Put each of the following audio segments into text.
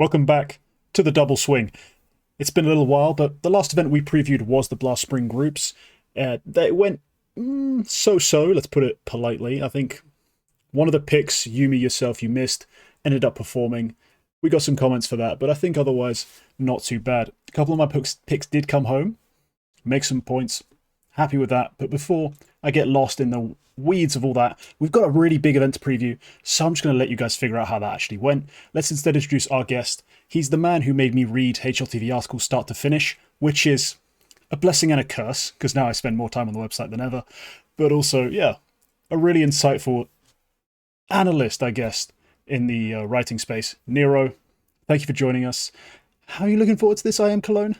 Welcome back to the Double Swing. It's been a little while, but the last event we previewed was the Blast Spring Groups. They went so-so, let's put it politely. I think one of the picks, yourself, you missed, ended up performing. We got some comments for that, but I think otherwise, not too bad. A couple of my picks did come home, make some points. Happy with that. But before I get lost in the weeds of all that, we've got a really big event to preview, so I'm just going to let you guys figure out how that actually went. Let's instead introduce our guest. He's the man who made me read HLTV articles start to finish, which is a blessing and a curse, because now I spend more time on the website than ever. But also, yeah, a really insightful analyst, I guess, in the writing space. Nero, thank you for joining us. How are you looking forward to this IEM Cologne?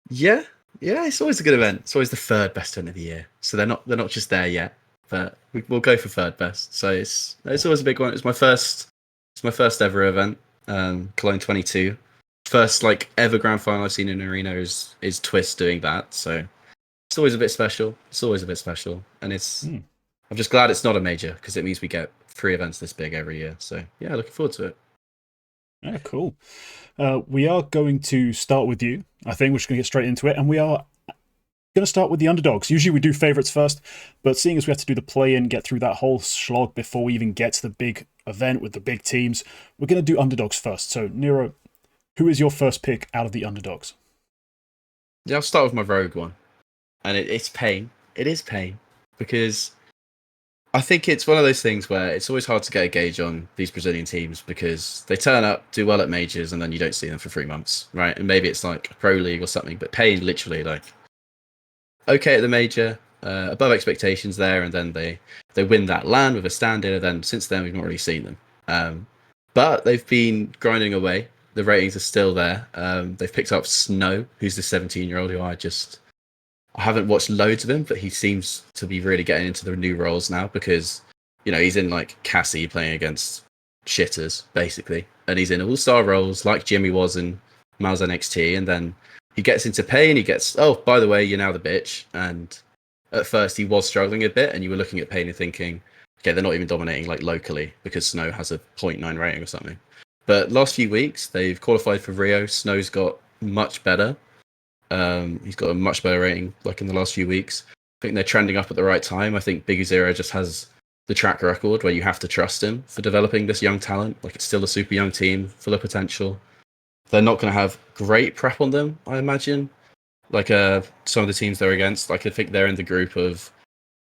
Yeah, it's always a good event. It's always the third best event of the year. So they're not just there yet, but we'll go for third best. So it's always a big one. It's my first ever event, Cologne 22. First ever grand final I've seen in an arena is Twist doing that. So it's always a bit special. And I'm just glad it's not a major, because it means we get 3 events this big every year. So yeah, looking forward to it. Yeah, cool. We are going to start with you. I think we're just going to get straight into it. And we are going to start with the underdogs. Usually we do favourites first, but seeing as we have to do the play-in, get through that whole slog before we even get to the big event with the big teams, we're going to do underdogs first. So, Nero, who is your first pick out of the underdogs? Yeah, I'll start with my rogue one. And it's pain. It is pain. Because I think it's one of those things where it's always hard to get a gauge on these Brazilian teams, because they turn up, do well at majors, and then you don't see them for 3 months, right? And maybe it's like a pro league or something, but Pain literally okay at the major, above expectations there, and then they win that LAN with a stand-in, and then since then we've not really seen them. But they've been grinding away. The ratings are still there. They've picked up Snow, who's the 17-year-old who I haven't watched loads of him, but he seems to be really getting into the new roles now, because, he's in Cassie playing against shitters, basically. And he's in all-star roles like Jimmy was in MOUZ NXT, and then he gets into Pain, he gets, oh, by the way, you're now the bitch. And at first he was struggling a bit, and you were looking at Pain and thinking, okay, they're not even dominating locally, because Snow has a 0.9 rating or something. But last few weeks, they've qualified for Rio. Snow's got much better. He's got a much better rating in the last few weeks. I think they're trending up at the right time. I think Big Zero just has the track record where you have to trust him for developing this young talent. It's still a super young team, full of potential. They're not going to have great prep on them, I imagine. Some of the teams they're against, I think they're in the group of,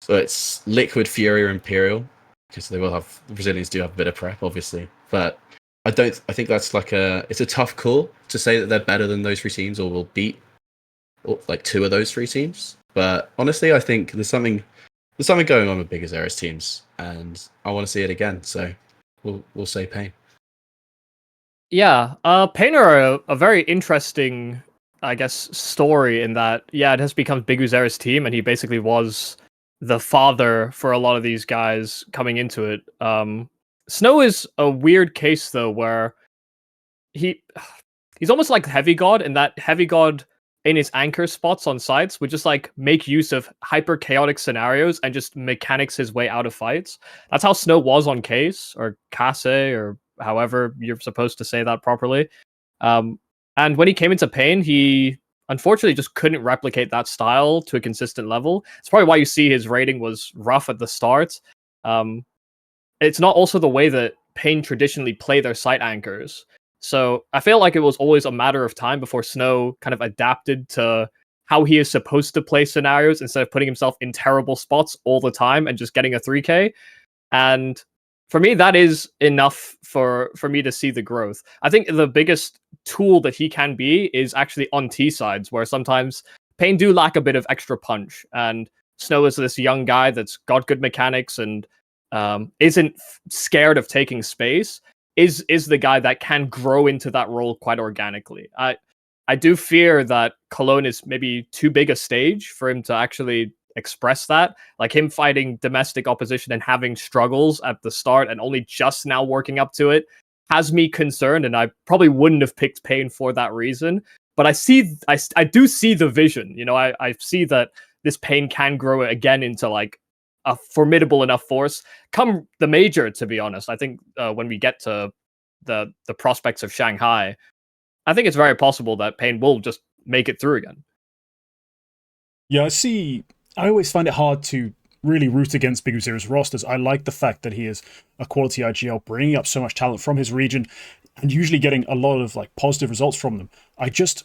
so it's Liquid, Furia, Imperial, because the Brazilians do have a bit of prep, obviously. But I think that's it's a tough call to say that they're better than those 3 teams or will beat 2 of those 3 teams. But honestly, I think there's something going on with Big Zero's teams, and I want to see it again. So we'll say Pain. Yeah, Pain are a very interesting, I guess, story in that, it has become Big Zero's team, and he basically was the father for a lot of these guys coming into it. Snow is a weird case, though, where he's almost like Heavy God, in that Heavy God in his anchor spots on sites would just make use of hyper chaotic scenarios and just mechanics his way out of fights. That's how Snow was on Case or Case, or however you're supposed to say that properly. And when he came into Pain, he unfortunately just couldn't replicate that style to a consistent level. It's probably why you see his rating was rough at the start. It's not also the way that Pain traditionally play their site anchors. So I feel like it was always a matter of time before Snow kind of adapted to how he is supposed to play scenarios, instead of putting himself in terrible spots all the time and just getting a 3K. And for me, that is enough for me to see the growth. I think the biggest tool that he can be is actually on T sides, where sometimes Pain do lack a bit of extra punch. And Snow is this young guy that's got good mechanics and isn't scared of taking space. Is the guy that can grow into that role quite organically. I do fear that Cologne is maybe too big a stage for him to actually express that. Him fighting domestic opposition and having struggles at the start and only just now working up to it has me concerned, and I probably wouldn't have picked Pain for that reason. But I do see the vision. I see that this Pain can grow again into a formidable enough force come the major, to be honest. I think when we get to the prospects of Shanghai, I think it's very possible that Pain will just make it through again. Yeah, I always find it hard to really root against biguZero's rosters. I like the fact that he is a quality IGL, bringing up so much talent from his region, and usually getting a lot of like positive results from them. I just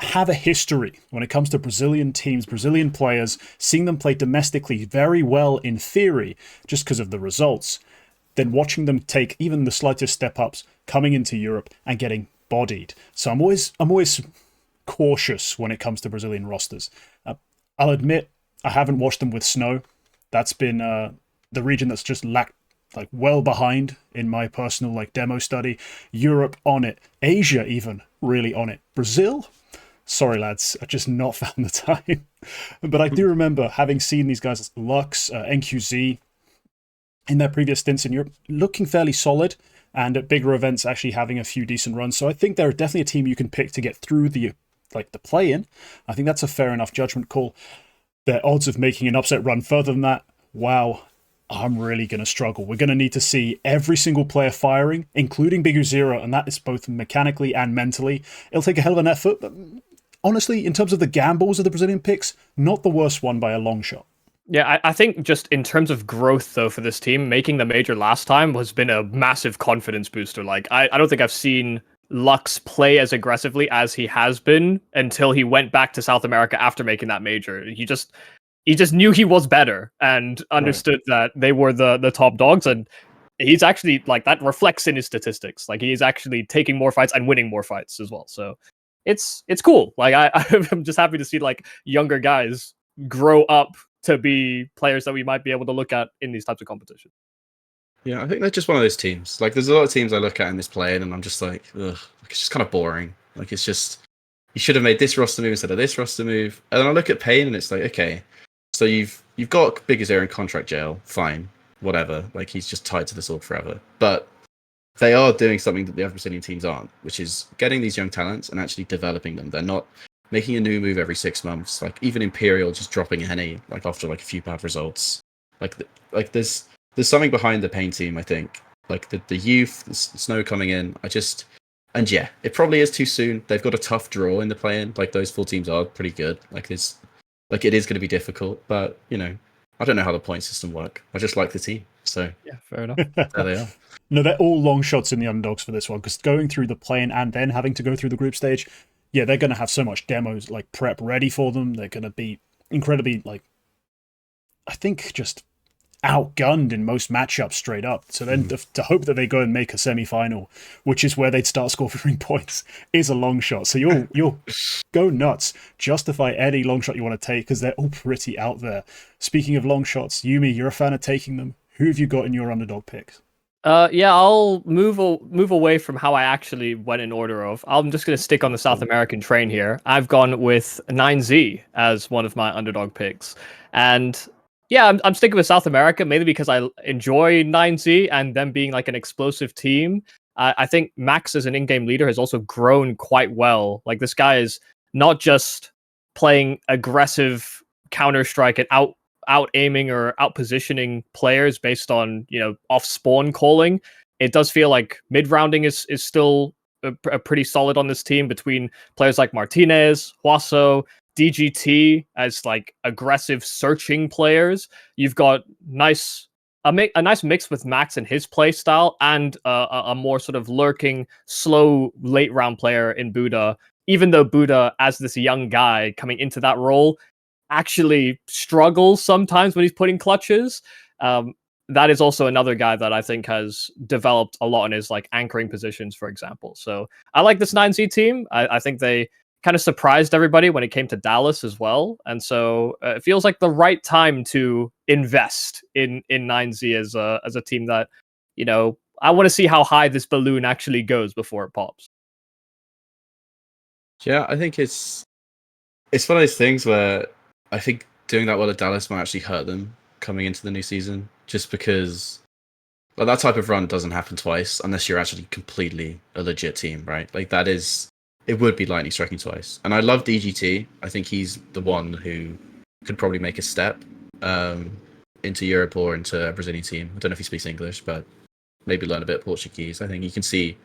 have a history when it comes to Brazilian teams, Brazilian players, seeing them play domestically very well in theory, just because of the results, then watching them take even the slightest step ups, coming into Europe and getting bodied. So I'm always cautious when it comes to Brazilian rosters. I'll admit I haven't watched them with Snow. That's been the region that's just lacked, like, well behind in my personal like demo study. Europe on it, Asia even really on it. Brazil, sorry lads, I just not found the time. But I do remember having seen these guys, Lux, NQZ, in their previous stints in Europe, looking fairly solid, and at bigger events actually having a few decent runs. So I think they're definitely a team you can pick to get through the play-in. I think that's a fair enough judgment call. Their odds of making an upset run further than that, wow, I'm really going to struggle. We're going to need to see every single player firing, including biguZero, and that is both mechanically and mentally. It'll take a hell of an effort, but honestly, in terms of the gambles of the Brazilian picks, not the worst one by a long shot. Yeah, I think just in terms of growth, though, for this team, making the major last time has been a massive confidence booster. Like, I don't think I've seen Lux play as aggressively as he has been until he went back to South America after making that major. He just knew he was better and understood that they were the top dogs, and he's actually, like, that reflects in his statistics. Like, he's actually taking more fights and winning more fights as well. So it's cool. Like, I'm just happy to see, like, younger guys grow up to be players that we might be able to look at in these types of competitions. Yeah, I think they're just one of those teams. Like, there's a lot of teams I look at in this play, and I'm just like, ugh, it's just kind of boring. Like, it's just, you should have made this roster move instead of this roster move. And then I look at Pain, and it's like, okay, so you've got biguZero in contract jail, fine, whatever. Like, he's just tied to this org forever. But they are doing something that the other Brazilian teams aren't, which is getting these young talents and actually developing them. They're not making a new move every 6 months. Like, even Imperial just dropping Henny, like, after like a few bad results. Like there's something behind the Pain team, I think. Like, the youth, the Snow coming in, and yeah, it probably is too soon. They've got a tough draw in the play-in. Like, those full teams are pretty good. Like, it is going to be difficult, but, you know, I don't know how the point system work. I just like the team. So yeah, fair enough. There they are. No, they're all long shots in the underdogs for this one, because going through the play-in and then having to go through the group stage, yeah, they're going to have so much demos, like, prep ready for them. They're going to be incredibly, like, I think just outgunned in most matchups straight up. So then to hope that they go and make a semi-final, which is where they'd start scoring points, is a long shot. So you'll go nuts. Justify any long shot you want to take, because they're all pretty out there. Speaking of long shots, Yumi, you're a fan of taking them. Who have you got in your underdog picks? Yeah, I'll move away from how I actually went in order of. I'm just going to stick on the South American train here. I've gone with NER0 as one of my underdog picks. And yeah, I'm sticking with South America, mainly because I enjoy NER0 and them being like an explosive team. I think Max as an in-game leader has also grown quite well. Like, this guy is not just playing aggressive Counter-Strike and out aiming or out positioning players based on, you know, off spawn calling. It does feel like mid rounding is still a pretty solid on this team, between players like Martinez, Huaso, DGT as like aggressive searching players. You've got a nice mix with Max and his play style, and a more sort of lurking, slow late round player in Buddha. Even though Buddha, as this young guy coming into that role, actually struggles sometimes when he's putting clutches. That is also another guy that I think has developed a lot in his like anchoring positions, for example. So I like this NER0 team. I think they kind of surprised everybody when it came to Dallas as well. And so it feels like the right time to invest in NER0 as a team that, you know, I want to see how high this balloon actually goes before it pops. Yeah, I think it's one of those things where I think doing that well at Dallas might actually hurt them coming into the new season, just because, like, that type of run doesn't happen twice unless you're actually completely a legit team, right? Like, it would be lightning striking twice. And I love DGT. I think he's the one who could probably make a step into Europe or into a Brazilian team. I don't know if he speaks English, but maybe learn a bit of Portuguese. I think you can see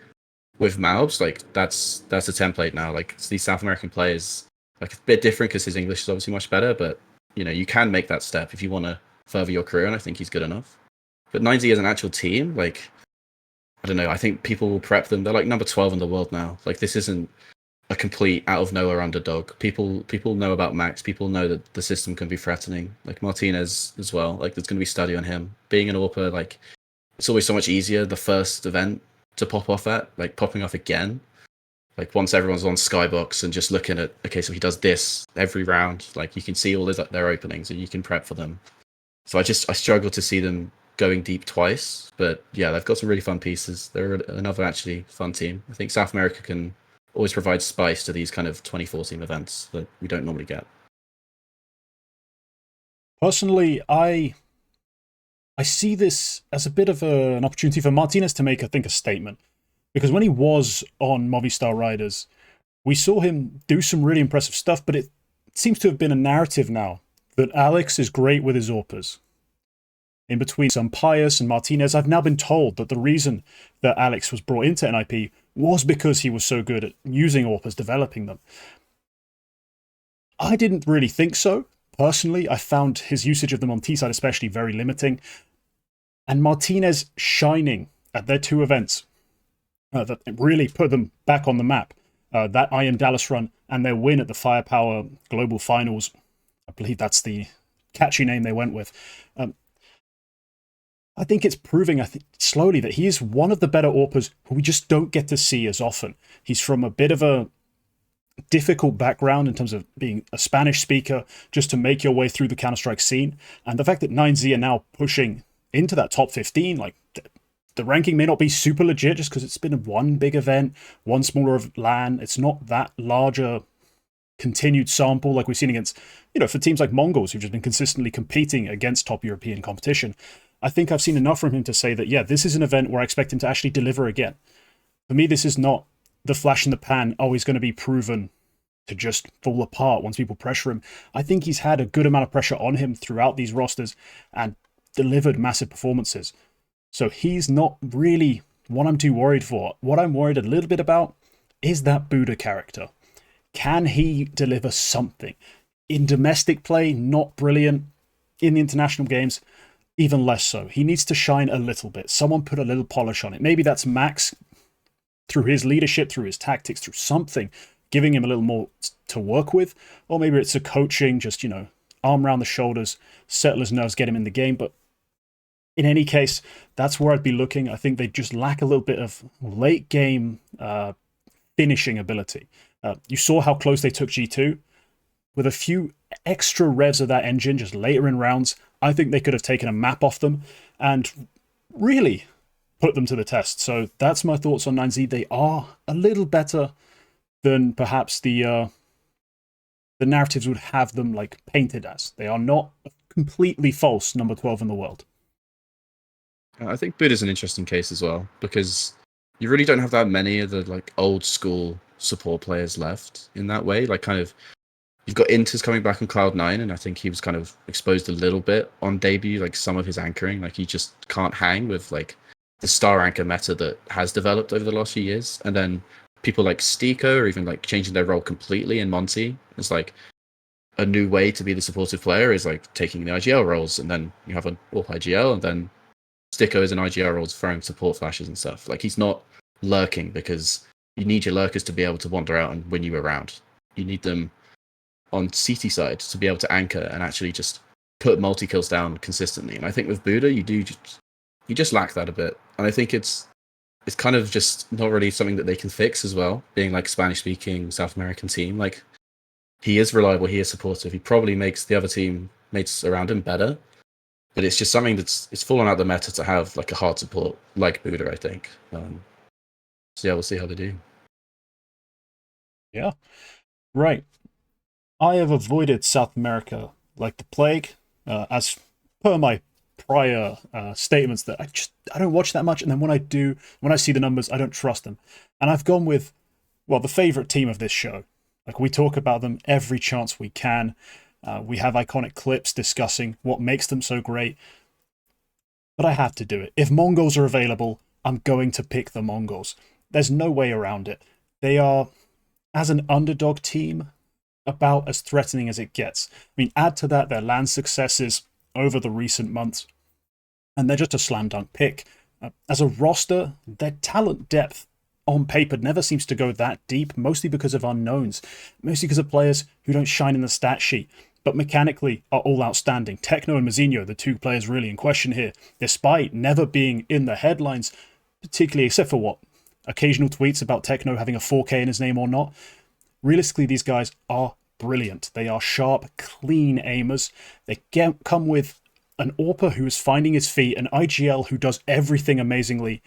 with MOUZ, like that's a template now. Like these South American players, like it's a bit different because his English is obviously much better, but you know, you can make that step if you want to further your career, and I think he's good enough. But 9Z as an actual team, like I don't know, I think people will prep them. They're like number 12 in the world now. Like this isn't a complete out of nowhere underdog. People know about Max. People know that the system can be threatening. Like Martinez as well. Like there's going to be study on him. Being an AWPer, like it's always so much easier the first event to pop off at, like popping off again. Like once everyone's on Skybox and just looking at, okay, so he does this every round. Like you can see all their openings and you can prep for them. So I struggle to see them going deep twice. But yeah, they've got some really fun pieces. They're another actually fun team. I think South America can always provide spice to these kind of 2014 events that we don't normally get. Personally, I see this as a bit of an opportunity for Martinez to make, I think, a statement. Because when he was on Movistar Riders, we saw him do some really impressive stuff, but it seems to have been a narrative now that Alex is great with his AWPers. In between some Pius and Martinez, I've now been told that the reason that Alex was brought into NIP was because he was so good at using AWPers, developing them. I didn't really think so. Personally, I found his usage of them on T-side especially very limiting. And Martinez shining at their two events that really put them back on the map. That IEM Dallas run and their win at the Firepower Global Finals. I believe that's the catchy name they went with. I think it's proving, slowly that he is one of the better AWPers who we just don't get to see as often. He's from a bit of a difficult background in terms of being a Spanish speaker, just to make your way through the Counter-Strike scene. And the fact that 9Z are now pushing into that top 15, like the ranking may not be super legit just because it's been one big event, one smaller of LAN. It's not that larger continued sample like we've seen against, for teams like Mongolz, who've just been consistently competing against top European competition. I think I've seen enough from him to say that, yeah, this is an event where I expect him to actually deliver again. For me, this is not the flash in the pan, always going to be proven to just fall apart once people pressure him. I think he's had a good amount of pressure on him throughout these rosters and delivered massive performances. So he's not really what I'm too worried for. What I'm worried a little bit about is that Buddha character. Can he deliver something? In domestic play, not brilliant. In the international games, even less so. He needs to shine a little bit. Someone put a little polish on it. Maybe that's Max through his leadership, through his tactics, through something, giving him a little more to work with. Or maybe it's a coaching, just, arm around the shoulders, settle his nerves, get him in the game. But in any case, that's where I'd be looking. I think they just lack a little bit of late game finishing ability. You saw how close they took G2. With a few extra revs of that engine just later in rounds, I think they could have taken a map off them and really put them to the test. So that's my thoughts on 9Z. They are a little better than perhaps the narratives would have them like painted as. They are not completely false number 12 in the world. I think Buddha's an interesting case as well, because you really don't have that many of the like old school support players left in that way. Like kind of you've got Inters coming back on Cloud9, and I think he was kind of exposed a little bit on debut, like some of his anchoring. Like he just can't hang with like the star anchor meta that has developed over the last few years. And then people like Stiko are even like changing their role completely in Monty. It's like a new way to be the supportive player is like taking the IGL roles, and then you have an AWP IGL, and then Stiko is an IGL roles throwing support flashes and stuff. Like he's not lurking, because you need your lurkers to be able to wander out and win you around. You need them on CT side to be able to anchor and actually just put multi kills down consistently. And I think with Buddha, you just lack that a bit. And I think it's kind of just not really something that they can fix as well. Being like Spanish speaking South American team, like he is reliable, he is supportive. He probably makes the other teammates around him better. But it's just something it's fallen out the meta to have like a hard support like Buddha, I think. So yeah, we'll see how they do. Yeah, right. I have avoided South America like the plague, as per my prior statements that I don't watch that much, and then when I do, when I see the numbers, I don't trust them. And I've gone with, well, the favorite team of this show. Like we talk about them every chance we can. We have iconic clips discussing what makes them so great. But I have to do it. If Mongolz are available, I'm going to pick the Mongolz. There's no way around it. They are, as an underdog team, about as threatening as it gets. I mean, add to that their LAN successes over the recent months, and they're just a slam dunk pick. As a roster, their talent depth on paper never seems to go that deep, mostly because of unknowns, mostly because of players who don't shine in the stat sheet, but mechanically are all outstanding. Techno and Mouzinho, the two players really in question here, despite never being in the headlines, particularly except for occasional tweets about Techno having a 4K in his name or not. Realistically, these guys are brilliant. They are sharp, clean aimers. They come with an AWPer who is finding his feet, an IGL who does everything amazingly,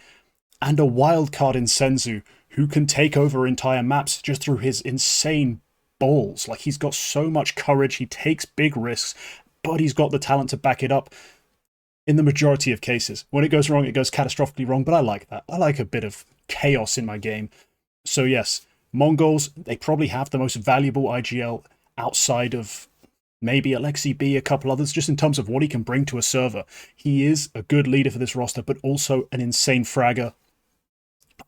and a wildcard in Senzu who can take over entire maps just through his insane balls. Like, he's got so much courage, he takes big risks, but he's got the talent to back it up in the majority of cases. When it goes wrong, it goes catastrophically wrong, but I like that. I like a bit of chaos in my game. So yes, Mongolz, they probably have the most valuable IGL outside of maybe Alexi B, a couple others, just in terms of what he can bring to a server. He is a good leader for this roster, but also an insane fragger.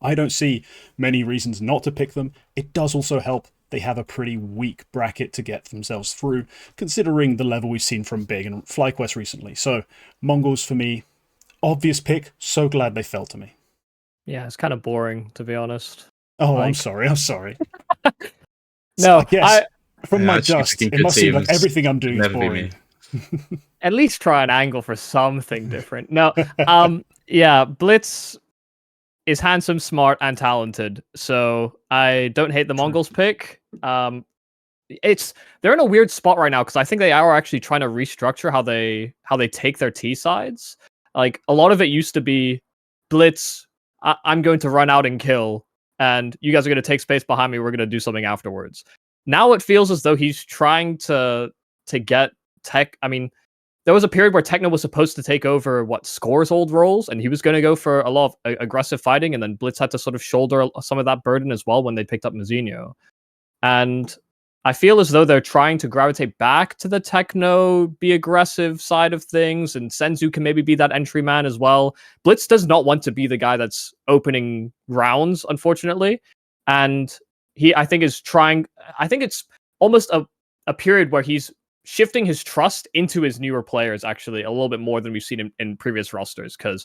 I don't see many reasons not to pick them. It does also help they have a pretty weak bracket to get themselves through, considering the level we've seen from Big and FlyQuest recently. So, Mongolz for me, obvious pick. So glad they fell to me. Yeah, it's kind of boring, to be honest. Oh, I'm sorry. No, from my dust, it must seem like everything I'm doing is boring. At least try an angle for something different. No, yeah, Blitz is handsome, smart, and talented. So I don't hate the Mongolz pick. They're in a weird spot right now because I think they are actually trying to restructure how they take their T sides. Like, a lot of it used to be Blitz, I'm going to run out and kill, and you guys are going to take space behind me. We're going to do something afterwards. Now it feels as though he's trying to get Tech. I mean, there was a period where Techno was supposed to take over Score's old roles, and he was going to go for a lot of aggressive fighting, and then Blitz had to sort of shoulder some of that burden as well when they picked up Mouzinho. And I feel as though they're trying to gravitate back to the Techno, be aggressive side of things, and Senzu can maybe be that entry man as well. Blitz does not want to be the guy that's opening rounds, unfortunately. And I think it's almost a period where he's shifting his trust into his newer players, actually, a little bit more than we've seen in previous rosters, because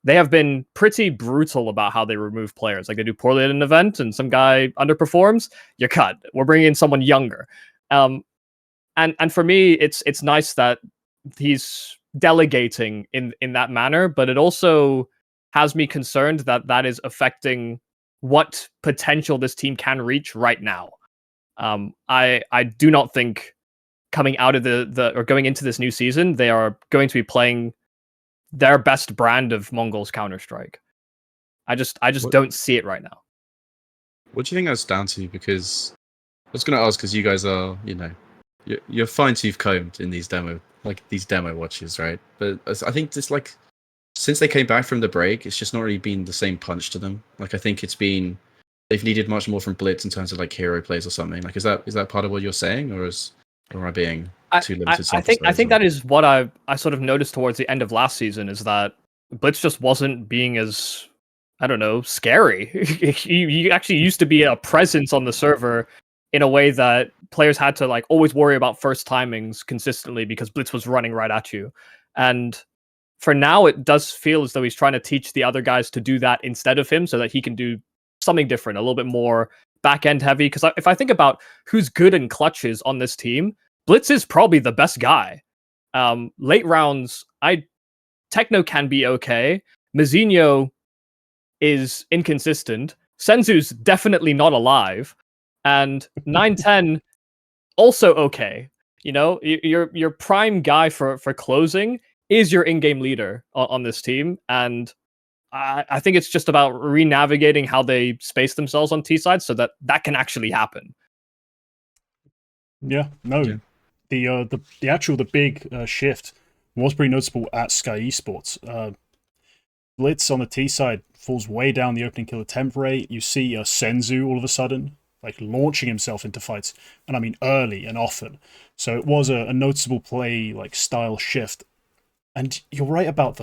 they have been pretty brutal about how they remove players. Like, they do poorly at an event and some guy underperforms, you're cut. We're bringing in someone younger. And for me, it's nice that he's delegating in that manner, but it also has me concerned that is affecting what potential this team can reach right now. I do not think coming out of or going into this new season, they are going to be playing their best brand of Mongolz Counter-Strike. I just don't see it right now. What do you think that's down to? Because I was going to ask, because you guys are, you're fine-tooth combed in these demo watches, right? But I think just like, since they came back from the break, it's just not really been the same punch to them. Like, I think they've needed much more from Blitz in terms of like hero plays or something. Like, is that part of what you're saying, or am I being too limited? I think that is what I sort of noticed towards the end of last season, is that Blitz just wasn't being as, I don't know, scary. He actually used to be a presence on the server in a way that players had to like always worry about first timings consistently because Blitz was running right at you. And for now, it does feel as though he's trying to teach the other guys to do that instead of him, so that he can do something different, a little bit more back end heavy. Because if I think about who's good in clutches on this team, Blitz is probably the best guy. Late rounds, Techno can be okay. Mouzinho is inconsistent. Senzu's definitely not alive. And 910 also okay. Your prime guy for closing is your in-game leader on this team. And I think it's just about re-navigating how they space themselves on T side so that can actually happen. Yeah, no. Yeah. The big shift was pretty noticeable at Sky Esports. Blitz on the T side falls way down the opening kill attempt rate. You see Senzu all of a sudden like launching himself into fights, and I mean early and often. So it was a noticeable play like style shift. And you're right about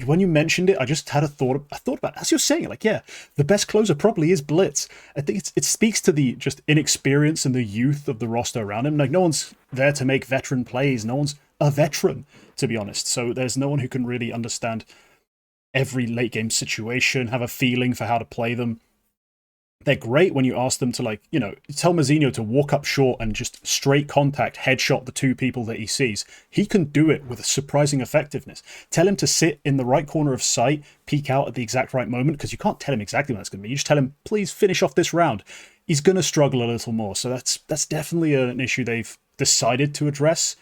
when you mentioned it, I just had a thought. I thought about it, as you're saying it, like, yeah, the best closer probably is Blitz. I think it speaks to the just inexperience and the youth of the roster around him. Like, no one's there to make veteran plays. No one's a veteran, to be honest. So there's no one who can really understand every late game situation, have a feeling for how to play them. They're great when you ask them to, like, you know, tell Mazzino to walk up short and just straight contact, headshot the two people that he sees. He can do it with a surprising effectiveness. Tell him to sit in the right corner of sight, peek out at the exact right moment, because you can't tell him exactly when that's going to be. You just tell him, please finish off this round. He's going to struggle a little more. So that's definitely an issue they've decided to address.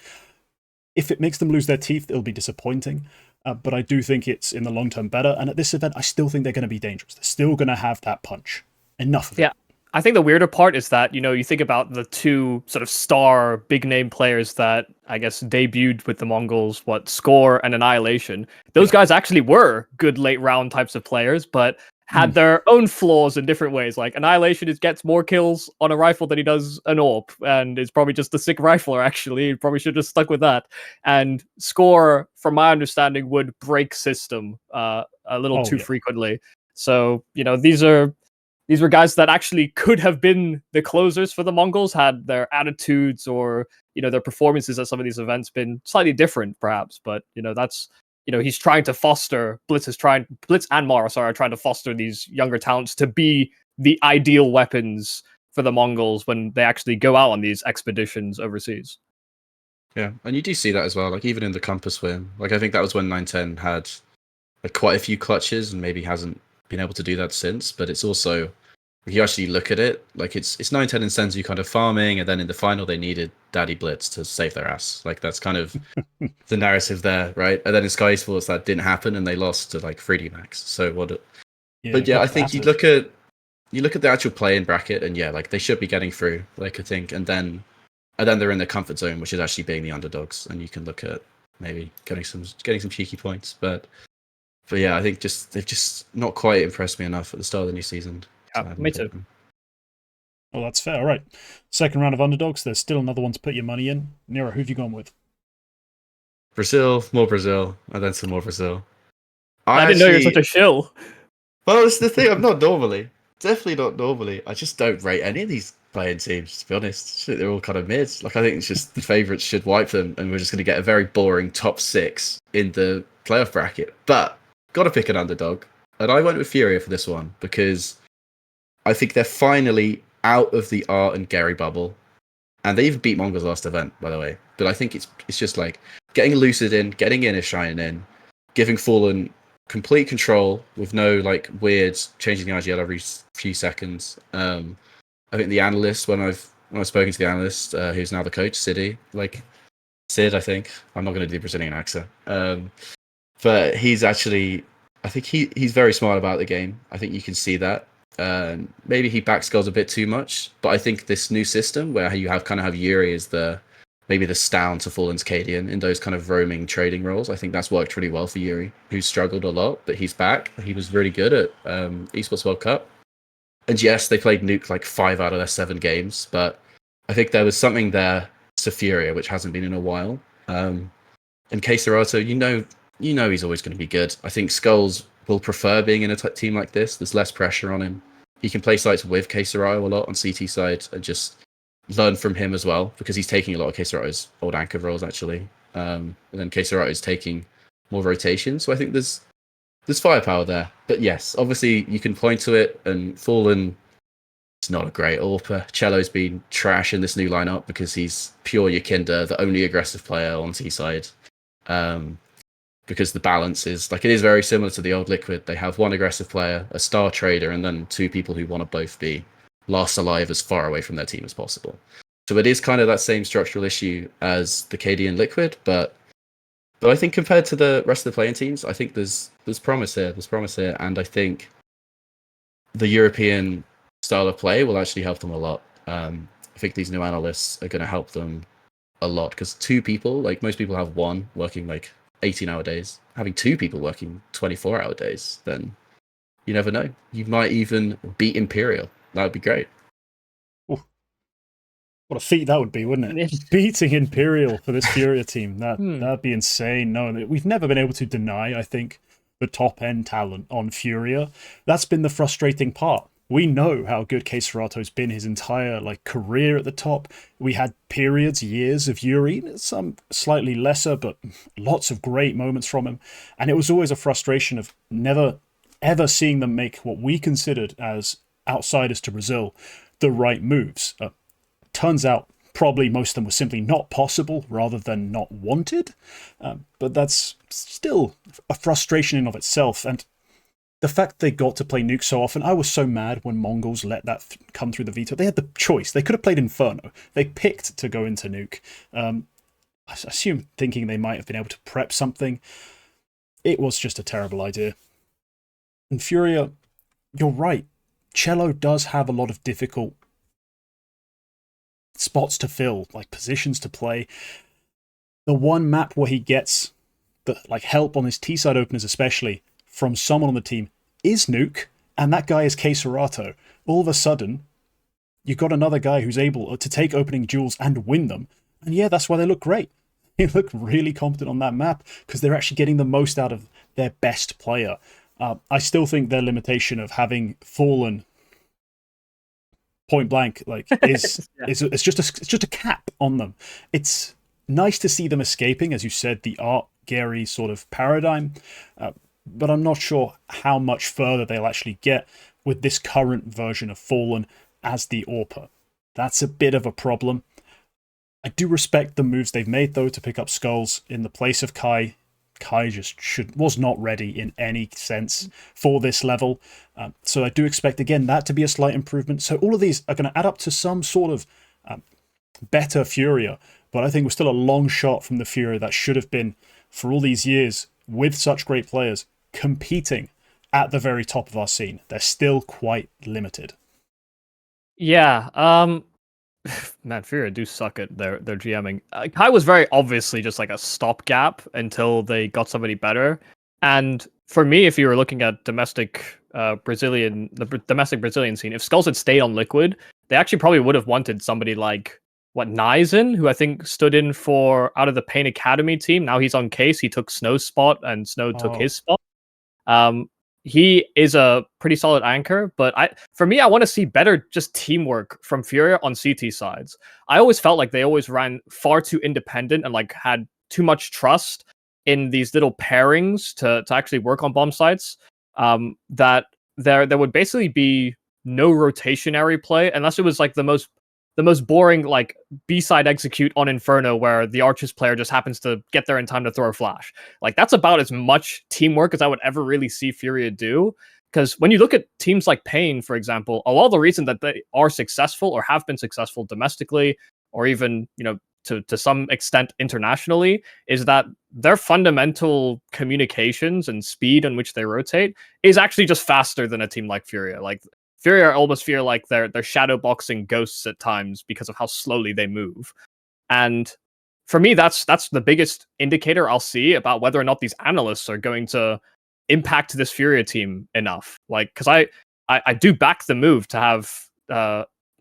If it makes them lose their teeth, it'll be disappointing. But I do think it's in the long term better. And at this event, I still think they're going to be dangerous. They're still going to have that punch. Enough of it. Yeah. I think the weirder part is that, you know, you think about the two sort of star big name players that I guess debuted with the Mongolz, Score and Annihilation. Those guys actually were good late round types of players, but had their own flaws in different ways. Like Annihilation gets more kills on a rifle than he does an AWP, and is probably just a sick rifler, actually. He probably should have just stuck with that. And Score, from my understanding, would break system a little too frequently. So, you know, these were guys that actually could have been the closers for the Mongolz had their attitudes or, you know, their performances at some of these events been slightly different, perhaps. But, you know, that's, you know, he's trying to foster, Blitz and Mara, are trying to foster these younger talents to be the ideal weapons for the Mongolz when they actually go out on these expeditions overseas. Yeah, and you do see that as well. Like, even in the Compass win, like, I think that was when 910 had like quite a few clutches and maybe hasn't been able to do that since. But it's also, if you actually look at it, like, it's 910 and Senzu kind of farming, and then in the final they needed Daddy Blitz to save their ass. Like, that's kind of the narrative there, right? And then in Sky Sports that didn't happen and they lost to like 3D Max. So what? But yeah, I think you look at the actual play-in bracket, and yeah, like, they should be getting through. Like, I think, and then they're in their comfort zone, which is actually being the underdogs, and you can look at maybe getting some cheeky points. But yeah, I think they've just not quite impressed me enough at the start of the new season. Yeah, me too. Well, that's fair. All right. Second round of underdogs. There's still another one to put your money in. Nero, who have you gone with? Brazil, more Brazil, and then some more Brazil. I didn't know you were such a shill. Well, it's the thing. I'm not normally. Definitely not normally. I just don't rate any of these playing teams, to be honest. They're all kind of mid. Like, I think it's just the favourites should wipe them, and we're just going to get a very boring top 6 in the playoff bracket. But got to pick an underdog. And I went with Furia for this one because I think they're finally out of the Art and Gary bubble. And they even beat Mongolz last event, by the way. But I think it's just like getting Lucid in, getting Inner Shine in, giving Fallen complete control with no like weird changing the IGL every few seconds. I think the analyst, when I've spoken to the analyst, who's now the coach, Sid, I think. I'm not going to do Brazilian accent. But he's actually, I think he's very smart about the game. I think you can see that. Maybe he backscores a bit too much, but I think this new system where you have Yuri as maybe the Stown to Fallen's Cadian in those kind of roaming trading roles, I think that's worked really well for Yuri, who's struggled a lot, but he's back. He was really good at Esports World Cup. And yes, they played Nuke like 5 out of their 7 games, but I think there was something there to Furia, which hasn't been in a while. And Queserato, you know he's always going to be good. I think Skulls will prefer being in a team like this. There's less pressure on him. He can play sites with Queserato a lot on CT side and just learn from him as well, because he's taking a lot of Queserato's old anchor roles, actually. And then Queserato is taking more rotation. So I think there's firepower there. But yes, obviously you can point to it, and Fallen is not a great AWPer. Cello's been trash in this new lineup because he's pure Yakinda, the only aggressive player on T side. Because the balance is like, it is very similar to the old Liquid. They have one aggressive player, a star trader, and then 2 people who want to both be last alive as far away from their team as possible. So it is kind of that same structural issue as the KD and Liquid, but I think compared to the rest of the playing teams, I think there's promise here. There's promise here, and I think the European style of play will actually help them a lot. I think these new analysts are going to help them a lot, because 2 people, like most people have one working like 18-hour days. Having 2 people working 24-hour days, then you never know. You might even beat Imperial. That would be great. Ooh. What a feat that would be, wouldn't it? Beating Imperial for this Furia team. That'd be insane. No, we've never been able to deny, I think, the top end talent on Furia. That's been the frustrating part. We know how good KSerato's been his entire career at the top. We had periods, years of Yuri, some slightly lesser, but lots of great moments from him. And it was always a frustration of never ever seeing them make what we considered as outsiders to Brazil the right moves. Turns out probably most of them were simply not possible rather than not wanted. But that's still a frustration in of itself. And the fact they got to play Nuke so often, I was so mad when Mongolz let that come through the veto. They had the choice. They could have played Inferno. They picked to go into Nuke. I assume thinking they might have been able to prep something. It was just a terrible idea. And Furia, you're right. Cello does have a lot of difficult spots to fill, positions to play. The one map where he gets the help on his T-side openers especially from someone on the team is Nuke, and that guy is KSerato. All of a sudden, you've got another guy who's able to take opening duels and win them. And yeah, that's why they look great. They look really competent on that map because they're actually getting the most out of their best player. I still think their limitation of having fallen point blank is it's just a cap on them. It's nice to see them escaping, as you said, the Art Gary sort of paradigm, but I'm not sure how much further they'll actually get with this current version of Fallen as the AWPer. That's a bit of a problem. I do respect the moves they've made, though, to pick up Skulls in the place of Kai. Kai just was not ready in any sense for this level. So I do expect, again, that to be a slight improvement. So all of these are going to add up to some sort of better Furia, but I think we're still a long shot from the Furia that should have been, for all these years, with such great players, competing at the very top of our scene. They're still quite limited. Yeah, man, Furia do suck at their GMing. Kai was very obviously just a stopgap until they got somebody better. And for me, if you were looking at the domestic Brazilian scene, if Skulls had stayed on Liquid, they actually probably would have wanted somebody like Nizen, who I think stood in for out of the Pain Academy team. Now he's on Case. He took Snow's spot, and Snow took his spot. He is a pretty solid anchor, but for me, I want to see better just teamwork from Furia on CT sides. I always felt like they always ran far too independent and had too much trust in these little pairings to actually work on bomb sites. That there would basically be no rotationary play unless it was the most boring B-side execute on Inferno where the Archers player just happens to get there in time to throw a flash. That's about as much teamwork as I would ever really see Furia do. Because when you look at teams like Pain, for example, a lot of the reason that they are successful or have been successful domestically or even, to some extent internationally is that their fundamental communications and speed in which they rotate is actually just faster than a team like Furia. Furia almost feel like they're shadowboxing ghosts at times because of how slowly they move. And for me, that's the biggest indicator I'll see about whether or not these analysts are going to impact this Furia team enough. Because I do back the move to have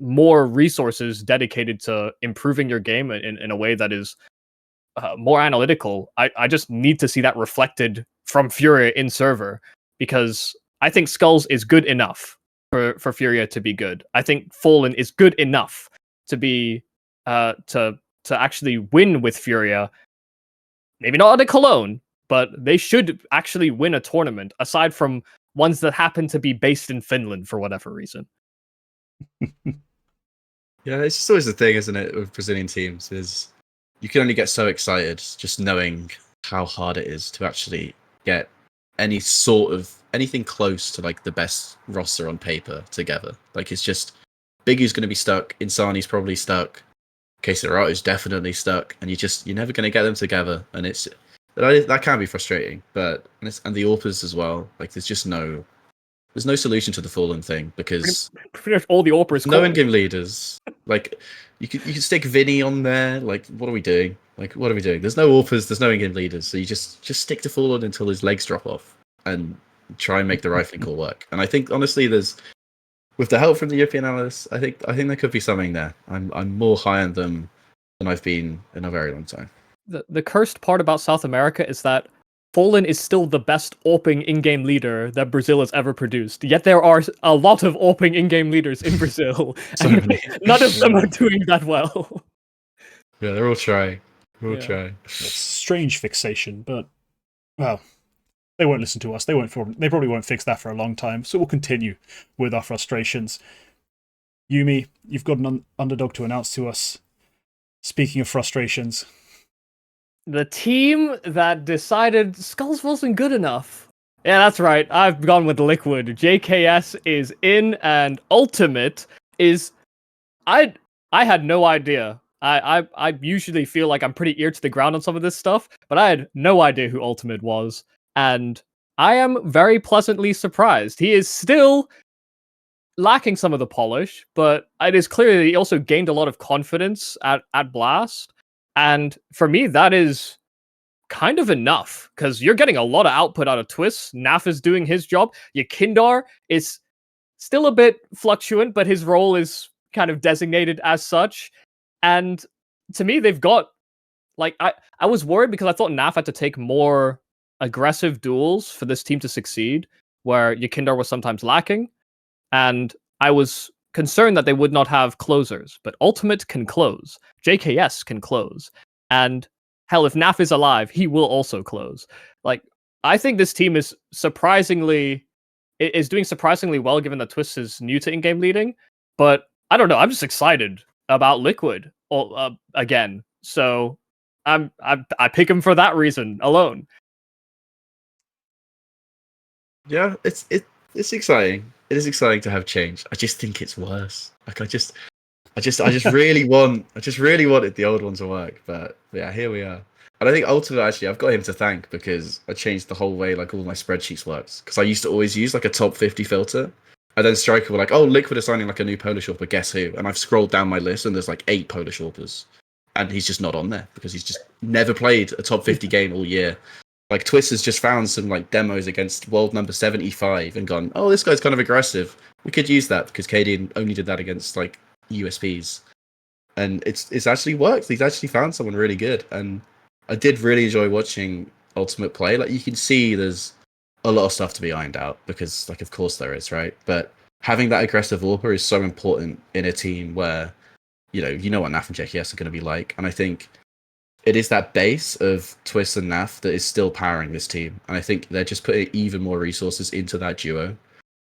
more resources dedicated to improving your game in a way that is more analytical. I just need to see that reflected from Furia in server, because I think Skulls is good enough for Furia to be good. I think Fallen is good enough to be to actually win with Furia. Maybe not at a Cologne, but they should actually win a tournament, aside from ones that happen to be based in Finland for whatever reason. Yeah, it's just always the thing, isn't it, with Brazilian teams, is you can only get so excited just knowing how hard it is to actually get anything close to the best roster on paper together. It's just Bigu's going to be stuck, Insani's probably stuck, KSerato's definitely stuck, and you're never going to get them together, and that can be frustrating. But and the AWPers as well. There's no solution to the Fallen thing, because pretty much all the AWPers no in-game leaders. You can stick Vinny on there. What are we doing? What are we doing? There's no AWPers, there's no in-game leaders, so you just stick to Fallen until his legs drop off and try and make the rifling call work. And I think honestly, with the help from the European analysts, I think there could be something there. I'm more high on them than I've been in a very long time. The cursed part about South America is that Fallen is still the best AWPing in-game leader that Brazil has ever produced. Yet there are a lot of AWPing in-game leaders in Brazil, and none of them are doing that well. Yeah, they're all trying. It's strange fixation, but well, they won't listen to us. They probably won't fix that for a long time. So we'll continue with our frustrations. Yumi, you've got an underdog to announce to us. Speaking of frustrations, the team that decided Skulls wasn't good enough. Yeah, that's right. I've gone with Liquid. JKS is in, and Ultimate is. I had no idea. I usually feel like I'm pretty ear to the ground on some of this stuff, but I had no idea who Ultimate was, and I am very pleasantly surprised. He is still lacking some of the polish, but it is clear that he also gained a lot of confidence at Blast. And for me, that is kind of enough, because you're getting a lot of output out of Twist. Naf is doing his job. Yakindar is still a bit fluctuant, but his role is kind of designated as such. And to me, they've got, like, I was worried because I thought Naf had to take more aggressive duels for this team to succeed, where Yakindar was sometimes lacking. And I was concerned that they would not have closers, but Ultimate can close. JKS can close. And hell, if Naf is alive, he will also close. Like, I think this team is doing surprisingly well, given that Twist is new to in-game leading. But I don't know, I'm just excited about Liquid again. So I pick him for that reason alone. Yeah, it's exciting. It is exciting to have change. I just think it's worse. Like I just really wanted the old one to work, but yeah, here we are. And I think ultimately, actually, I've got him to thank, because I changed the whole way like all my spreadsheets worked. Because I used to always use like a top 50 filter, and then Striker were like, "Oh, Liquid is signing like a new Polish AWPer. Guess who?" And I've scrolled down my list, and there's like 8 Polish AWPers, and he's just not on there because he's just never played a top 50 game all year. Like Twist has just found some like demos against world number 75 and gone, "Oh, this guy's kind of aggressive. We could use that," because KD only did that against like USPs, and it's actually worked. He's actually found someone really good, and I did really enjoy watching Ultimate play. Like you can see, there's a lot of stuff to be ironed out, because like of course there is, right? But having that aggressive AWPer is so important in a team where you know what NAF and JKS are going to be like, and I think it is that base of Twist and NAF that is still powering this team. And I think they're just putting even more resources into that duo.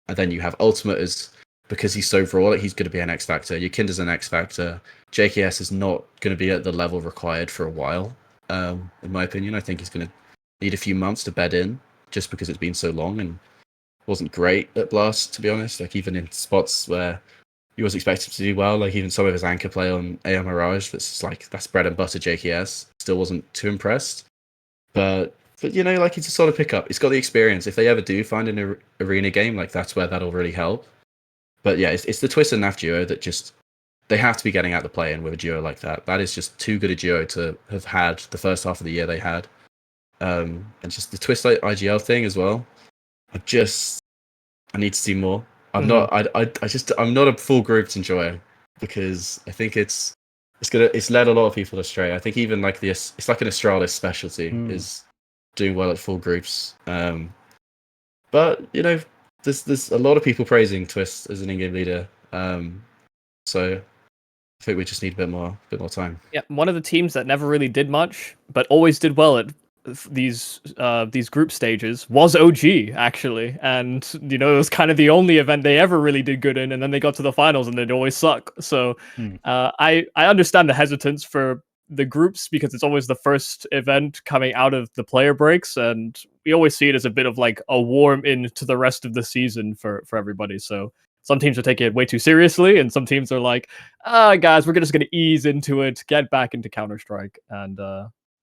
And then you have Ultimate as, because he's so raw, like he's going to be an X Factor. Yakinda's an X Factor. JKS is not going to be at the level required for a while, in my opinion. I think he's going to need a few months to bed in, just because it's been so long and wasn't great at Blast, to be honest. Like even in spots where he was expected to do well, like even some of his anchor play on AR Mirage, that's bread and butter JKS. Still wasn't too impressed, but like it's a solid pickup. He's got the experience. If they ever do find an arena game, like that's where that'll really help. But yeah, it's the Twist and NAF duo that just, they have to be getting out the play-in with a duo like that. That is just too good a duo to have had the first half of the year they had, and just the Twist IGL thing as well. I need to see more. I'm not a full groups enjoyer, because I think it's led a lot of people astray. I think even like it's like an Astralis specialty is doing well at full groups. But there's a lot of people praising Twist as an in-game leader. So I think we just need a bit more time. Yeah, one of the teams that never really did much, but always did well at these group stages was OG, actually. And it was kind of the only event they ever really did good in, and then they got to the finals and they'd always suck. So I understand the hesitance for the groups, because it's always the first event coming out of the player breaks, and we always see it as a bit of like a warm in to the rest of the season for everybody. So some teams are taking it way too seriously, and some teams are like, guys, we're just going to ease into it, get back into Counter-Strike, and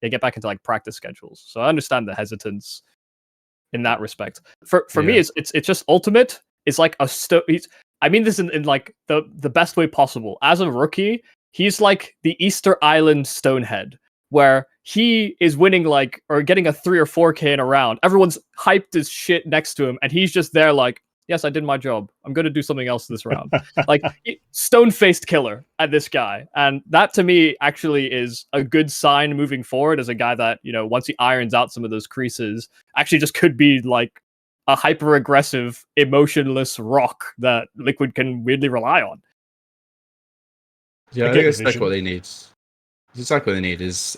they get back into like practice schedules. So I understand the hesitance in that respect. For me, it's just Ultimate. It's like I mean this in like the best way possible. As a rookie, he's like the Easter Island Stonehead, where he is winning like, or getting a 3 or 4K in a round. Everyone's hyped as shit next to him, and he's just there like, Yes, I did my job. I'm going to do something else this round. Like, stone-faced killer at this guy. And that, to me, actually is a good sign moving forward as a guy that, you know, once he irons out some of those creases, actually just could be, like, a hyper-aggressive, emotionless rock that Liquid can weirdly rely on. Yeah, I think that's exactly what they need. It's exactly what they need is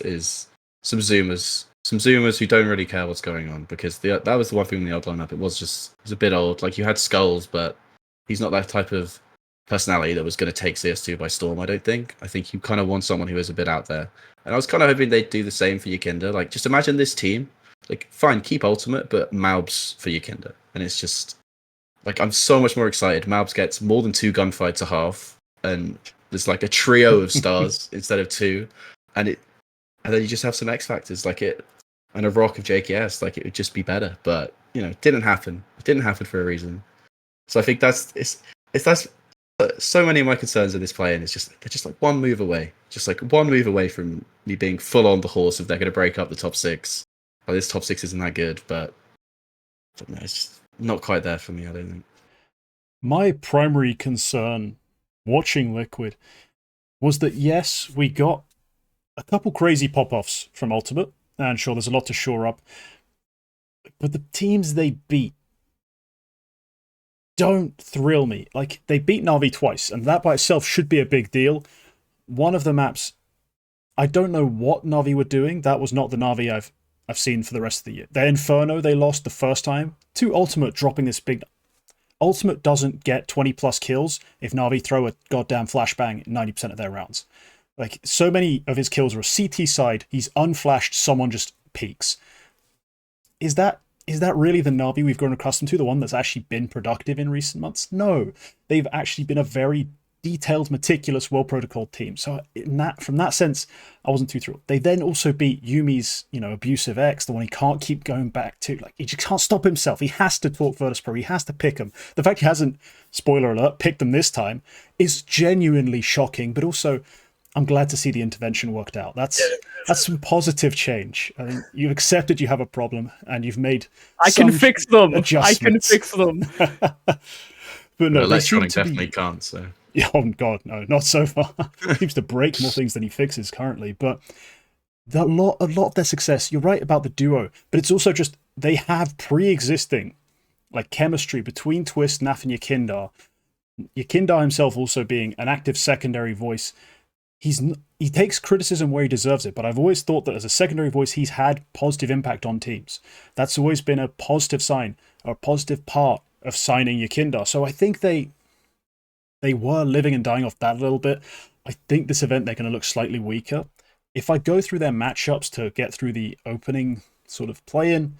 some zoomers. Some zoomers who don't really care what's going on, because that was the one thing in the old lineup. It was a bit old. Like, you had Skulls, but he's not that type of personality that was going to take CS2 by storm, I don't think. I think you kind of want someone who is a bit out there. And I was kind of hoping they'd do the same for Yakinda. Like, just imagine this team. Like, fine, keep Ultimate, but MOUZ for Yakinda. And it's just, like, I'm so much more excited. MOUZ gets more than 2 gunfights a half, and there's like a trio of stars instead of 2. And then you just have some X factors, like it, and a rock of JKS, like it would just be better. But you know, it didn't happen. It didn't happen for a reason. So I think that's so many of my concerns in this play, and they're just like one move away, from me being full on the horse if they're going to break up the top 6. Well, this top 6 isn't that good, but no, it's just not quite there for me, I don't think. My primary concern watching Liquid was that, yes, we got a couple crazy pop-offs from Ultimate, and sure, there's a lot to shore up, but the teams they beat don't thrill me. Like, they beat NAVI twice, and that by itself should be a big deal. One of the maps, I don't know what NAVI were doing. That was not the NAVI I've seen for the rest of the year. Their Inferno, they lost the first time to Ultimate dropping this big... Ultimate doesn't get 20-plus kills if NAVI throw a goddamn flashbang 90% of their rounds. Like, so many of his kills are a CT side, he's unflashed, someone just peeks. Is that really the Navi we've grown accustomed to, the one that's actually been productive in recent months? No. They've actually been a very detailed, meticulous, well-protocoled team. So from that sense, I wasn't too thrilled. They then also beat Yumi's, abusive ex, the one he can't keep going back to. Like, he just can't stop himself. He has to talk Virtus Pro. He has to pick them. The fact he hasn't, spoiler alert, picked them this time is genuinely shocking, but also... I'm glad to see the intervention worked out. That's some positive change. I mean, you've accepted you have a problem, and you've made I can fix them. Adjustments. I can fix them. But no, Electronic definitely can't. So. Yeah, oh God, no, not so far. Seems to break more things than he fixes currently. But a lot of their success. You're right about the duo, but it's also just they have pre-existing like chemistry between Twist, Naf, and Yakinda. Yakinda himself also being an active secondary voice. He takes criticism where he deserves it, but I've always thought that as a secondary voice, he's had positive impact on teams. That's always been a positive sign, or a positive part of signing Yakinda. So I think they were living and dying off that a little bit. I think this event they're going to look slightly weaker. If I go through their matchups to get through the opening sort of play-in,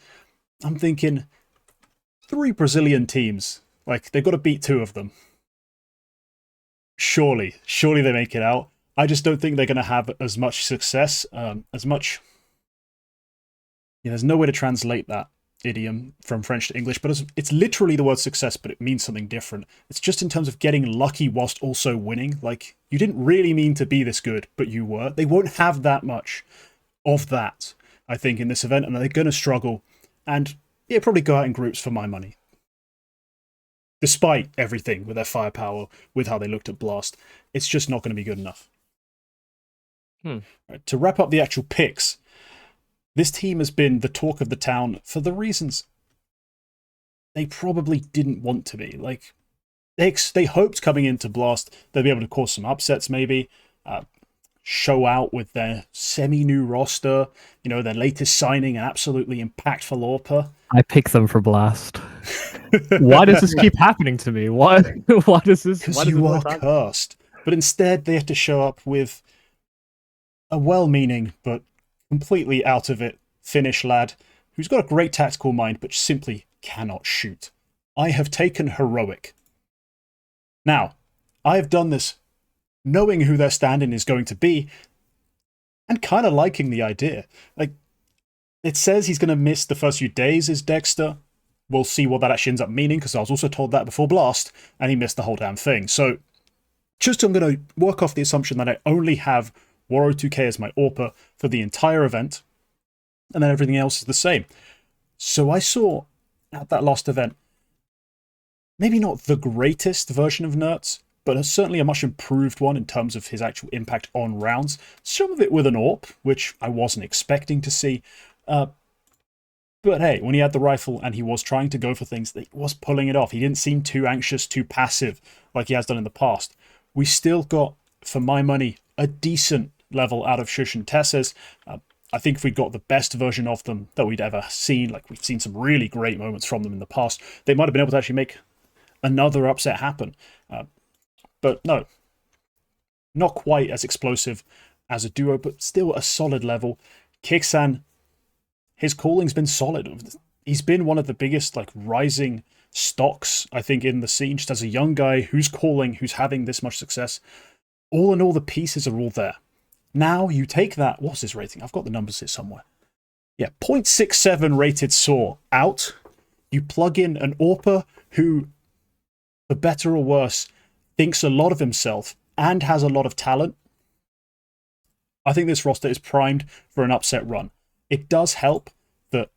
I'm thinking 3 Brazilian teams. Like, they've got to beat 2 of them. Surely they make it out. I just don't think they're going to have as much success, there's no way to translate that idiom from French to English, but it's literally the word success, but it means something different. It's just in terms of getting lucky whilst also winning. Like, you didn't really mean to be this good, but you were. They won't have that much of that, I think, in this event, and they're going to struggle. And yeah, probably go out in groups for my money. Despite everything with their firepower, with how they looked at Blast, it's just not going to be good enough. Right, to wrap up the actual picks, this team has been the talk of the town for the reasons they probably didn't want to be. Like, they hoped coming into Blast they'd be able to cause some upsets, maybe show out with their semi-new roster, their latest signing, an absolutely impactful AWPer. I pick them for Blast. Why does this keep happening to me? Why does this? Because you are cursed. But instead, they have to show up with a well-meaning but completely out of it Finnish lad who's got a great tactical mind but simply cannot shoot. I have taken Heroic. Now, I have done this knowing who their stand-in is going to be and kind of liking the idea. Like, it says he's going to miss the first few days as Dexter. We'll see what that actually ends up meaning, because I was also told that before Blast, and he missed the whole damn thing. So, just I'm going to work off the assumption that I only have Waro2k as my AWPer for the entire event, and then everything else is the same. So I saw at that last event maybe not the greatest version of NER0cs, but certainly a much improved one in terms of his actual impact on rounds. Some of it with an AWP, which I wasn't expecting to see. But hey, when he had the rifle and he was trying to go for things, he was pulling it off. He didn't seem too anxious, too passive like he has done in the past. We still got, for my money, a decent level out of Shush and Tesses. I think if we got the best version of them that we'd ever seen, like we've seen some really great moments from them in the past, they might have been able to actually make another upset happen. But no, not quite as explosive as a duo, but still a solid level. Kixan, his calling's been solid. He's been one of the biggest like rising stocks, I think, in the scene, just as a young guy who's calling, who's having this much success. All in all, the pieces are all there. Now you take that, what's his rating? I've got the numbers here somewhere. Yeah, 0.67 rated Saw out. You plug in an AWPer who, for better or worse, thinks a lot of himself and has a lot of talent. I think this roster is primed for an upset run. It does help that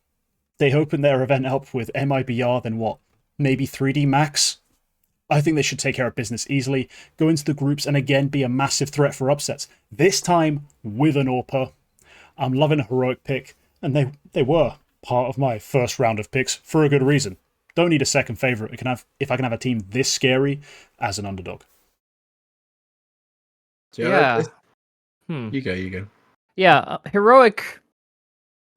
they opened their event up with MIBR, then what? Maybe 3D Max? I think they should take care of business easily, go into the groups, and again be a massive threat for upsets. This time with an AWPer. I'm loving a heroic pick, and they were part of my first round of picks for a good reason. Don't need a second favorite. If I can have a team this scary as an underdog. Yeah. You go. Yeah, heroic.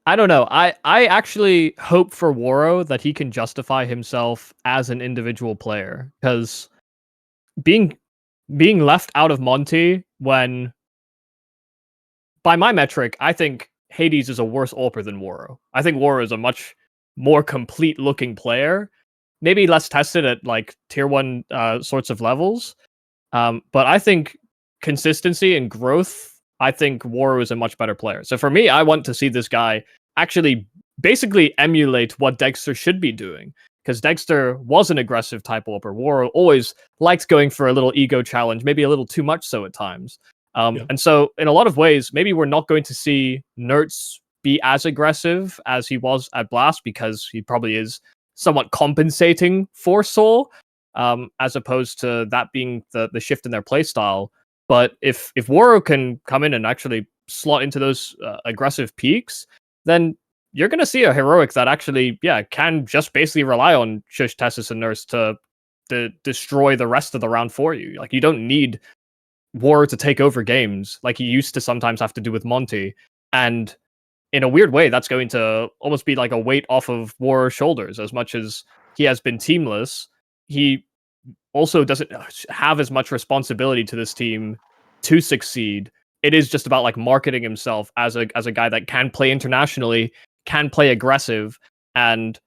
I don't know. I actually hope for Woro that he can justify himself as an individual player, because being left out of Monty when, by my metric, I think Hades is a worse AWPer than Woro. I think Woro is a much more complete looking player, maybe less tested at like tier 1 sorts of levels. But I think consistency and growth, I think Woro is a much better player. So for me, I want to see this guy actually basically emulate what Dexter should be doing, because Dexter was an aggressive type AWPer. Woro always liked going for a little ego challenge, maybe a little too much so at times. And so in a lot of ways, maybe we're not going to see NER0cs be as aggressive as he was at Blast, because he probably is somewhat compensating for Soul, as opposed to that being the shift in their playstyle. But if Woro can come in and actually slot into those aggressive peaks, then you're going to see a heroic that actually, can just basically rely on Shush, Tessus, and NER0cs to destroy the rest of the round for you. Like, you don't need Woro to take over games like he used to sometimes have to do with Monty. And in a weird way, that's going to almost be like a weight off of Woro's shoulders. As much as he has been teamless, he also doesn't have as much responsibility to this team to succeed. It is just about like marketing himself as a guy that can play internationally, can play aggressive, and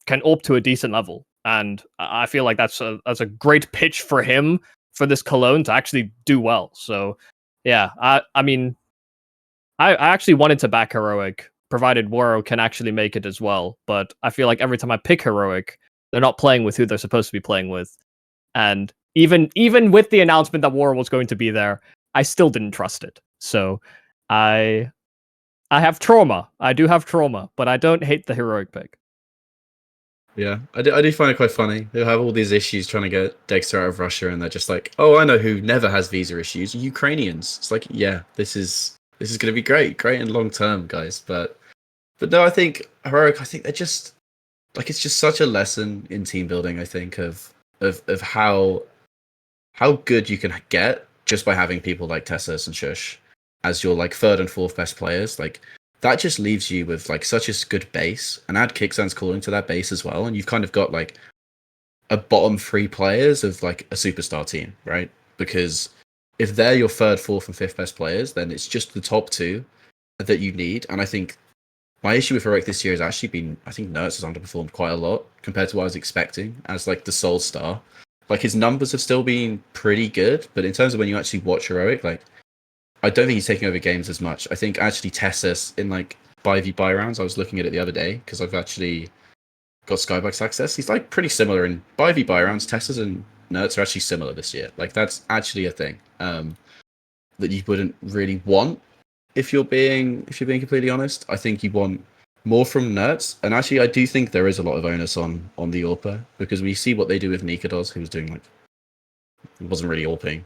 can AWP to a decent level. And I feel like that's a great pitch for him for this Cologne to actually do well. So yeah, I mean, I actually wanted to back heroic, provided Woro can actually make it as well. But I feel like every time I pick heroic, they're not playing with who they're supposed to be playing with. And even with the announcement that Woro was going to be there, I still didn't trust it. So I have trauma. I do have trauma, but I don't hate the heroic pick. Yeah, I do find it quite funny. They'll have all these issues trying to get Dexter out of Russia, and they're just like, oh, I know who never has visa issues. Ukrainians. It's like, yeah, this is going to be great and long term, guys. But no, I think heroic. I think they're just like, it's just such a lesson in team building. I think of how good you can get just by having people like Tessus and Shush as your like third and fourth best players. Like, that just leaves you with like such a good base, and add Kicksan's calling to that base as well, and you've kind of got like a bottom 3 players of like a superstar team, right? Because if they're your third, fourth, and fifth best players, then it's just the top 2 that you need. And I think my issue with heroic this year has actually been, I think NER0cs has underperformed quite a lot compared to what I was expecting as like the sole star. Like, his numbers have still been pretty good, but in terms of when you actually watch heroic, like, I don't think he's taking over games as much. I think actually Tessus in like 5v rounds, I was looking at it the other day because I've actually got Skybox access. He's like pretty similar in 5v rounds. Tessus and NER0cs are actually similar this year. Like, that's actually a thing that you wouldn't really want if you're being completely honest. I think you want more from NER0cs, and actually I do think there is a lot of onus on the AWPer, because we see what they do with NER0cs, who was doing like, he wasn't really AWPing.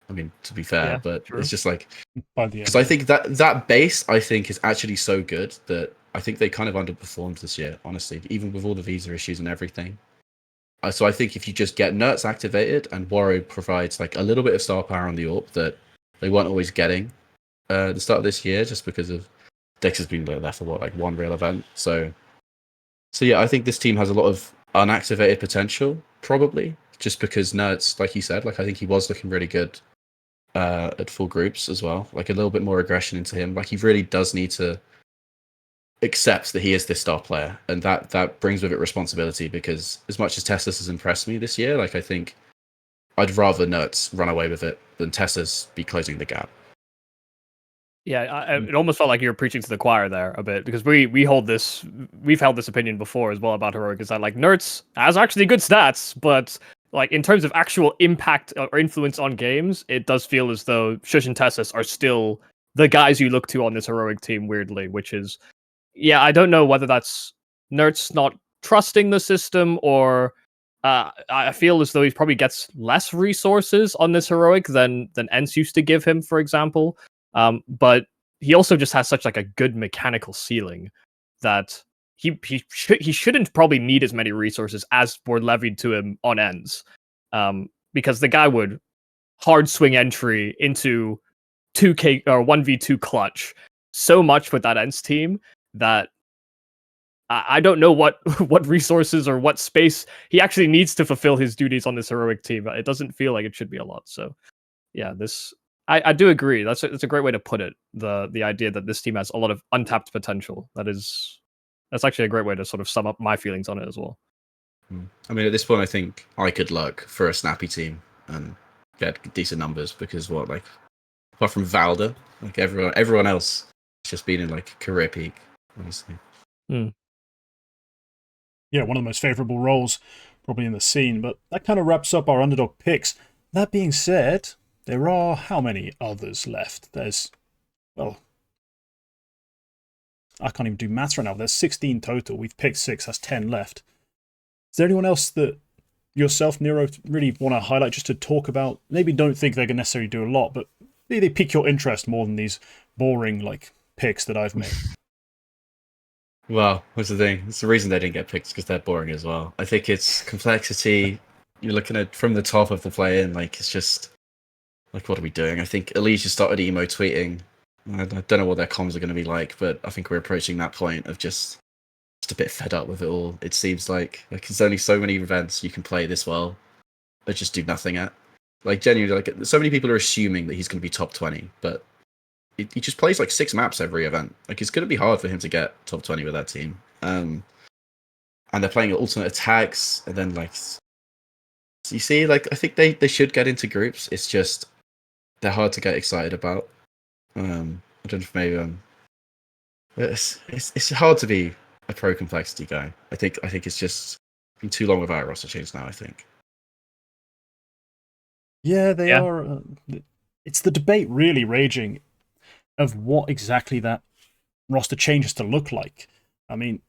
I mean, to be fair, but true. it's just like, By the end, because I think that base I think is actually so good that I think they kind of underperformed this year, honestly, even with all the visa issues and everything. So I think if you just get NER0cs activated and Warroad provides like a little bit of star power on the AWP that they weren't always getting at the start of this year, just because of Dex has been there for what, like one real event. So yeah, I think this team has a lot of unactivated potential, probably just because NER0cs, like you said, like I think he was looking really good at full groups as well. Like a little bit more aggression into him. Like he really does need to accept that he is this star player, and that brings with it responsibility, because as much as Teslas has impressed me this year, like I think I'd rather NER0cs run away with it than Teslas be closing the gap. Yeah, it almost felt like you were preaching to the choir there a bit, because we've held this opinion before as well about Heroic, is that like NER0cs has actually good stats, but like in terms of actual impact or influence on games, it does feel as though Shush and Tessus are still the guys you look to on this Heroic team, weirdly, which is, yeah, I don't know whether that's NER0cs not trusting the system, or I feel as though he probably gets less resources on this Heroic than ENCE used to give him, for example. But he also just has such like a good mechanical ceiling that he shouldn't probably need as many resources as were levied to him on ends, because the guy would hard swing entry into 2K or 1v2 clutch so much with that ends team that I don't know what resources or what space he actually needs to fulfill his duties on this Heroic team. It doesn't feel like it should be a lot. So yeah, I do agree. That's a great way to put it. The idea that this team has a lot of untapped potential. That's actually a great way to sort of sum up my feelings on it as well. I mean, at this point, I think I could look for a snappy team and get decent numbers, because apart from Valda, like everyone else has just been in like career peak, honestly. Yeah, one of the most favourable roles probably in the scene, but that kind of wraps up our underdog picks. That being said, there are how many others left? There's, well, I can't even do maths right now. There's 16 total. We've picked 6. That's 10 left. Is there anyone else that yourself, Nero, really want to highlight just to talk about? Maybe don't think they can necessarily do a lot, but maybe they pique your interest more than these boring like picks that I've made. Well, what's the thing? It's the reason they didn't get picked, because they're boring as well. I think it's complexity. You're looking at from the top of the play-in, like it's just like, what are we doing? I think Elise just started emo tweeting. I don't know what their comms are going to be like, but I think we're approaching that point of just a bit fed up with it all. It seems like there's only so many events you can play this well, but just do nothing at. Like genuinely, like so many people are assuming that he's going to be top 20, but he just plays like 6 maps every event. Like it's going to be hard for him to get top 20 with that team. And they're playing alternate attacks, and then like, so you see, like I think they should get into groups. It's just they're hard to get excited about. I don't know if maybe it's hard to be a pro complexity guy. I think it's just been too long without a roster change now, I think. Yeah, they are. It's the debate really raging of what exactly that roster change has to look like. I mean,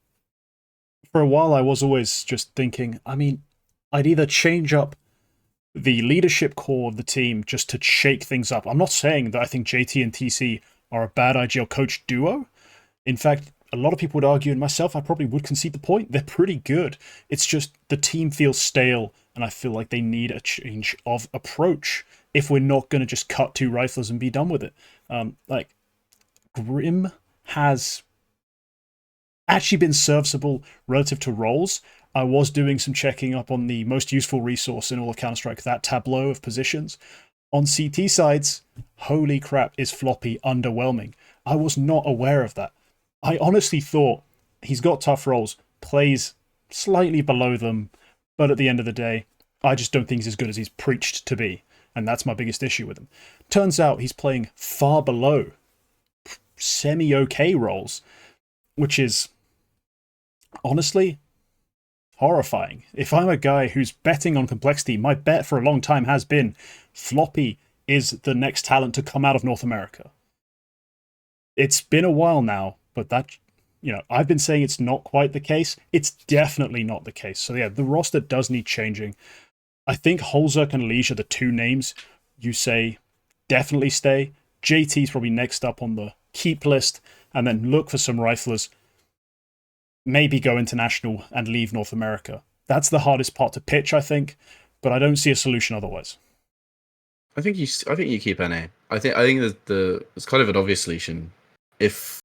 for a while I was always just thinking, I mean, I'd either change up the leadership core of the team just to shake things up. I'm not saying that I think JT and TC are a bad IGL coach duo. In fact, a lot of people would argue, and myself, I probably would concede the point. They're pretty good. It's just the team feels stale, and I feel like they need a change of approach if we're not going to just cut 2 rifles and be done with it. Like, Grim has actually been serviceable relative to roles. I was doing some checking up on the most useful resource in all of Counter-Strike, that tableau of positions. On CT sides, holy crap, is Floppy underwhelming. I was not aware of that. I honestly thought he's got tough roles, plays slightly below them, but at the end of the day, I just don't think he's as good as he's preached to be, and that's my biggest issue with him. Turns out he's playing far below semi-okay roles, which is honestly horrifying. If I'm a guy who's betting on complexity, my bet for a long time has been Floppy is the next talent to come out of North America. It's been a while now, but that I've been saying it's not quite the case. It's definitely not the case. So yeah, the roster does need changing. I think Holzerk and Leash are the two names you say definitely stay. JT's probably next up on the keep list, and then look for some riflers. Maybe go international and leave North America. That's the hardest part to pitch, I think, but I don't see a solution otherwise. I think you keep NA. I think it's kind of an obvious solution if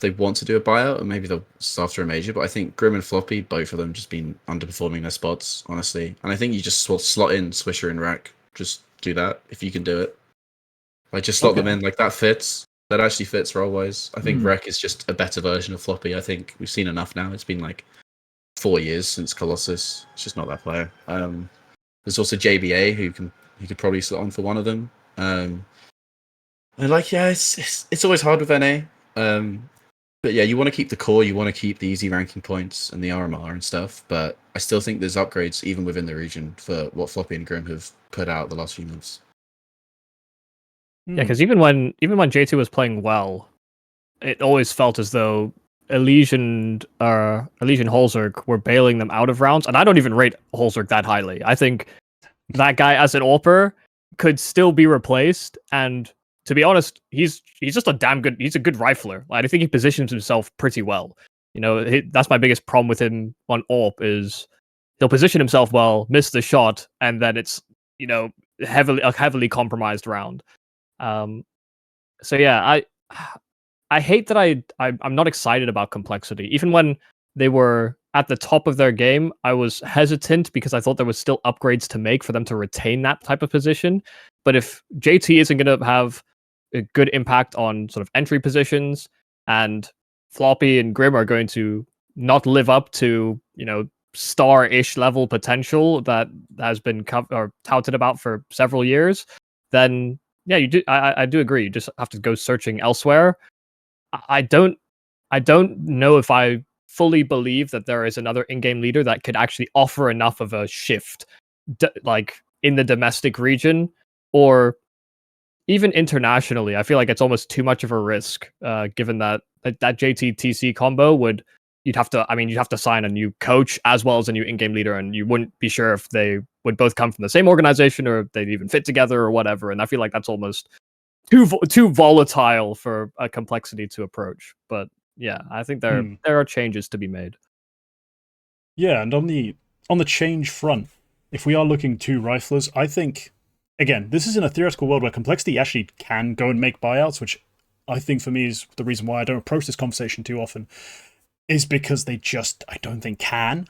they want to do a buyout, and maybe they'll start after a major. But I think Grim and Floppy, both of them, just been underperforming their spots, honestly. And I think you just slot in Swisher and Rack. Just do that if you can do it. Like just slot them in, like that fits. That actually fits role wise. I think Wreck is just a better version of Floppy. I think we've seen enough now. It's been like 4 years since Colossus. It's just not that player. There's also JBA who could probably slot on for one of them. And like it's always hard with NA. But yeah, you want to keep the core. You want to keep the easy ranking points and the RMR and stuff. But I still think there's upgrades even within the region for what Floppy and Grim have put out the last few months. Yeah, because even when J2 was playing well, it always felt as though Elysian Holzerk were bailing them out of rounds, and I don't even rate Holzerk that highly. I think that guy as an AWPer could still be replaced, and to be honest, he's just a good rifler. I think he positions himself pretty well. That's my biggest problem with him on AWP is he'll position himself well, miss the shot, and then it's heavily compromised round. So yeah, I hate that I'm not excited about Complexity. Even when they were at the top of their game, I was hesitant because I thought there was still upgrades to make for them to retain that type of position. But if JT isn't going to have a good impact on sort of entry positions, and Floppy and Grim are going to not live up to, star-ish level potential that has been touted about for several years, then yeah, you do. I do agree. You just have to go searching elsewhere. I don't know if I fully believe that there is another in-game leader that could actually offer enough of a shift, like in the domestic region or even internationally. I feel like it's almost too much of a risk, given that JT-TC combo you'd have to sign a new coach as well as a new in-game leader, and you wouldn't be sure if they would both come from the same organization or if they'd even fit together or whatever. And I feel like that's almost too volatile for a Complexity to approach. But yeah, I think there are changes to be made. Yeah, and on the change front, if we are looking to riflers, I think, again, this is in a theoretical world where Complexity actually can go and make buyouts, which I think for me is the reason why I don't approach this conversation too often, is because they just, I don't think, can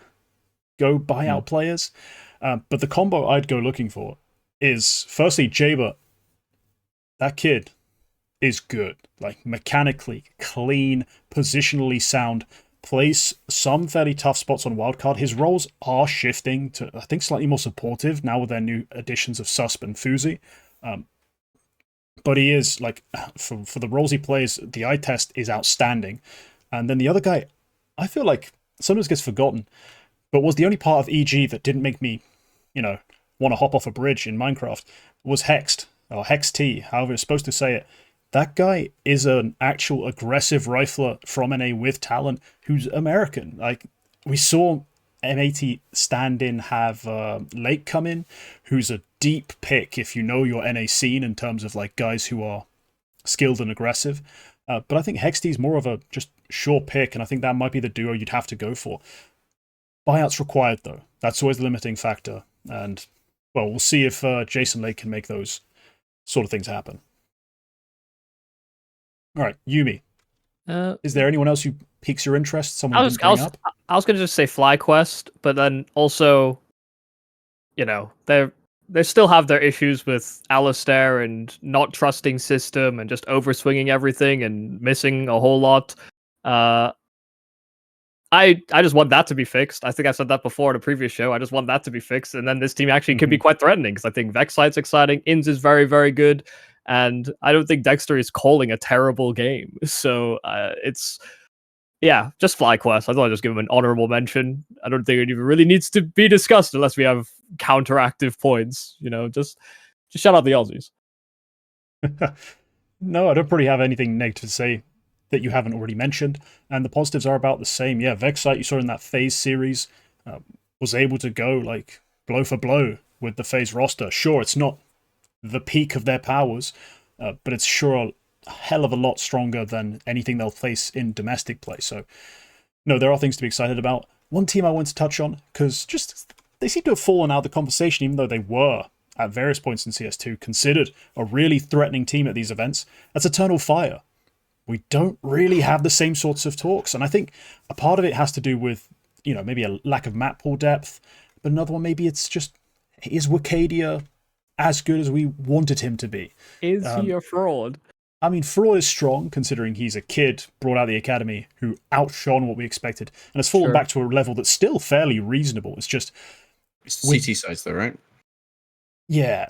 go buy out players. But the combo I'd go looking for is, firstly, Jaber. That kid is good. Like, mechanically, clean, positionally sound, plays some fairly tough spots on wildcard. His roles are shifting to, I think, slightly more supportive now with their new additions of Susp and Fuzi. But he is, like, for the roles he plays, the eye test is outstanding. And then the other guy, I feel like sometimes gets forgotten, but was the only part of EG that didn't make me, want to hop off a bridge in Minecraft, was Hexed, or HexT, however you're supposed to say it. That guy is an actual aggressive rifler from NA with talent who's American. Like, we saw M80 stand-in have Lake come in, who's a deep pick if you know your NA scene in terms of like guys who are skilled and aggressive. But I think Hexty is more of a just sure pick, and I think that might be the duo you'd have to go for. Buyouts required, though. That's always the limiting factor. And, well, we'll see if Jason Lake can make those sort of things happen. All right, Yumi. Is there anyone else who piques your interest? Someone you didn't bring up? I was going to just say FlyQuest, but then also, they still have their issues with Alistair and not trusting system and just overswinging everything and missing a whole lot. I just want that to be fixed. I think I said that before in a previous show. I just want that to be fixed, and then this team actually could be quite threatening, because I think Vexlight's exciting, Inns is very, very good, and I don't think Dexter is calling a terrible game. So it's... yeah, just FlyQuest. I thought I'd just give him an honorable mention. I don't think it even really needs to be discussed unless we have counteractive points. Just shout out the Aussies. No, I don't really have anything negative to say that you haven't already mentioned, and the positives are about the same. Yeah, Vexite, you saw in that FaZe series, was able to go like blow for blow with the FaZe roster. Sure, it's not the peak of their powers, but it's sure a hell of a lot stronger than anything they'll face in domestic play. So, no, there are things to be excited about. One team I want to touch on, because just they seem to have fallen out of the conversation, even though they were, at various points in CS2, considered a really threatening team at these events. That's Eternal Fire. We don't really have the same sorts of talks, and I think a part of it has to do with, maybe a lack of map pool depth, but another one, maybe it's just, is Wakadia as good as we wanted him to be? Is he a fraud? I mean, Fraud is strong, considering he's a kid brought out of the academy who outshone what we expected, and has fallen back to a level that's still fairly reasonable. It's just... It's CT sides though, right? Yeah,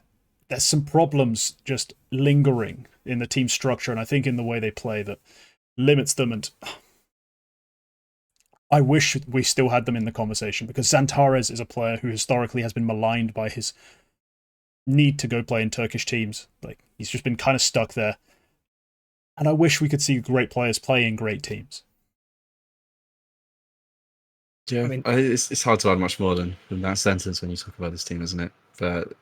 there's some problems just lingering in the team structure, and I think in the way they play that limits them, and I wish we still had them in the conversation, because Xantares is a player who historically has been maligned by his need to go play in Turkish teams. Like, he's just been kind of stuck there. And I wish we could see great players play in great teams. Yeah, I mean, it's hard to add much more than that sentence when you talk about this team, isn't it? But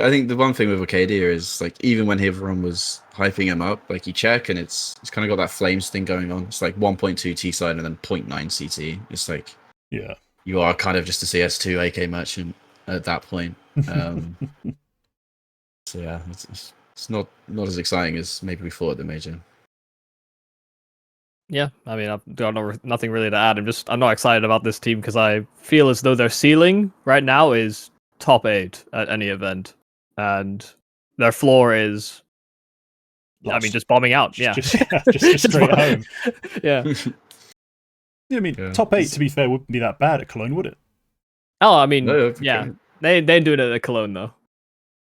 I think the one thing with Wakadia is, like, even when everyone was hyping him up, like, you check and it's kind of got that Flames thing going on. It's like 1.2 T side and then 0.9 CT. It's like, yeah, you are kind of just a CS2 AK merchant at that point. So yeah, it's not as exciting as maybe we thought at the major. Yeah, I mean, I've got nothing really to add. I'm not excited about this team because I feel as though their ceiling right now is top 8 at any event, and their floor is, I mean, just bombing out. Yeah, just straight home. Yeah. I mean, top 8, to be fair, wouldn't be that bad at Cologne, would it? Oh, I mean, No, yeah, they do it at Cologne though.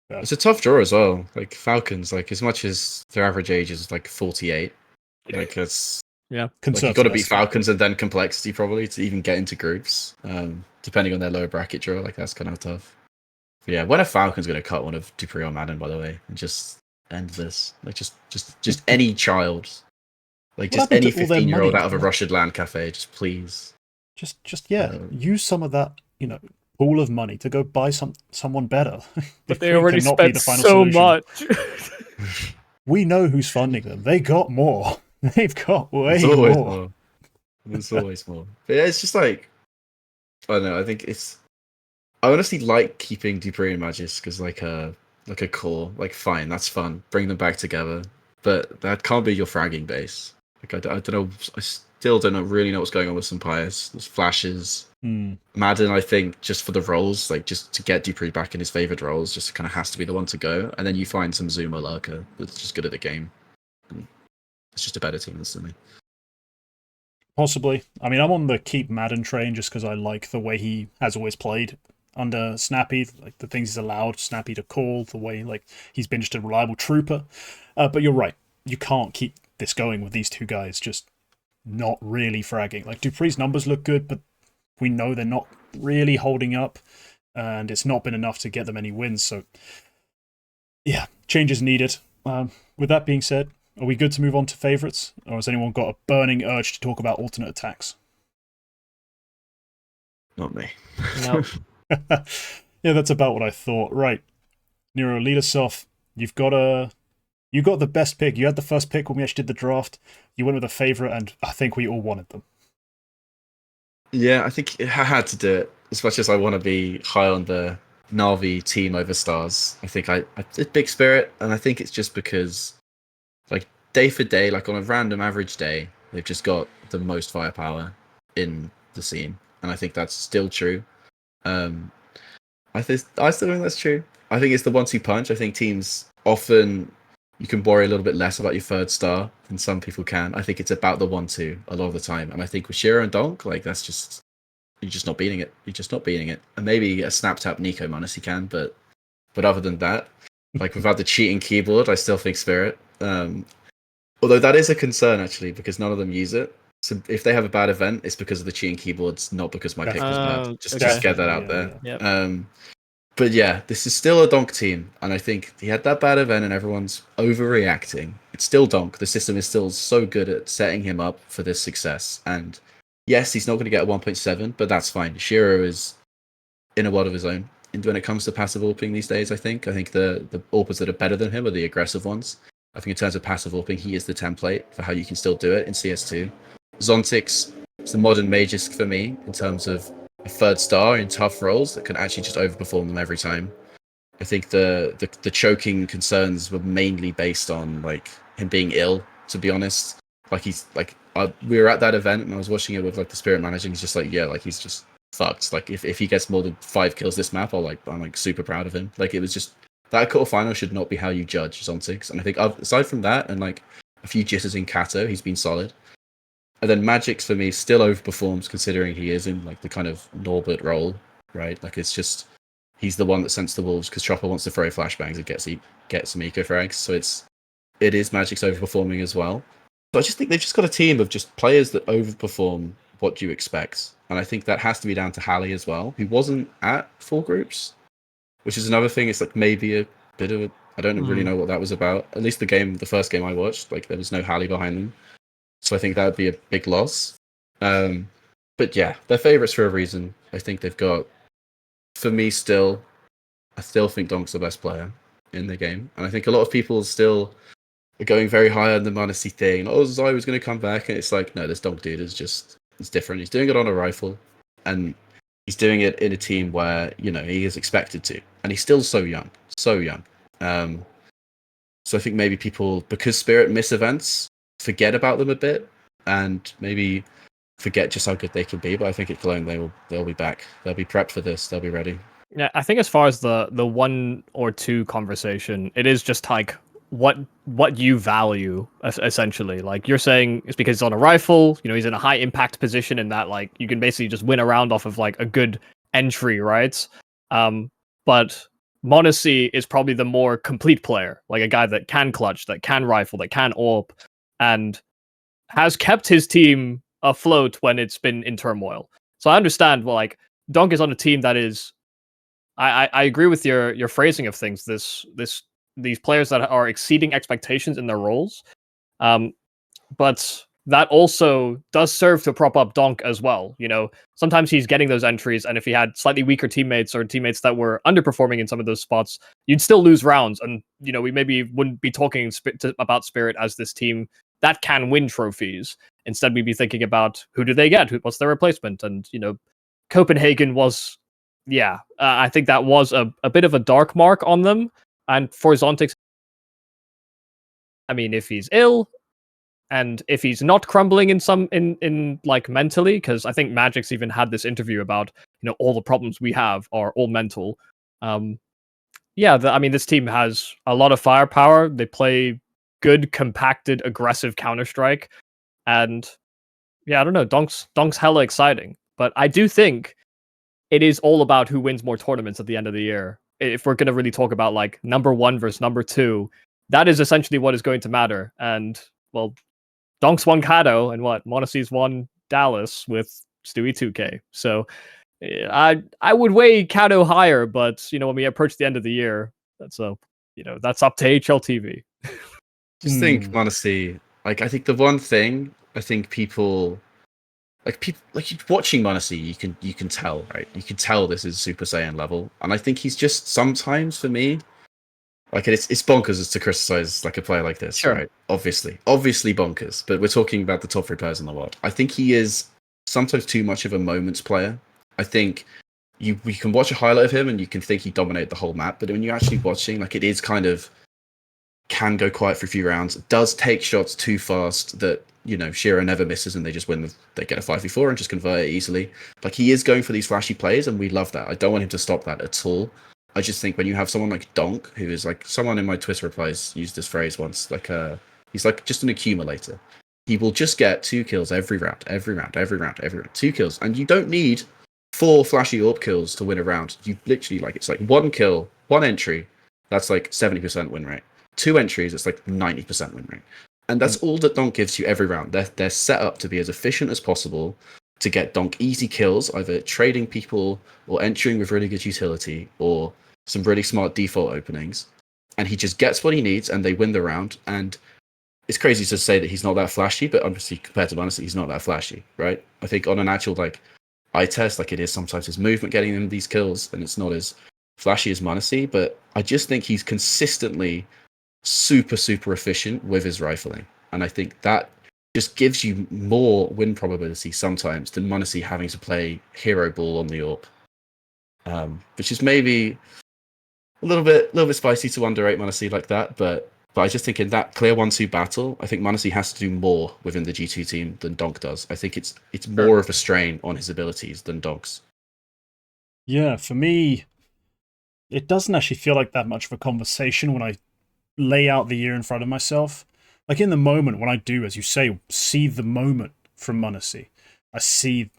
Yeah. It's a tough draw as well. Like Falcons, like as much as their average age is like 48, like it's. Yeah, like you've got to beat Falcons and then Complexity probably to even get into groups. Depending on their lower bracket draw, like that's kind of tough. But yeah, when are Falcons going to cut one of Dupree or Madden, by the way, and just end this? Like just any child, like just any 15-year-old out of a Russian LAN cafe, just please. Just use some of that, pool of money to go buy someone better. But they already spent so much. We know who's funding them. They got more. They've got way more. There's always more. But yeah, it's just like, I don't know. I think I honestly like keeping Dupree and Magis because like a core, like fine, that's fun. Bring them back together, but that can't be your fragging base. Like I don't know. I still don't really know what's going on with some Pius. There's flashes. Madden, I think, just for the roles, like just to get Dupree back in his favorite roles, just kind of has to be the one to go. And then you find some Zoom or Lurker that's just good at the game. It's just a better team than me. Possibly. I mean, I'm on the keep Madden train just because I like the way he has always played under Snappy, like the things he's allowed Snappy to call, the way like he's been just a reliable trooper. But you're right. You can't keep this going with these two guys just not really fragging. Like Dupree's numbers look good, but we know they're not really holding up, and it's not been enough to get them any wins. So yeah, change is needed. With that being said, are we good to move on to favourites? Or has anyone got a burning urge to talk about alternate attacks? Not me. No. Yeah, that's about what I thought. Right. Nero, lead us off. You got the best pick. You had the first pick when we actually did the draft. You went with a favourite, and I think we all wanted them. Yeah, I think I had to do it. As much as I want to be high on the Navi team over stars, I think I did Big Spirit, and I think it's just because like day for day, like on a random average day, they've just got the most firepower in the scene, and I think that's still true. I still think that's true. I think it's the 1-2 punch. I think teams often you can worry a little bit less about your third star than some people can. I think it's about the 1-2 a lot of the time, and I think with Shiro and Donk, like that's just you're just not beating it. You're just not beating it. And maybe a snap tap Nico Manus he can, but other than that, like without the cheating keyboard, I still think Spirit. Although that is a concern actually, because none of them use it. So if they have a bad event, it's because of the cheating keyboards, not because my pick was bad. Just get that out there. Yeah. But yeah, this is still a Donk team, and I think he had that bad event and everyone's overreacting. It's still Donk. The system is still so good at setting him up for this success. And yes, he's not going to get a 1.7, but that's fine. Shiro is in a world of his own. And when it comes to passive AWPing these days, I think the AWPers that are better than him are the aggressive ones. I think in terms of passive AWPing, he is the template for how you can still do it in CS2. Xontix is the modern Magus for me in terms of a third star in tough roles that can actually just overperform them every time. I think the choking concerns were mainly based on like him being ill, to be honest. Like he's like we were at that event and I was watching it with like the spirit manager and he's just like, yeah, like he's just fucked. Like if he gets more than 5 kills this map, I'm like super proud of him. Like it was just that quarterfinal should not be how you judge Xontix. And I think aside from that and like a few jitters in Kato, he's been solid. And then Magix for me still overperforms considering he is in like the kind of Norbert role, right? Like it's just he's the one that sends the wolves because Chopper wants to throw flashbangs and gets some eco frags. So it is Magix overperforming as well. But I just think they've just got a team of just players that overperform what you expect. And I think that has to be down to Hallie as well, who wasn't at full groups, which is another thing. It's like maybe a bit of I don't really know what that was about. At least the first game I watched, like there was no Hallie behind them. So I think that would be a big loss. But yeah, they're favourites for a reason. I think they've got, for me still, I still think Donk's the best player in the game. And I think a lot of people still are going very high on the m0cs thing. Oh, Zai was going to come back. And it's like, no, this Donk dude is just, it's different. He's doing it on a rifle. And he's doing it in a team where, you know, he is expected to. And he's still so young. So young. So I think maybe people, because Spirit miss events, forget about them a bit and maybe forget just how good they can be. But I think at Cologne they'll be back. They'll be prepped for this. They'll be ready. Yeah, I think as far as the 1 or 2 conversation, it is just like what you value essentially. Like you're saying it's because he's on a rifle, you know, he's in a high impact position in that like you can basically just win a round off of like a good entry, right? But m0cs is probably the more complete player, like a guy that can clutch, that can rifle, that can AWP, and has kept his team afloat when it's been in turmoil. So I understand, well, like Donk is on a team that is. I agree with your phrasing of things. These players that are exceeding expectations in their roles, but that also does serve to prop up Donk as well. You know, sometimes he's getting those entries, and if he had slightly weaker teammates or teammates that were underperforming in some of those spots, you'd still lose rounds. And you know, we maybe wouldn't be talking about Spirit as this team that can win trophies. Instead, we'd be thinking about who do they get, what's their replacement, and you know, Copenhagen was. Yeah, I think that was a bit of a dark mark on them. And for Xontix, I mean, if he's ill and if he's not crumbling in like mentally, because I think Magic's even had this interview about, you know, all the problems we have are all mental. Yeah, I mean, this team has a lot of firepower. They play good, compacted, aggressive Counter-Strike. And yeah, I don't know, Donk's hella exciting. But I do think it is all about who wins more tournaments at the end of the year. If we're going to really talk about like number 1 versus number 2, that is essentially what is going to matter. And well, Donk's won Kato and what m0cs won Dallas with Stewie 2K. So I would weigh Kato higher, but you know, when we approach the end of the year, that's up to HLTV. Just think m0cs, like I think the one thing I think people watching m0cs, you can tell, right? You can tell this is Super Saiyan level, and I think he's just sometimes for me, like it's bonkers to criticize like a player like this, Sure. right? Obviously bonkers. But we're talking about the top 3 players in the world. I think he is sometimes too much of a moments player. I think you can watch a highlight of him and you can think he dominated the whole map, but when you're actually watching, like it is kind of can go quiet for a few rounds. It does take shots too fast that, you know, Shiro never misses and they just win. They get a 5v4 and just convert it easily. Like he is going for these flashy plays and we love that. I don't want him to stop that at all. I just think when you have someone like Donk, who is like, someone in my Twitter replies used this phrase once, like he's like just an accumulator. He will just get 2 kills every round. 2 kills. And you don't need 4 flashy AWP kills to win a round. You literally, like, it's like 1 kill, 1 entry, that's like 70% win rate. 2 entries, it's like 90% win rate. And that's all that Donk gives you every round. They're set up to be as efficient as possible to get Donk easy kills, either trading people or entering with really good utility, or some really smart default openings, and he just gets what he needs, and they win the round. And it's crazy to say that he's not that flashy, but obviously compared to MOUZ, he's not that flashy, right? I think on an actual like eye test, like it is sometimes his movement getting him these kills, and it's not as flashy as MOUZ, but I just think he's consistently super efficient with his rifling, and I think that just gives you more win probability sometimes than MOUZ having to play hero ball on the AWP, which is maybe a little bit spicy to underrate MOUZ like that, but I just think in that clear 1-2 battle, I think MOUZ has to do more within the G2 team than Donk does. I think it's more of a strain on his abilities than Donk's. Yeah, for me, it doesn't actually feel like that much of a conversation when I lay out the year in front of myself. Like in the moment, when I do, as you say, see the moment from MOUZ, I see,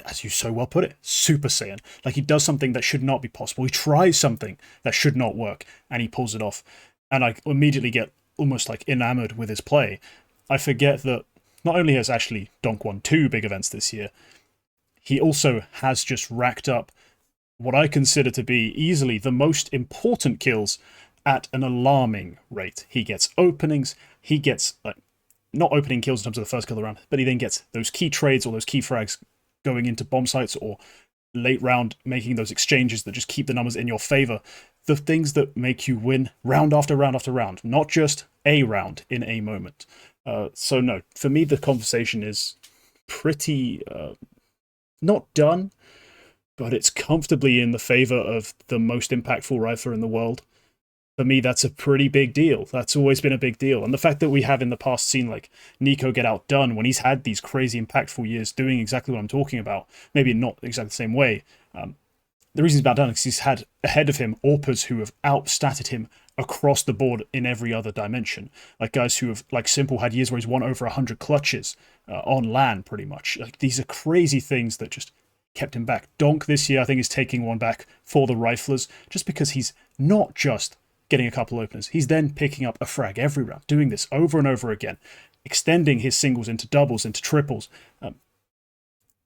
as you so well put it, Super Saiyan. Like he does something that should not be possible. He tries something that should not work, and he pulls it off. And I immediately get almost like enamored with his play. I forget that not only has actually Donk won 2 big events this year, he also has just racked up what I consider to be easily the most important kills at an alarming rate. He gets openings, he gets not opening kills in terms of the first kill of the round, but he then gets those key trades or those key frags going into bomb sites or late round making those exchanges that just keep the numbers in your favor. The things that make you win round after round after round, not just a round in a moment. So no, for me the conversation is pretty not done, but it's comfortably in the favor of the most impactful rifler in the world. For me, that's a pretty big deal. That's always been a big deal. And the fact that we have in the past seen like NER0 get outdone when he's had these crazy impactful years doing exactly what I'm talking about, maybe not exactly the same way. The reason he's outdone is because he's had ahead of him AWPers who have outstatted him across the board in every other dimension. Like guys who have, like Simple, had years where he's won over 100 clutches on LAN pretty much. Like these are crazy things that just kept him back. Donk this year, I think, is taking one back for the riflers just because he's not just getting a couple openers. He's then picking up a frag every round, doing this over and over again, extending his singles into doubles, into triples.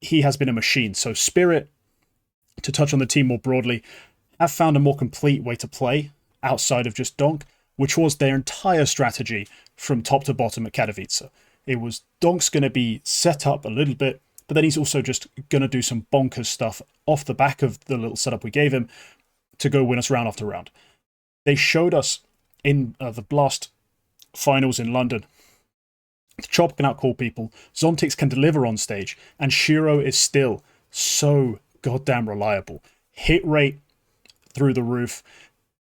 He has been a machine. So Spirit, to touch on the team more broadly, have found a more complete way to play outside of just Donk, which was their entire strategy from top to bottom at Katowice. It was Donk's going to be set up a little bit, but then he's also just going to do some bonkers stuff off the back of the little setup we gave him to go win us round after round. They showed us in the Blast finals in London, Chop can outcall people, Zontix can deliver on stage, and Shiro is still so goddamn reliable. Hit rate through the roof,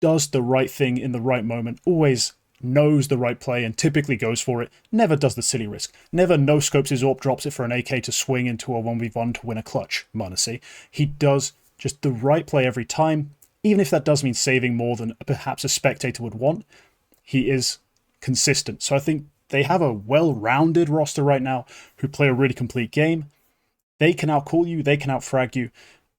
does the right thing in the right moment, always knows the right play and typically goes for it, never does the silly risk, never no-scopes his AWP, drops it for an AK to swing into a 1v1 to win a clutch, MOUZ. He does just the right play every time, even if that does mean saving more than perhaps a spectator would want. He is consistent. So I think they have a well-rounded roster right now who play a really complete game. They can outcall you, they can outfrag you,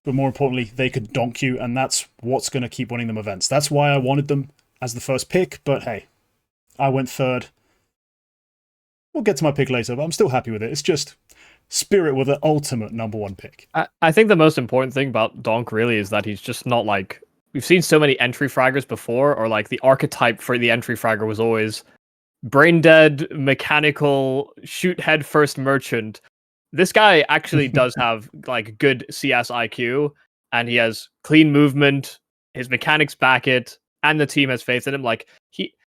but more importantly, they could donk you, and that's what's going to keep winning them events. That's why I wanted them as the first pick, but hey, I went third. We'll get to my pick later, but I'm still happy with it. It's just Spirit were the ultimate number 1 pick. I think the most important thing about Donk really is that he's just not like... We've seen so many entry fraggers before, or like the archetype for the entry fragger was always brain dead, mechanical, shoot head first merchant. This guy actually does have like good CS IQ, and he has clean movement. His mechanics back it, and the team has faith in him. Like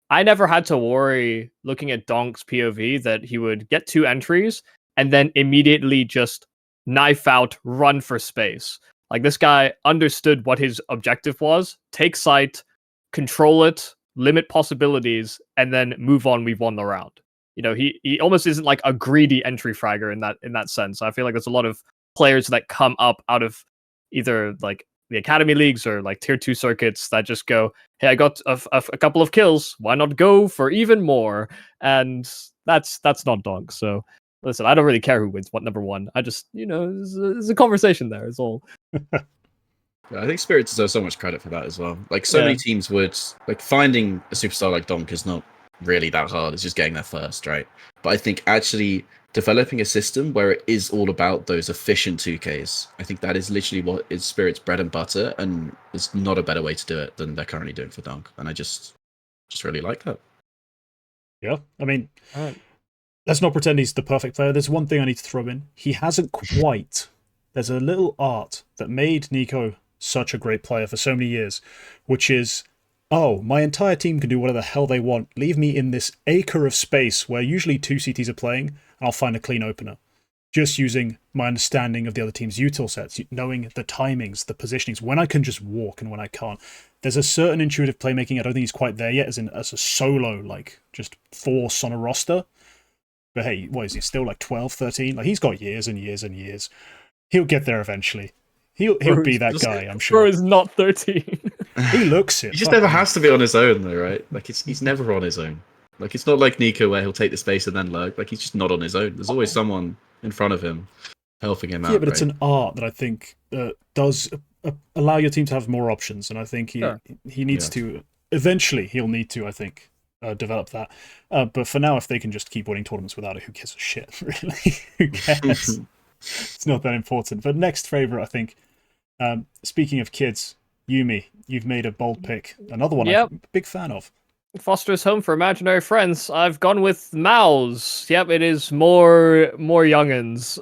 I never had to worry looking at Donk's POV that he would get 2 entries and then immediately just knife out, run for space. Like this guy understood what his objective was: take site, control it, limit possibilities, and then move on. We've won the round. You know, he almost isn't like a greedy entry fragger in that sense. I feel like there's a lot of players that come up out of either like the academy leagues or like tier 2 circuits that just go, hey, I got a couple of kills, why not go for even more? And that's not Donk. So listen, I don't really care who wins what number 1. I just, you know, there's a conversation there is all. I think Spirit deserves so much credit for that as well. Like so many teams would, like, finding a superstar like Donk is not really that hard. It's just getting there first, right? But I think actually developing a system where it is all about those efficient 2Ks, I think that is literally what is Spirit's bread and butter, and there's not a better way to do it than they're currently doing for Dunk. And I just really like that. Yeah, I mean, Alright. let's not pretend he's the perfect player. There's one thing I need to throw in. He hasn't quite. There's a little art that made Nico such a great player for so many years, which is, oh, my entire team can do whatever the hell they want. Leave me in this acre of space where usually 2 CTs are playing, and I'll find a clean opener. Just using my understanding of the other team's util sets, knowing the timings, the positionings, when I can just walk and when I can't. There's a certain intuitive playmaking. I don't think he's quite there yet, as a solo, like, just force on a roster. But hey, what is he, still like 12, 13? Like, he's got years and years and years. He'll get there eventually. He'll be that guy, I'm sure. Bro is not 13. He looks it. He just never has to be on his own, though, right? Like, he's never on his own. Like, it's not like Nico where he'll take the space and then lurk. Like, he's just not on his own. There's always someone in front of him helping him out. Yeah, but it's an art that I think does allow your team to have more options, and I think he needs to. Eventually, he'll need to, I think, develop that. But for now, if they can just keep winning tournaments without it, who gives a shit, really? Who cares? It's not that important. But next favorite, I think, speaking of kids, Yumi, you've made a bold pick. Another one I'm a big fan of. Foster's home for imaginary friends. I've gone with MOUZ. Yep, it is more youngins.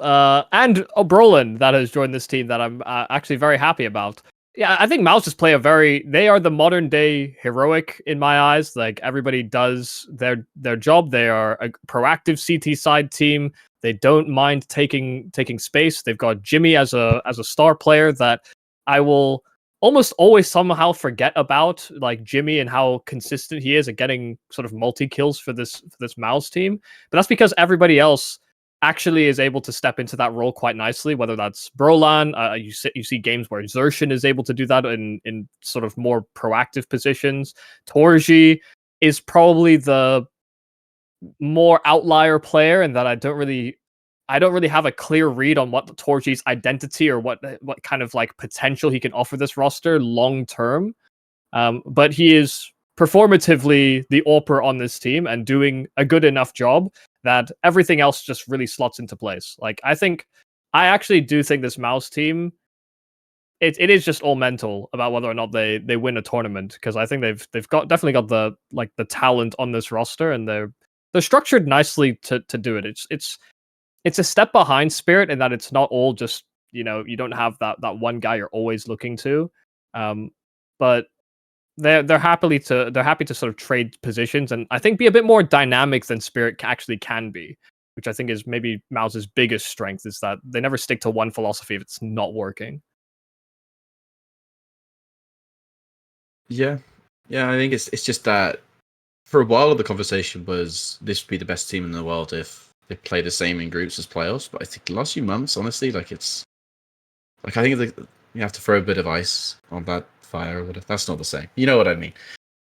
And Brolin that has joined this team that I'm actually very happy about. Yeah, I think MOUZ just play they are the modern day heroic in my eyes. Like, everybody does their job. They are a proactive CT side team. They don't mind taking space. They've got Jimmy as a star player that I will almost always somehow forget about, like Jimmy and how consistent he is at getting sort of multi-kills for this MOUZ team. But that's because everybody else actually is able to step into that role quite nicely, whether that's Brolan, you see games where Xertion is able to do that in sort of more proactive positions. Torji is probably the more outlier player in that I don't really have a clear read on what the Torji's identity or what kind of like potential he can offer this roster long term. But he is performatively the AWPer on this team and doing a good enough job that everything else just really slots into place. Like, I actually do think this MOUZ team, it is just all mental about whether or not they win a tournament, because I think they've definitely got the talent on this roster, and they're structured nicely to do it. It's a step behind Spirit in that it's not all just, you don't have that one guy you're always looking to, but they're happy to sort of trade positions and I think be a bit more dynamic than Spirit actually can be, which I think is maybe MOUZ's biggest strength, is that they never stick to one philosophy if it's not working. Yeah, I think it's just that for a while the conversation was this would be the best team in the world if they play the same in groups as playoffs. But I think the last few months, honestly, I think you have to throw a bit of ice on that fire. That's not the same. You know what I mean?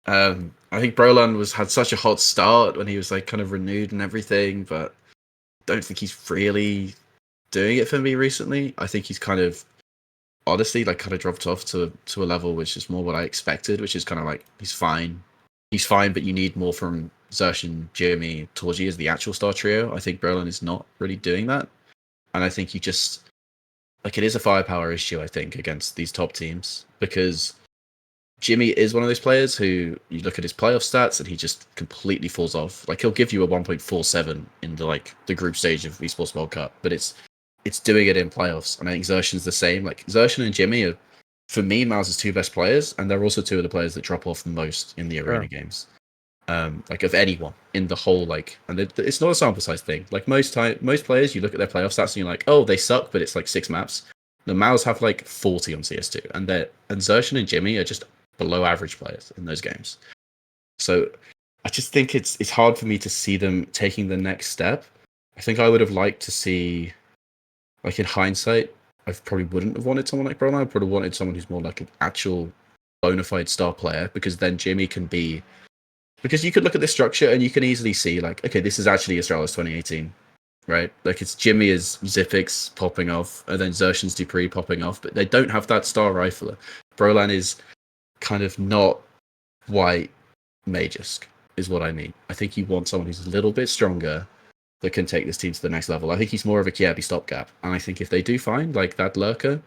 I think Brolan had such a hot start when he was like kind of renewed and everything, but I don't think he's really doing it for me recently. I think he's kind of honestly kind of dropped off to a level which is more what I expected, which is kind of like he's fine, but you need more from Xertion, Jimmy, Torji as the actual star trio. I think Brolan is not really doing that, and I think you just it is a firepower issue, I think, against these top teams, because Jimmy is one of those players who you look at his playoff stats and he just completely falls off. Like, he'll give you a 1.47 in the group stage of Esports World Cup, but it's doing it in playoffs. And I think Xertion's the same. Like, Xertion and Jimmy are, for me, MOUZ's two best players, and they're also two of the players that drop off the most in the arena games. Of anyone in the whole, and it's not a sample size thing. Like, most players, you look at their playoff stats and you're like, oh, they suck, but it's 6 maps. The MOUZ have 40 on CS2, and Xertion and Jimmy are just below average players in those games. So I just think it's hard for me to see them taking the next step. I think I would have liked to see, in hindsight, I probably wouldn't have wanted someone like Brolan. I probably wanted someone who's more like an actual bona fide star player, because then Jimmy can be, because you could look at this structure and you can easily see okay, this is actually Astralis 2018, right? It's Jimmy as Zipix popping off, and then Xertion's Dupree popping off, but they don't have that star rifler. Brolan is kind of not white Magisk, is what I mean. I think you want someone who's a little bit stronger that can take this team to the next level. I think he's more of a Kiabi stopgap. And I think if they do find like that lurker,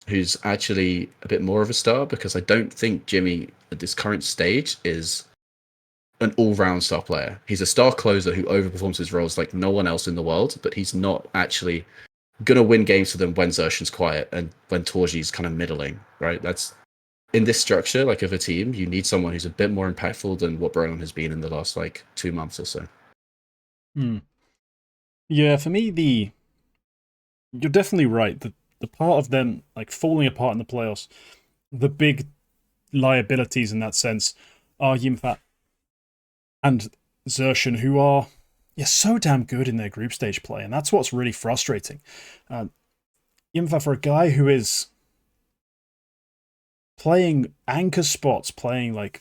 who's actually a bit more of a star, because I don't think Jimmy at this current stage is an all-round star player. He's a star closer who overperforms his roles like no one else in the world, but he's not actually gonna win games for them when Zershan's quiet and when Torji's kind of middling, right? That's in this structure, like of a team, you need someone who's a bit more impactful than what Brown has been in the last like 2 months or so. Yeah, for me, you're definitely right. The part of them like falling apart in the playoffs, the big liabilities in that sense are YouM3 and Zershan, who are so damn good in their group stage play, and that's what's really frustrating. YouM3, for a guy who is playing anchor spots, playing like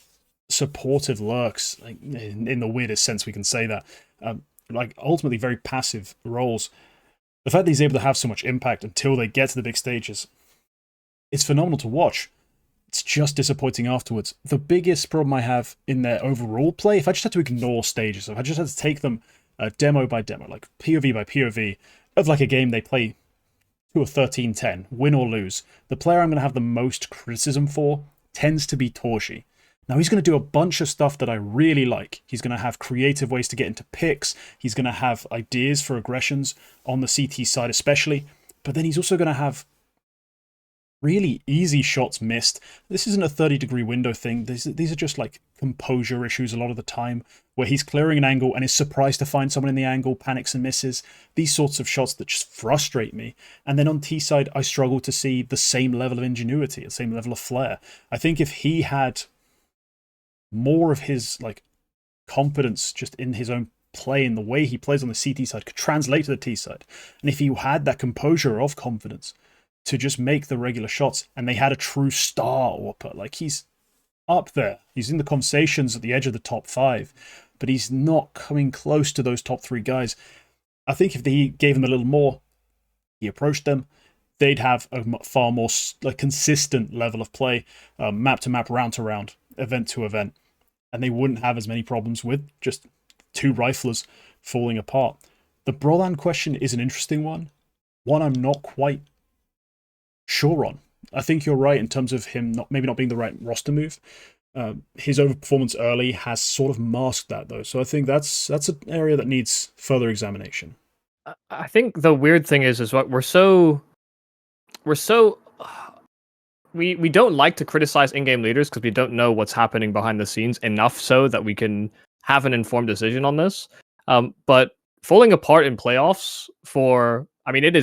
supportive lurks, like in the weirdest sense we can say that, like ultimately very passive roles. The fact that he's able to have so much impact until they get to the big stages, it's phenomenal to watch. It's just disappointing afterwards. The biggest problem I have in their overall play, if I just had to ignore stages, if I just had to take them demo by demo, like POV by POV, of like a game they play to a 13-10, win or lose, the player I'm going to have the most criticism for tends to be Torji. Now, he's going to do a bunch of stuff that I really like. He's going to have creative ways to get into picks. He's going to have ideas for aggressions on the CT side especially. But then he's also going to have really easy shots missed. This isn't a 30-degree window thing. These are just like composure issues a lot of the time, where he's clearing an angle and is surprised to find someone in the angle, panics and misses. These sorts of shots that just frustrate me. And then on T side, I struggle to see the same level of ingenuity, the same level of flair. I think if he had more of his like confidence just in his own play, in the way he plays on the CT side, could translate to the T side, and if he had that composure of confidence to just make the regular shots, and they had a true star whopper, like he's up there, he's in the conversations at the edge of the top 5, but he's not coming close to those top 3 guys. I think if he gave them a little more, he approached them, they'd have a far more like consistent level of play, map to map, round to round, event to event, and they wouldn't have as many problems with just 2 riflers falling apart. The Brolan question is an interesting one I'm not quite sure on. I think you're right in terms of him maybe not being the right roster move. His overperformance early has sort of masked that, though, so I think that's an area that needs further examination. I think the weird thing is what we don't like to criticize in-game leaders because we don't know what's happening behind the scenes enough so that we can have an informed decision on this. But falling apart in playoffs it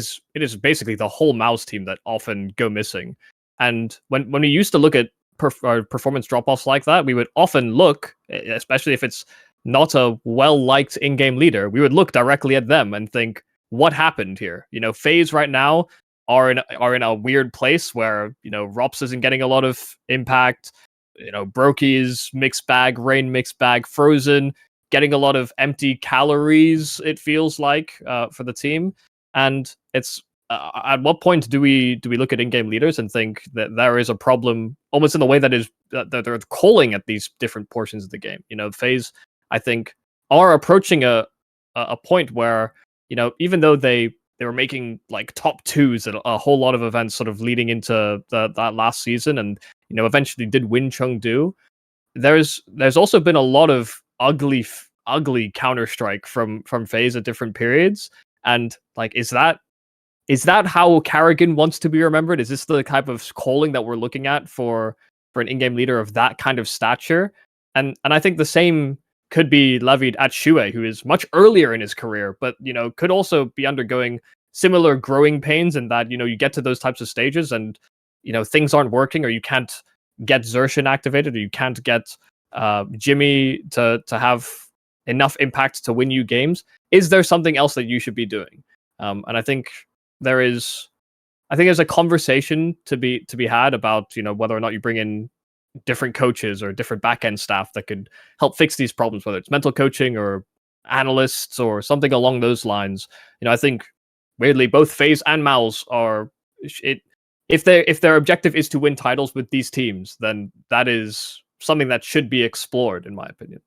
is basically the whole MOUZ team that often go missing. And when we used to look at performance drop-offs like that, we would often look, especially if it's not a well-liked in-game leader, we would look directly at them and think, what happened here? FaZe right now are in a weird place where, ROPS isn't getting a lot of impact. Brokey's mixed bag, Rain mixed bag, Frozen getting a lot of empty calories, it feels like, for the team. And it's at what point do we look at in-game leaders and think that there is a problem, almost in the way that they're calling at these different portions of the game? FaZe, I think, are approaching a point where, even though they were making like top 2s at a whole lot of events sort of leading into that last season, and eventually did win Chengdu, there's also been a lot of ugly Counter-Strike from FaZe at different periods. And like, is that how Karrigan wants to be remembered? Is this the type of calling that we're looking at for an in-game leader of that kind of stature? And I think the same could be levied at Shuei, who is much earlier in his career, but could also be undergoing similar growing pains, in that you get to those types of stages and things aren't working, or you can't get Zershan activated, or you can't get Jimmy to have enough impact to win you games. Is there something else that you should be doing? And I think there's a conversation to be had about whether or not you bring in different coaches or different back-end staff that could help fix these problems, whether it's mental coaching or analysts or something along those lines. I think weirdly both FaZe and MOUZ are if their objective is to win titles with these teams, then that is something that should be explored, in my opinion.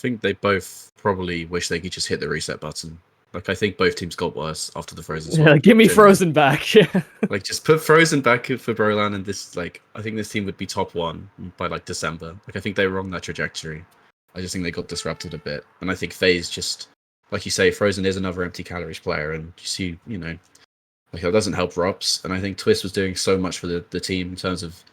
think they both probably wish they could just hit the reset button. Like, I think both teams got worse after the Frozen swap. Yeah, give me genuinely. Frozen back. Yeah. Like, just put Frozen back for Brolan, and this, like, I think this team would be top 1 by, like, December. Like, I think they were on that trajectory. I just think they got disrupted a bit. And I think FaZe just, like you say, Frozen is another empty calories player, and you see, you know, like, that doesn't help ROPS. And I think Twist was doing so much for the team in terms of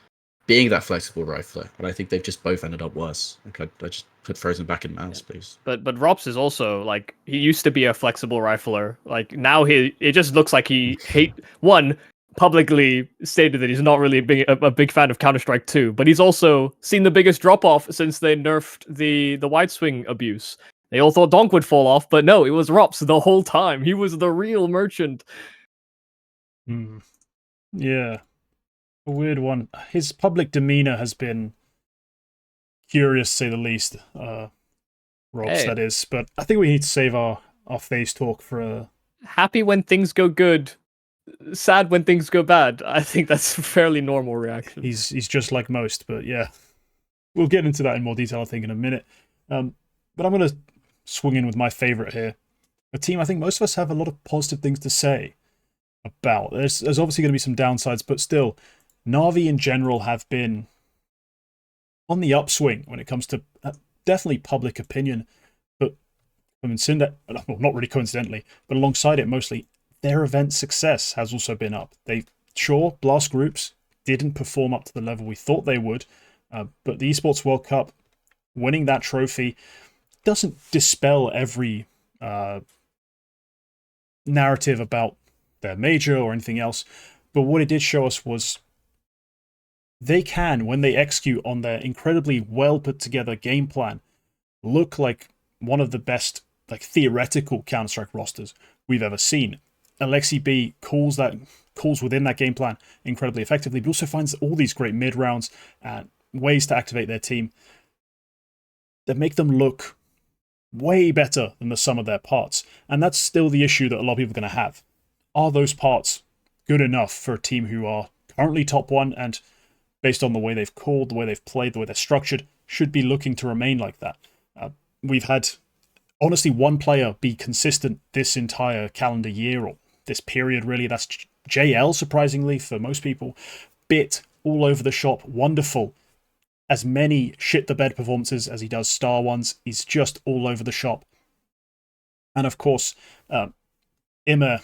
being that flexible rifler. And I think they've just both ended up worse. Like, I just put Frozen back in MOUZ, please. But ROPS is also like, he used to be a flexible rifler. Like now it just looks like he publicly stated that he's not really a big fan of Counter-Strike 2, but he's also seen the biggest drop off since they nerfed the wide swing abuse. They all thought Donk would fall off, but no, it was ROPS the whole time. He was the real merchant. Yeah. A weird one. His public demeanor has been curious, to say the least. ROPS, that is. But I think we need to save our FaZe talk for a... Happy when things go good, sad when things go bad. I think that's a fairly normal reaction. He's just like most, but yeah. We'll get into that in more detail, I think, in a minute. But I'm going to swing in with my favorite here. A team I think most of us have a lot of positive things to say about. There's obviously going to be some downsides, but still, NAVI in general have been on the upswing when it comes to definitely public opinion. But well, not really coincidentally, but alongside it mostly, their event success has also been up. Blast groups didn't perform up to the level we thought they would, but the Esports World Cup, winning that trophy, doesn't dispel every narrative about their major or anything else. But what it did show us was they can, when they execute on their incredibly well put together game plan, look like one of the best, like, theoretical Counter-Strike rosters we've ever seen. Alexi B calls within that game plan incredibly effectively, but also finds all these great mid rounds and ways to activate their team that make them look way better than the sum of their parts. And that's still the issue that a lot of people are going to have. Are those parts good enough for a team who are currently top 1 and, based on the way they've called, the way they've played, the way they're structured, should be looking to remain like that? We've had, honestly, one player be consistent this entire calendar year, or this period really. That's JL, surprisingly, for most people. Bit all over the shop, wonderful. As many shit-the-bed performances as he does star ones, he's just all over the shop. And of course, Immer,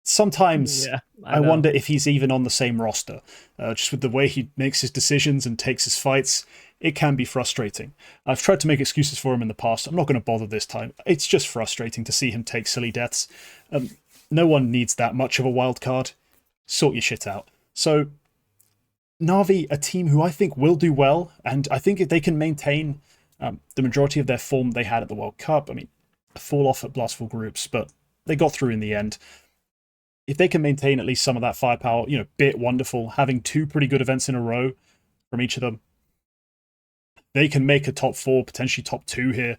sometimes I wonder if he's even on the same roster. Just with the way he makes his decisions and takes his fights, it can be frustrating. I've tried to make excuses for him in the past. I'm not going to bother this time. It's just frustrating to see him take silly deaths. No one needs that much of a wild card. Sort your shit out. So, Navi, a team who I think will do well, and I think if they can maintain the majority of their form they had at the World Cup, I mean, fall off at Blastful groups, but they got through in the end. If they can maintain at least some of that firepower, Bit wonderful, having 2 pretty good events in a row from each of them, they can make a top 4, potentially top 2 here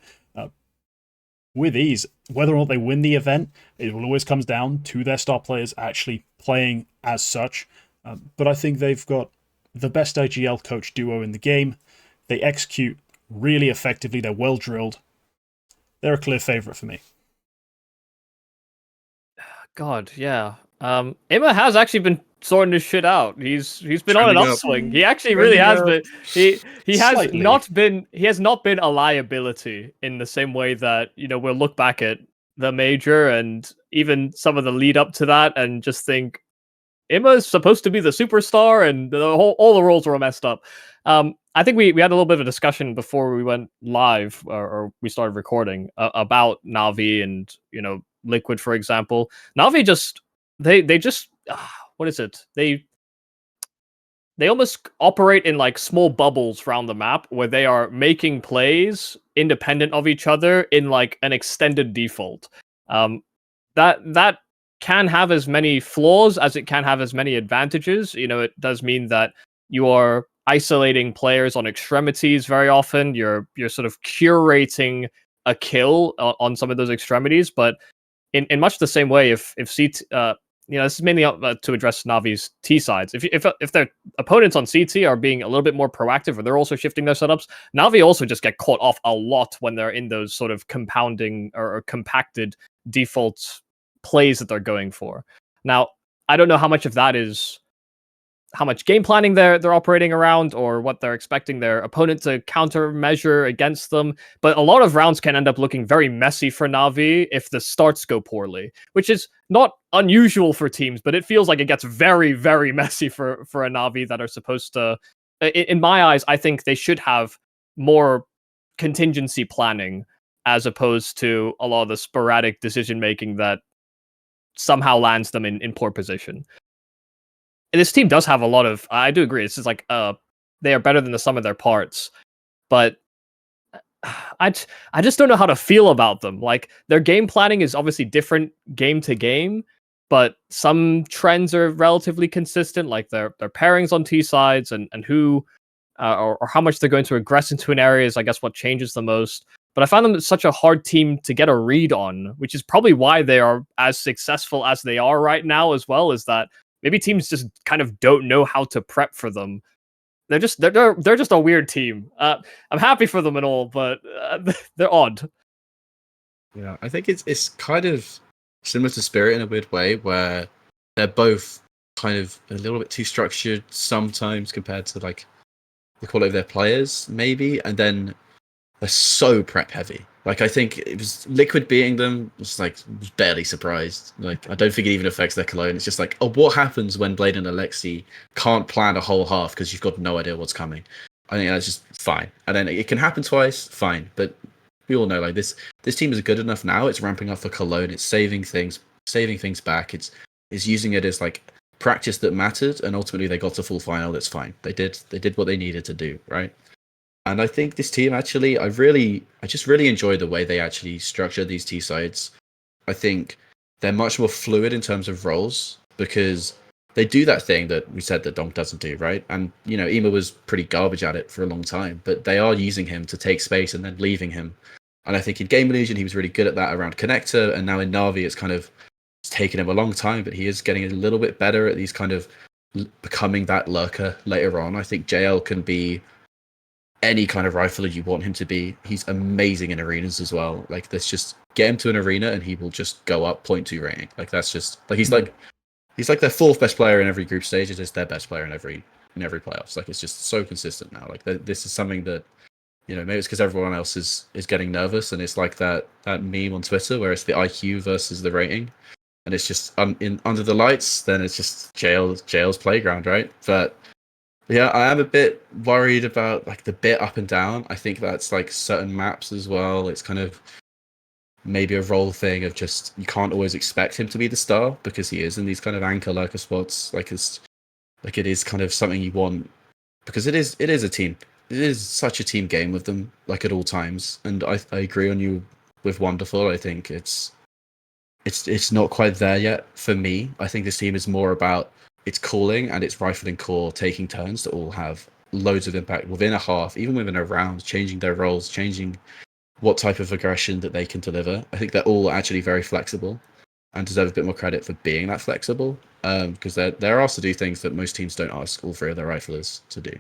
with ease. Whether or not they win the event, it will always comes down to their star players actually playing as such. But I think they've got the best IGL coach duo in the game. They execute really effectively. They're well drilled. They're a clear favorite for me. God, yeah. Emma has actually been sorting his shit out. He's been on an upswing. He actually really has been. He has not been a liability in the same way that, we'll look back at the major and even some of the lead up to that and just think Emma's supposed to be the superstar and all the roles were messed up. I think we had a little bit of a discussion before we went live or we started recording about Navi and, Liquid, for example. Navi they just what is it? They almost operate in like small bubbles around the map where they are making plays independent of each other in like an extended default. That can have as many flaws as it can have as many advantages. It does mean that you are isolating players on extremities very often. You're sort of curating a kill on some of those extremities, but in much the same way, if this is mainly to address Navi's T sides. If their opponents on CT are being a little bit more proactive, or they're also shifting their setups, Navi also just get caught off a lot when they're in those sort of compounding or compacted default plays that they're going for. Now, I don't know how much of that is how much game planning they're operating around, or what they're expecting their opponent to countermeasure against them. But a lot of rounds can end up looking very messy for Navi if the starts go poorly, which is not unusual for teams, but it feels like it gets very, very messy for a Navi that are supposed to. In my eyes, I think they should have more contingency planning as opposed to a lot of the sporadic decision making that somehow lands them in poor position. This team does have a lot of. I do agree. It's just like they are better than the sum of their parts, but I just don't know how to feel about them. Like, their game planning is obviously different game to game, but some trends are relatively consistent. Like their pairings on T sides and who or how much they're going to aggress into an area is, I guess, what changes the most. But I find them such a hard team to get a read on, which is probably why they are as successful as they are right now. As well, is that maybe teams just kind of don't know how to prep for them. They're just a weird team. I'm happy for them and all, but they're odd. Yeah, I think it's kind of similar to Spirit in a weird way, where they're both kind of a little bit too structured sometimes compared to like the quality of their players, maybe, and then they're so prep heavy. Like, I think it was Liquid beating them, was barely surprised. Like, I don't think it even affects their Cologne. It's just like, oh, what happens when Blade and Alexi can't plan a whole half because you've got no idea what's coming? I think that's just fine. And then it can happen twice, fine. But we all know, like, this team is good enough now. It's ramping up for Cologne. It's saving things back. It's using it as like practice that mattered, and ultimately they got to full final. That's fine. They did what they needed to do, right? And I think this team actually, I just really enjoy the way they actually structure these T sides. I think they're much more fluid in terms of roles, because they do that thing that we said that Donk doesn't do, right? And, Ema was pretty garbage at it for a long time, but they are using him to take space and then leaving him. And I think in Game Illusion, he was really good at that around Connector, and now in Navi, it's taken him a long time, but he is getting a little bit better at these kind of becoming that lurker later on. I think JL can be any kind of rifler you want him to be. He's amazing in arenas as well. Like, let's just get him to an arena and he will just go up 0.2 rating. Like, that's just like he's like their fourth best player in every group stage. It is their best player in every playoffs. Like, it's just so consistent now. Like, this is something that, maybe it's because everyone else is getting nervous, and it's like that meme on Twitter where it's the IQ versus the rating, and it's just under the lights, then it's just jail's playground, right? But yeah, I am a bit worried about like the bit up and down. I think that's like certain maps as well. It's kind of maybe a role thing of just, you can't always expect him to be the star because he is in these kind of anchor lurker spots. Like, it is kind of something you want, because it is a team. It is such a team game with them, like, at all times. And I agree on you with Wonderful. I think it's not quite there yet for me. I think this team is more about its calling and its rifling core taking turns to all have loads of impact within a half, even within a round, changing their roles, changing what type of aggression that they can deliver. I think they're all actually very flexible and deserve a bit more credit for being that flexible, because they're asked to do things that most teams don't ask all three of their riflers to do.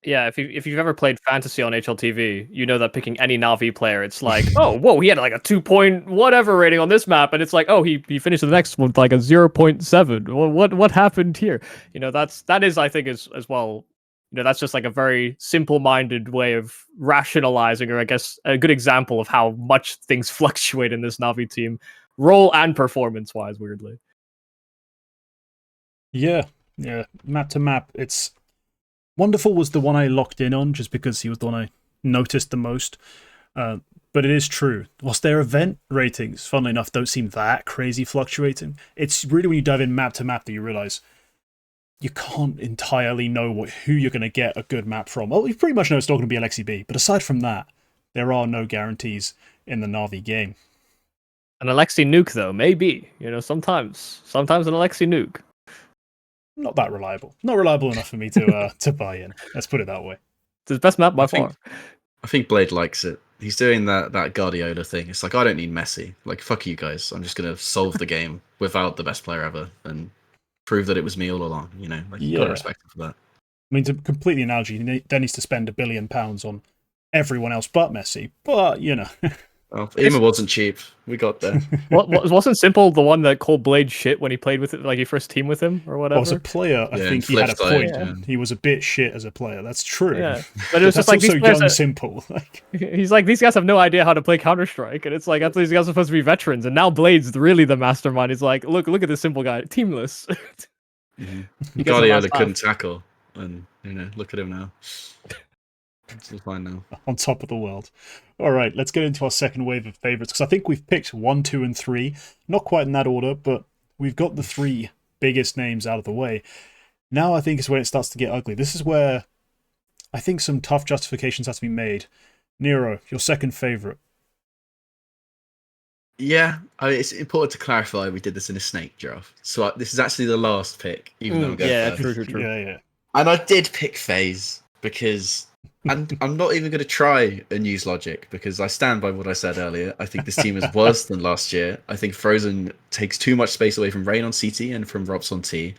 Yeah, if you've ever played Fantasy on HLTV, you know that picking any Navi player, it's like, oh, whoa, he had like a 2 point whatever rating on this map, and it's like, oh, he finished the next one with like a 0.7. Well, what happened here? That is, I think, as well. That's just like a very simple-minded way of rationalizing, or I guess a good example of how much things fluctuate in this Navi team, role and performance-wise, weirdly. Yeah, map to map, it's Wonderful was the one I locked in on just because he was the one I noticed the most. But it is true. Whilst their event ratings, funnily enough, don't seem that crazy fluctuating, it's really when you dive in map to map that you realize you can't entirely know who you're going to get a good map from. Well, you pretty much know it's not going to be Alexi B, but aside from that, there are no guarantees in the Navi game. An Alexi nuke, though, maybe. Sometimes an Alexi nuke. Not that reliable. Not reliable enough for me to buy in. Let's put it that way. It's his best map by far. I think Blade likes it. He's doing that Guardiola thing. It's like, I don't need Messi. Like, fuck you guys. I'm just gonna solve the game without the best player ever and prove that it was me all along. You know, like, you gotta respect him for that. I mean, to complete the analogy, he then needs to spend £1 billion on everyone else but Messi. But, you know. Well, Ema wasn't cheap. We got there. Wasn't Simple the one that called Blade shit when he played with it, like he first teamed with him or whatever? Well, as a player, I think he had a point. Yeah. He was a bit shit as a player. That's true. Yeah, but it was That's just like also these players young, Simple. He's like, these guys have no idea how to play Counter-Strike, and it's like, I thought these guys are supposed to be veterans, and now Blade's really the mastermind. He's like, look at this Simple guy, teamless. Guardiola couldn't tackle, and you know, look at him now. It's all fine now. On top of the world. All right, let's get into our second wave of favourites, because I think we've picked 1, 2, and 3. Not quite in that order, but we've got the 3 biggest names out of the way. Now I think is when it starts to get ugly. This is where I think some tough justifications have to be made. Nero, your second favourite. Yeah, I mean, it's important to clarify we did this in a snake draft. So this is actually the last pick, even though I'm going first. True. Yeah. And I did pick FaZe because... and I'm not even going to try and use logic because I stand by what I said earlier. I think this team is worse than last year. I think Frozen takes too much space away from Rain on CT and from Robs on T.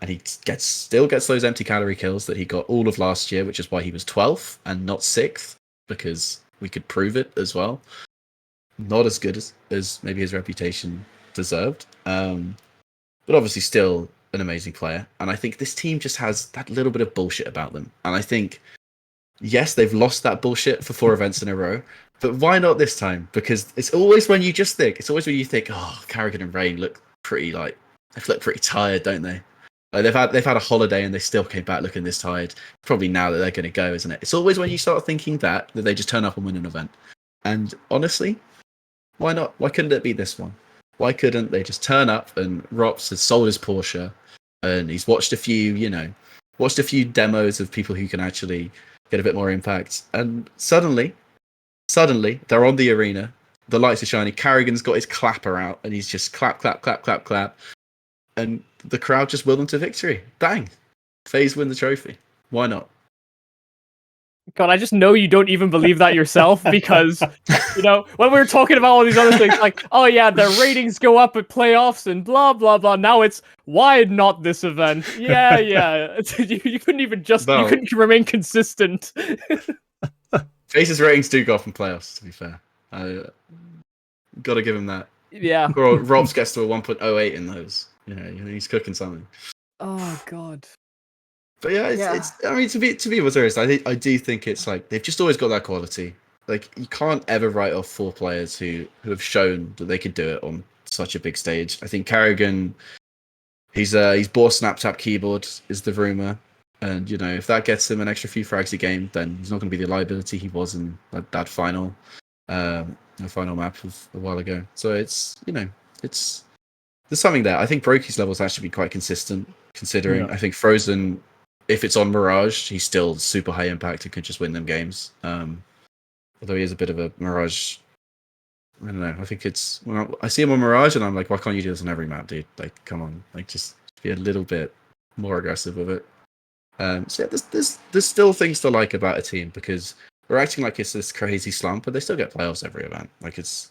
And he still gets those empty calorie kills that he got all of last year, which is why he was 12th and not 6th, because we could prove it as well. Not as good as maybe his reputation deserved. But obviously still an amazing player. And I think this team just has that little bit of bullshit about them. And I think, yes, they've lost that bullshit for 4 events in a row. But why not this time? Because it's always when you think, oh, Carrigan and Rain look pretty, like, they look pretty tired, don't they? Like they've had a holiday and they still came back looking this tired. Probably now that they're going to go, isn't it? It's always when you start thinking that they just turn up and win an event. And honestly, why not? Why couldn't it be this one? Why couldn't they just turn up and Rops has sold his Porsche and he's watched a few demos of people who can actually get a bit more impact, and suddenly they're on the arena, the lights are shining, Carrigan's got his clapper out and he's just clap, and the crowd just will them to victory. Bang! FaZe win the trophy. Why not? God, I just know you don't even believe that yourself, because, you know, when we were talking about all these other things, like, oh yeah, their ratings go up at playoffs and blah, blah, blah. Now it's, why not this event? Yeah. You couldn't even you couldn't remain consistent. FaZe's ratings do go up in playoffs, to be fair. Gotta give him that. Yeah. Robs gets to a 1.08 in those. You know, he's cooking something. Oh, God. But yeah, it's I mean, to be more serious, I do think it's like they've just always got that quality. Like, you can't ever write off 4 players who have shown that they could do it on such a big stage. I think Carrigan, he's bought Snaptap keyboard is the rumor, and you know, if that gets him an extra few frags a game, then he's not going to be the liability he was in that final map of a while ago. So it's, you know, there's something there. I think Brokey's levels actually be quite consistent, considering I think Frozen, if it's on Mirage, he's still super high impact and could just win them games. Although he is a bit of a Mirage, I don't know. I think it's, I see him on Mirage and I'm like, why can't you do this on every map, dude? Like, come on, like, just be a little bit more aggressive with it. So yeah, there's still things to like about a team, because we're acting like it's this crazy slump, but they still get playoffs every event. It's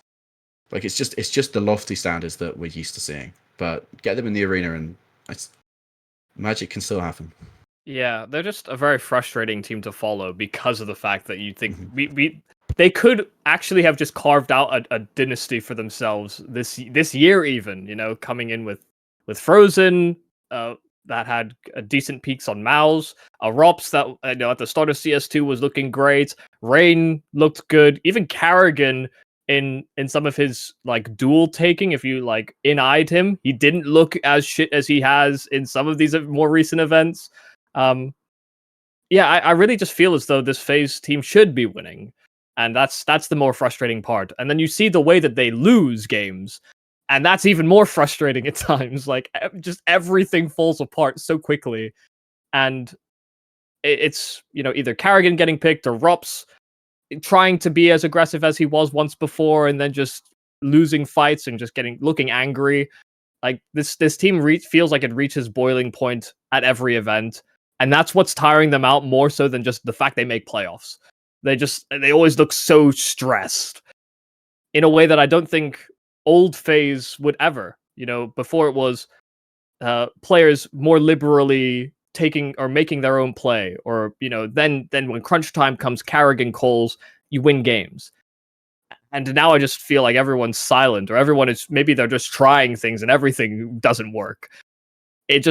just the lofty standards that we're used to seeing. But get them in the arena and magic can still happen. Yeah, they're just a very frustrating team to follow because of the fact that you think they could actually have just carved out a dynasty for themselves this year, even, you know, coming in with Frozen that had decent peaks on MOUZ, Rops that, you know, at the start of CS2 was looking great, Rain looked good, even Carrigan in some of his like duel taking, if you like in-eyed him, he didn't look as shit as he has in some of these more recent events. I really just feel as though this FaZe team should be winning, and that's the more frustrating part. And then you see the way that they lose games, and that's even more frustrating at times. Like, just everything falls apart so quickly, and it's, you know, either Carrigan getting picked or Rops trying to be as aggressive as he was once before, and then just losing fights and just looking angry. Like, this team feels like it reaches boiling point at every event. And that's what's tiring them out more so than just the fact they make playoffs. They always look so stressed in a way that I don't think old FaZe would ever. You know, before it was players more liberally taking or making their own play, or you know, then when crunch time comes, Karrigan calls, you win games. And now I just feel like everyone's silent, or everyone is, maybe they're just trying things and everything doesn't work. It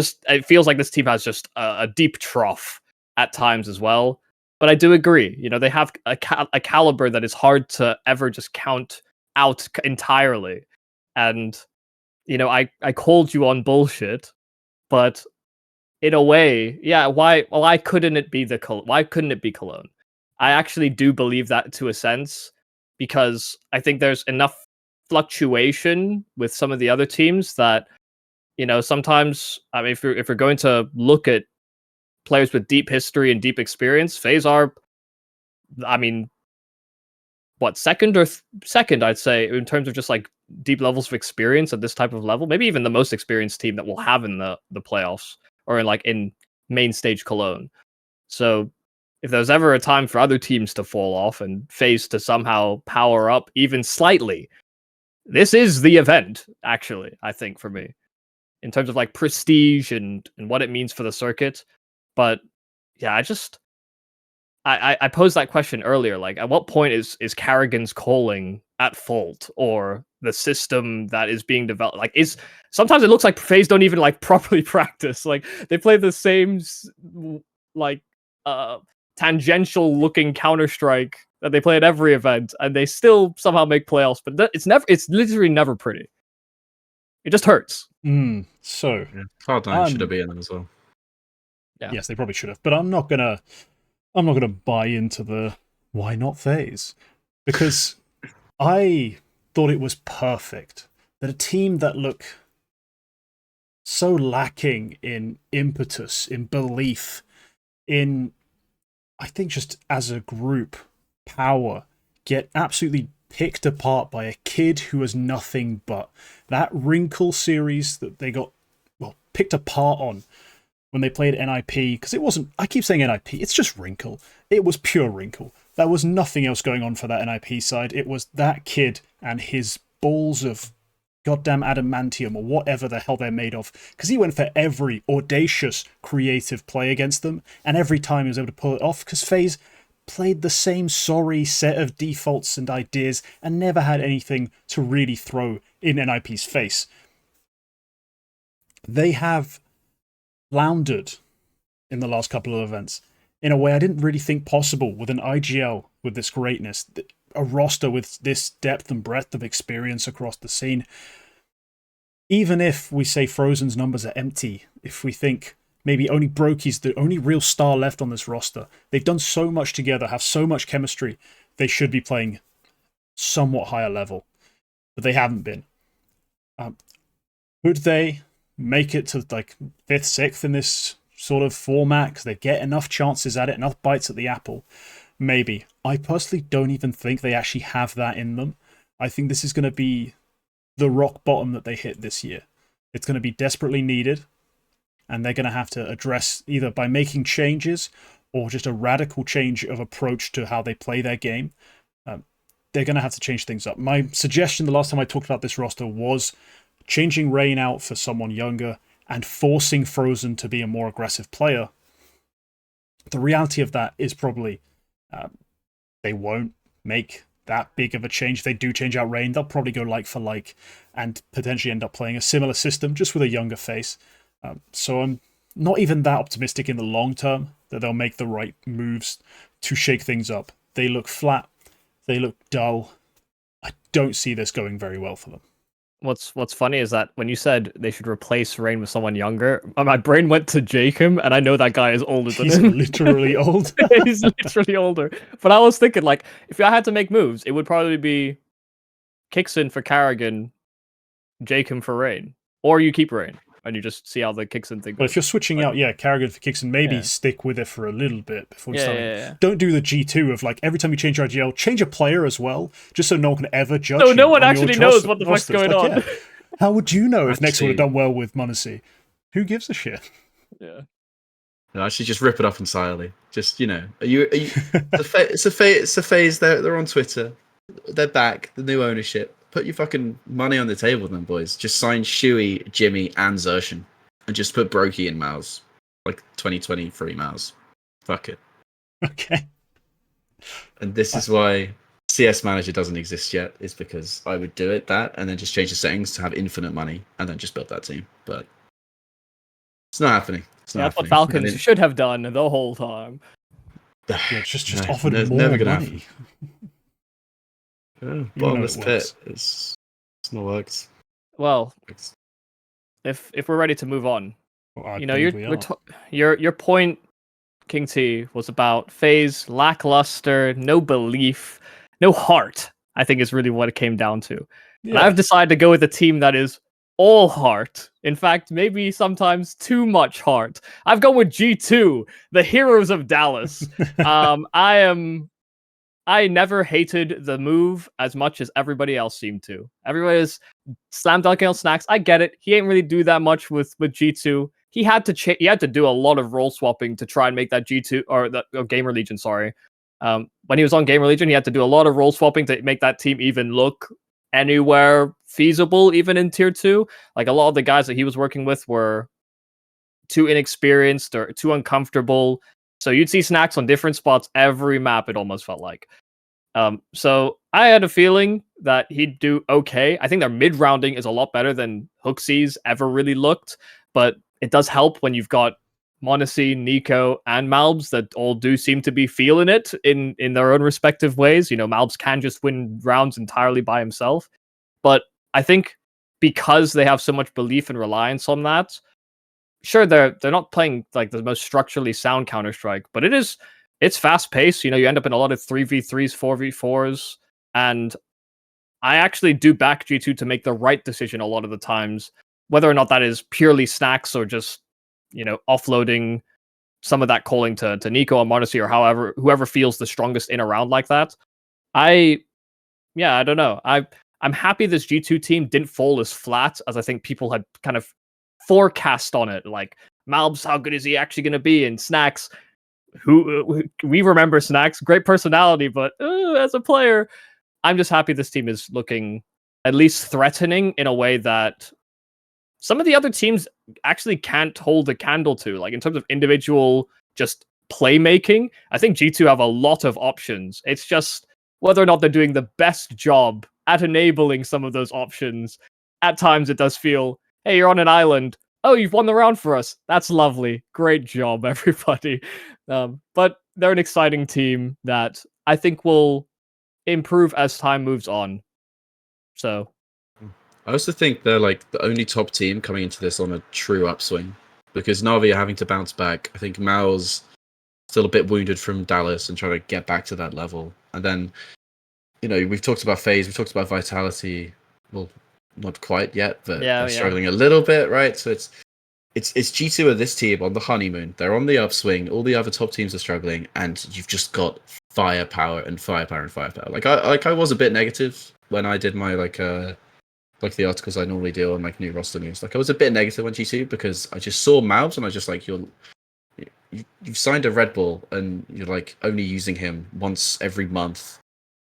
feels like this team has just a deep trough at times as well. But I do agree, you know, they have a caliber that is hard to ever just count out entirely. And you know, I called you on bullshit, but in a way, yeah, why couldn't it be Cologne? I actually do believe that to a sense, because I think there's enough fluctuation with some of the other teams that, you know, sometimes, I mean, if you're going to look at players with deep history and deep experience, FaZe are, I mean, what, second, I'd say, in terms of just like deep levels of experience at this type of level, maybe even the most experienced team that we'll have in the playoffs, or in main stage Cologne. So if there's ever a time for other teams to fall off and FaZe to somehow power up even slightly, this is the event, actually, I think, for me, in terms of like prestige and what it means for the circuit. But yeah, I posed that question earlier, like at what point is Karrigan's calling at fault, or the system that is being developed? Like, sometimes it looks like FaZe don't even like properly practice. Like they play the same like tangential looking Counter-Strike that they play at every event, and they still somehow make playoffs, but it's literally never pretty. It just hurts. So Hard9 should have been in as well. Yeah. Yes, they probably should have, but I'm not gonna buy into the why not FaZe, because I thought it was perfect that a team that look so lacking in impetus, in belief, in, I think just as a group, power, get absolutely picked apart by a kid who has nothing but that Wrinkle series that they got, well, picked apart on when they played NIP, because it wasn't, I keep saying NIP, it's just Wrinkle. It was pure Wrinkle. There was nothing else going on for that NIP side. It was that kid and his balls of goddamn adamantium, or whatever the hell they're made of, because he went for every audacious, creative play against them, and every time he was able to pull it off, because FaZe played the same sorry set of defaults and ideas and never had anything to really throw in NIP's face. They have floundered in the last couple of events in a way I didn't really think possible with an IGL with this greatness, a roster with this depth and breadth of experience across the scene. Even if we say Frozen's numbers are empty, if we think maybe only Brokey's the only real star left on this roster, they've done so much together, have so much chemistry, they should be playing somewhat higher level, but they haven't been. Could they make it to like 5th, 6th in this sort of format because they get enough chances at it, enough bites at the apple? Maybe. I personally don't even think they actually have that in them. I think this is going to be the rock bottom that they hit this year. It's going to be desperately needed, and they're going to have to address either by making changes or just a radical change of approach to how they play their game. They're going to have to change things up. My suggestion the last time I talked about this roster was changing Rain out for someone younger and forcing Frozen to be a more aggressive player. The reality of that is probably they won't make that big of a change. If they do change out Rain, they'll probably go like for like and potentially end up playing a similar system just with a younger face. So I'm not even that optimistic in the long term that they'll make the right moves to shake things up. They look flat. They look dull. I don't see this going very well for them. What's funny is that when you said they should replace Rain with someone younger, my brain went to Jacob, and I know that guy is older than him. He's literally old. He's literally older. But I was thinking, like, if I had to make moves, it would probably be Kixin for Karrigan, Jacob for Rain. Or you keep Rain, and you just see how the Kixin thing goes. But if you're switching out, Karrigan for Kixin, maybe stick with it for a little bit before starting. Yeah. Don't do the G2 of, like, every time you change your IGL, change a player as well, just so no one can ever judge you. No one actually knows what the fuck's going on. Yeah. How would you know if Next would have done well with Munacy? Who gives a shit? Yeah. No, actually, just rip it up entirely. Just are you? It's a phase. They're on Twitter. They're back. The new ownership. Put your fucking money on the table, then, boys. Just sign Shuey, Jimmy, and Zershin, and just put Brokey in MOUZ, like 2023 MOUZ. Fuck it. Okay. And this is why CS Manager doesn't exist yet. Is because I would do that, and then just change the settings to have infinite money, and then just build that team. But it's not happening. That's what Falcons should have done the whole time. Yeah, just offered more never gonna money. Bottomless pit. It's not worked. Well, if we're ready to move on, well, your point, KingT, was about FaZe, lackluster, no belief, no heart. I think is really what it came down to. Yeah. And I've decided to go with a team that is all heart. In fact, maybe sometimes too much heart. I've gone with G2, the heroes of Dallas. I never hated the move as much as everybody else seemed to. Everybody is slam dunking on Snax. I get it. He ain't really do that much with G2. He had to do a lot of role swapping to try and make that G2 or the Gamer Legion. Sorry, when he was on Gamer Legion, he had to do a lot of role swapping to make that team even look anywhere feasible, even in tier 2. Like a lot of the guys that he was working with were too inexperienced or too uncomfortable. So you'd see Snax on different spots every map, it almost felt like. So I had a feeling that he'd do okay. I think their mid-rounding is a lot better than HLTV's ever really looked, but it does help when you've got m0cs, NER0 and MOUZ that all do seem to be feeling it in their own respective ways. MOUZ can just win rounds entirely by himself. But I think because they have so much belief and reliance on that, sure, they're not playing like the most structurally sound Counter-Strike, but it's fast-paced. You end up in a lot of 3v3s, 4v4s, and I actually do back G2 to make the right decision a lot of the times, whether or not that is purely Snax or just, offloading some of that calling to NER0 or m0cs or whoever feels the strongest in a round like that. I don't know. I'm happy this G2 team didn't fall as flat as I think people had kind of forecast on it. Like, MOUZ, how good is he actually going to be? And Snax, who we remember Snax, great personality, but as a player, I'm just happy this team is looking at least threatening in a way that some of the other teams actually can't hold a candle to. Like, in terms of individual just playmaking, I think G2 have a lot of options. It's just whether or not they're doing the best job at enabling some of those options. At times it does feel, hey, you're on an island. Oh, you've won the round for us. That's lovely. Great job, everybody. But they're an exciting team that I think will improve as time moves on. So I also think they're like the only top team coming into this on a true upswing, because NAVI are having to bounce back. I think MOUZ still a bit wounded from Dallas and trying to get back to that level. And then, we've talked about FaZe, we've talked about Vitality. Well, not quite yet, but they're struggling a little bit, right? So it's G2 of this team on the honeymoon. They're on the upswing. All the other top teams are struggling, and you've just got firepower and firepower and firepower. Like I was a bit negative when I did my like the articles I normally do on like new roster news. Like I was a bit negative on G2 because I just saw MOUZ and I just like you've signed a Red Bull and you're like only using him once every month.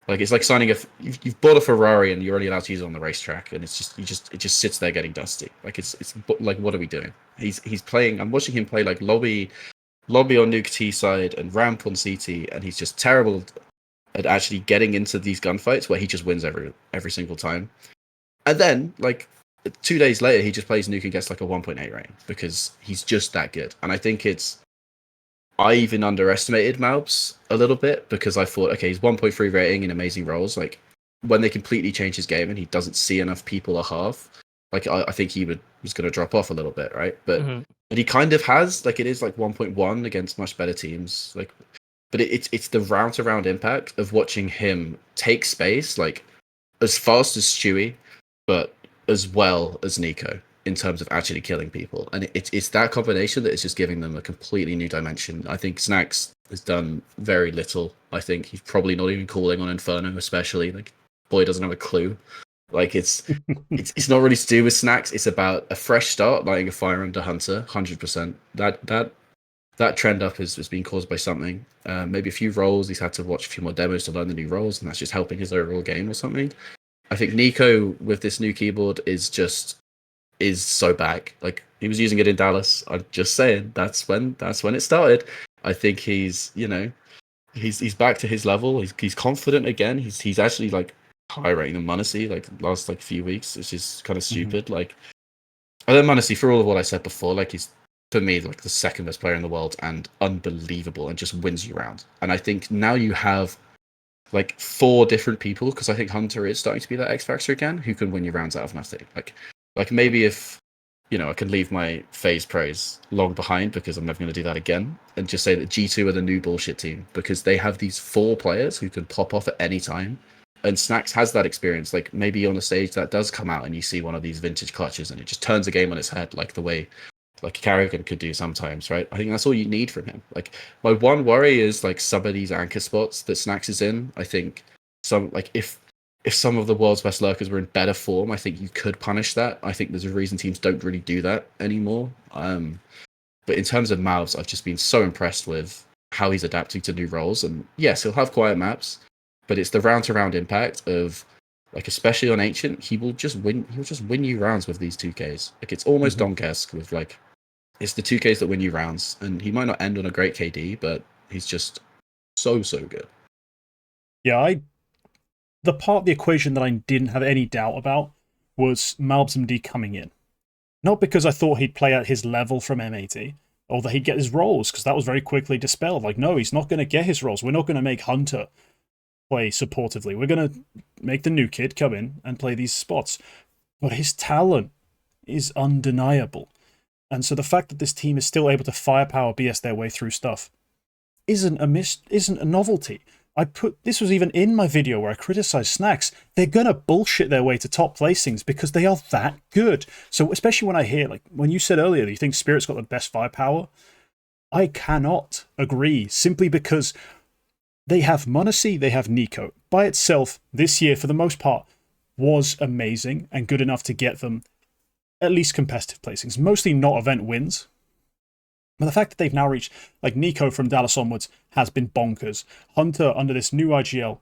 Like it's like signing you've bought a Ferrari and you're only allowed to use it on the racetrack, and it just sits there getting dusty. Like it's like, what are we doing? He's playing. I'm watching him play like lobby on Nuke T side and ramp on CT, and he's just terrible at actually getting into these gunfights where he just wins every single time. And then like 2 days later, he just plays Nuke and gets like a 1.8 rating because he's just that good. And I think I even underestimated MOUZ a little bit because I thought, okay, he's 1.3 rating in amazing roles. Like when they completely change his game and he doesn't see enough people a half, like I think he was going to drop off a little bit, right? But but he kind of has. Like it is like 1.1 against much better teams. Like, but it's the round to round impact of watching him take space like as fast as Stewie, but as well as NER0 in terms of actually killing people. And it's that combination that is just giving them a completely new dimension. I think Snax has done very little. I think he's probably not even calling on Inferno, especially. Like, boy doesn't have a clue. Like, it's not really to do with Snax. It's about a fresh start, lighting a fire under Hunter, 100%. That that trend up has been caused by something. Maybe a few roles. He's had to watch a few more demos to learn the new roles, and that's just helping his overall game or something. I think Nico with this new keyboard is so back. Like, he was using it in Dallas. I'm just saying that's when it started. I think he's back to his level. He's confident again. He's actually like higher rating than Munacy like last like few weeks, which is kind of stupid. Like, I think Munacy, for all of what I said before, like, he's for me like the second best player in the world and unbelievable and just wins you round. And I think now you have like 4 different people, because I think Hunter is starting to be that X factor again, who can win you rounds out of nothing. Like maybe if I can leave my FaZe praise long behind, because I'm never going to do that again, and just say that G2 are the new bullshit team, because they have these 4 players who can pop off at any time. And Snax has that experience. Like, maybe on a stage that does come out and you see one of these vintage clutches and it just turns a game on its head, like the way like Carrigan could do sometimes, right? I think that's all you need from him. Like, my one worry is like some of these anchor spots that Snax is in. I think if some of the world's best lurkers were in better form, I think you could punish that. I think there's a reason teams don't really do that anymore. But in terms of MOUZ, I've just been so impressed with how he's adapting to new roles. And yes, he'll have quiet maps, but it's the round-to-round impact of, like, especially on Ancient, he'll just win you rounds with these 2Ks. Like, it's almost Donk-esque with, like, it's the 2Ks that win you rounds. And he might not end on a great KD, but he's just so good. Yeah, the part of the equation that I didn't have any doubt about was MD coming in. Not because I thought he'd play at his level from M80, or that he'd get his roles, because that was very quickly dispelled. Like, no, he's not going to get his roles. We're not going to make Hunter play supportively. We're going to make the new kid come in and play these spots. But his talent is undeniable. And so the fact that this team is still able to firepower BS their way through stuff isn't a novelty. This was even in my video where I criticized Snax. They're gonna bullshit their way to top placings because they are that good. So especially when I hear, like, when you said earlier that you think Spirit's got the best firepower, I cannot agree, simply because they have Munacy, they have Nico. By itself, this year, for the most part, was amazing and good enough to get them at least competitive placings. Mostly not event wins. But the fact that they've now reached, like, Nico from Dallas onwards has been bonkers. Hunter, under this new IGL,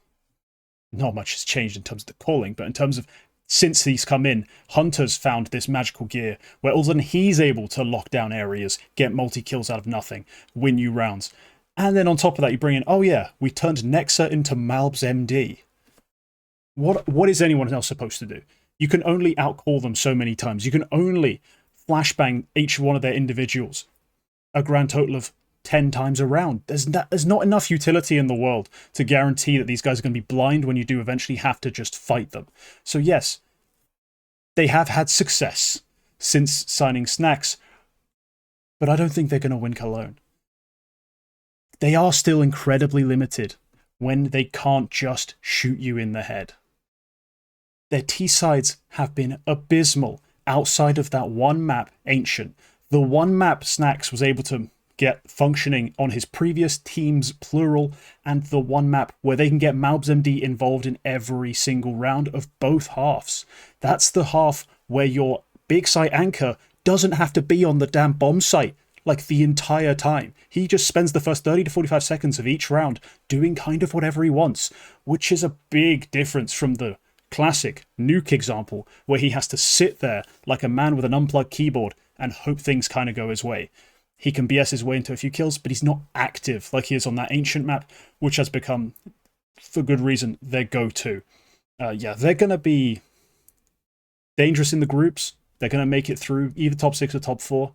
not much has changed in terms of the calling, but in terms of since he's come in, Hunter's found this magical gear where all of a sudden he's able to lock down areas, get multi-kills out of nothing, win you rounds. And then on top of that, you bring in, oh yeah, we turned Nexa into MOUZ MD. What is anyone else supposed to do? You can only outcall them so many times. You can only flashbang each one of their individuals a grand total of 10 times a round. There's not enough utility in the world to guarantee that these guys are going to be blind when you do eventually have to just fight them. So yes, they have had success since signing Snax, but I don't think they're going to win Cologne. They are still incredibly limited when they can't just shoot you in the head. Their T-sides have been abysmal outside of that one map, Ancient. The one map Snax was able to get functioning on his previous team's plural, and the one map where they can get MOUZ MD involved in every single round of both halves. That's the half where your big site anchor doesn't have to be on the damn bomb site like the entire time. He just spends the first 30 to 45 seconds of each round doing kind of whatever he wants, which is a big difference from the classic Nuke example where he has to sit there like a man with an unplugged keyboard and hope things kind of go his way. He can BS his way into a few kills, but he's not active like he is on that Ancient map, which has become, for good reason, their go-to. Yeah, they're going to be dangerous in the groups. They're going to make it through either top 6 or top 4.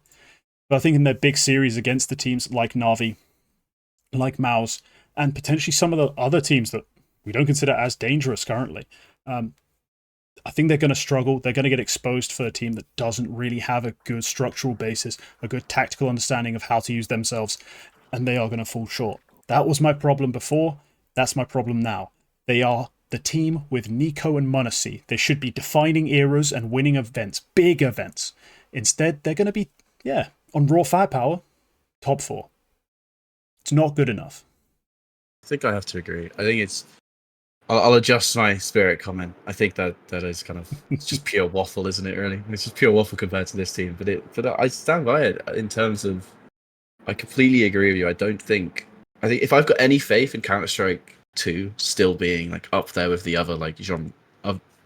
But I think in their big series against the teams like NAVI, like MOUZ, and potentially some of the other teams that we don't consider as dangerous currently, I think they're going to struggle. They're going to get exposed for a team that doesn't really have a good structural basis, a good tactical understanding of how to use themselves, and they are going to fall short. That was my problem before. That's my problem now. They are the team with Nico and Munacy. They should be defining eras and winning events, big events. Instead, they're going to be, on raw firepower, top 4. It's not good enough. I think I have to agree. I think I'll adjust my Spirit comment. I think that is kind of, it's just pure waffle, isn't it, really? It's just pure waffle compared to this team. But I stand by it in terms of I completely agree with you. I think if I've got any faith in Counter-Strike 2 still being like up there with the other like genre,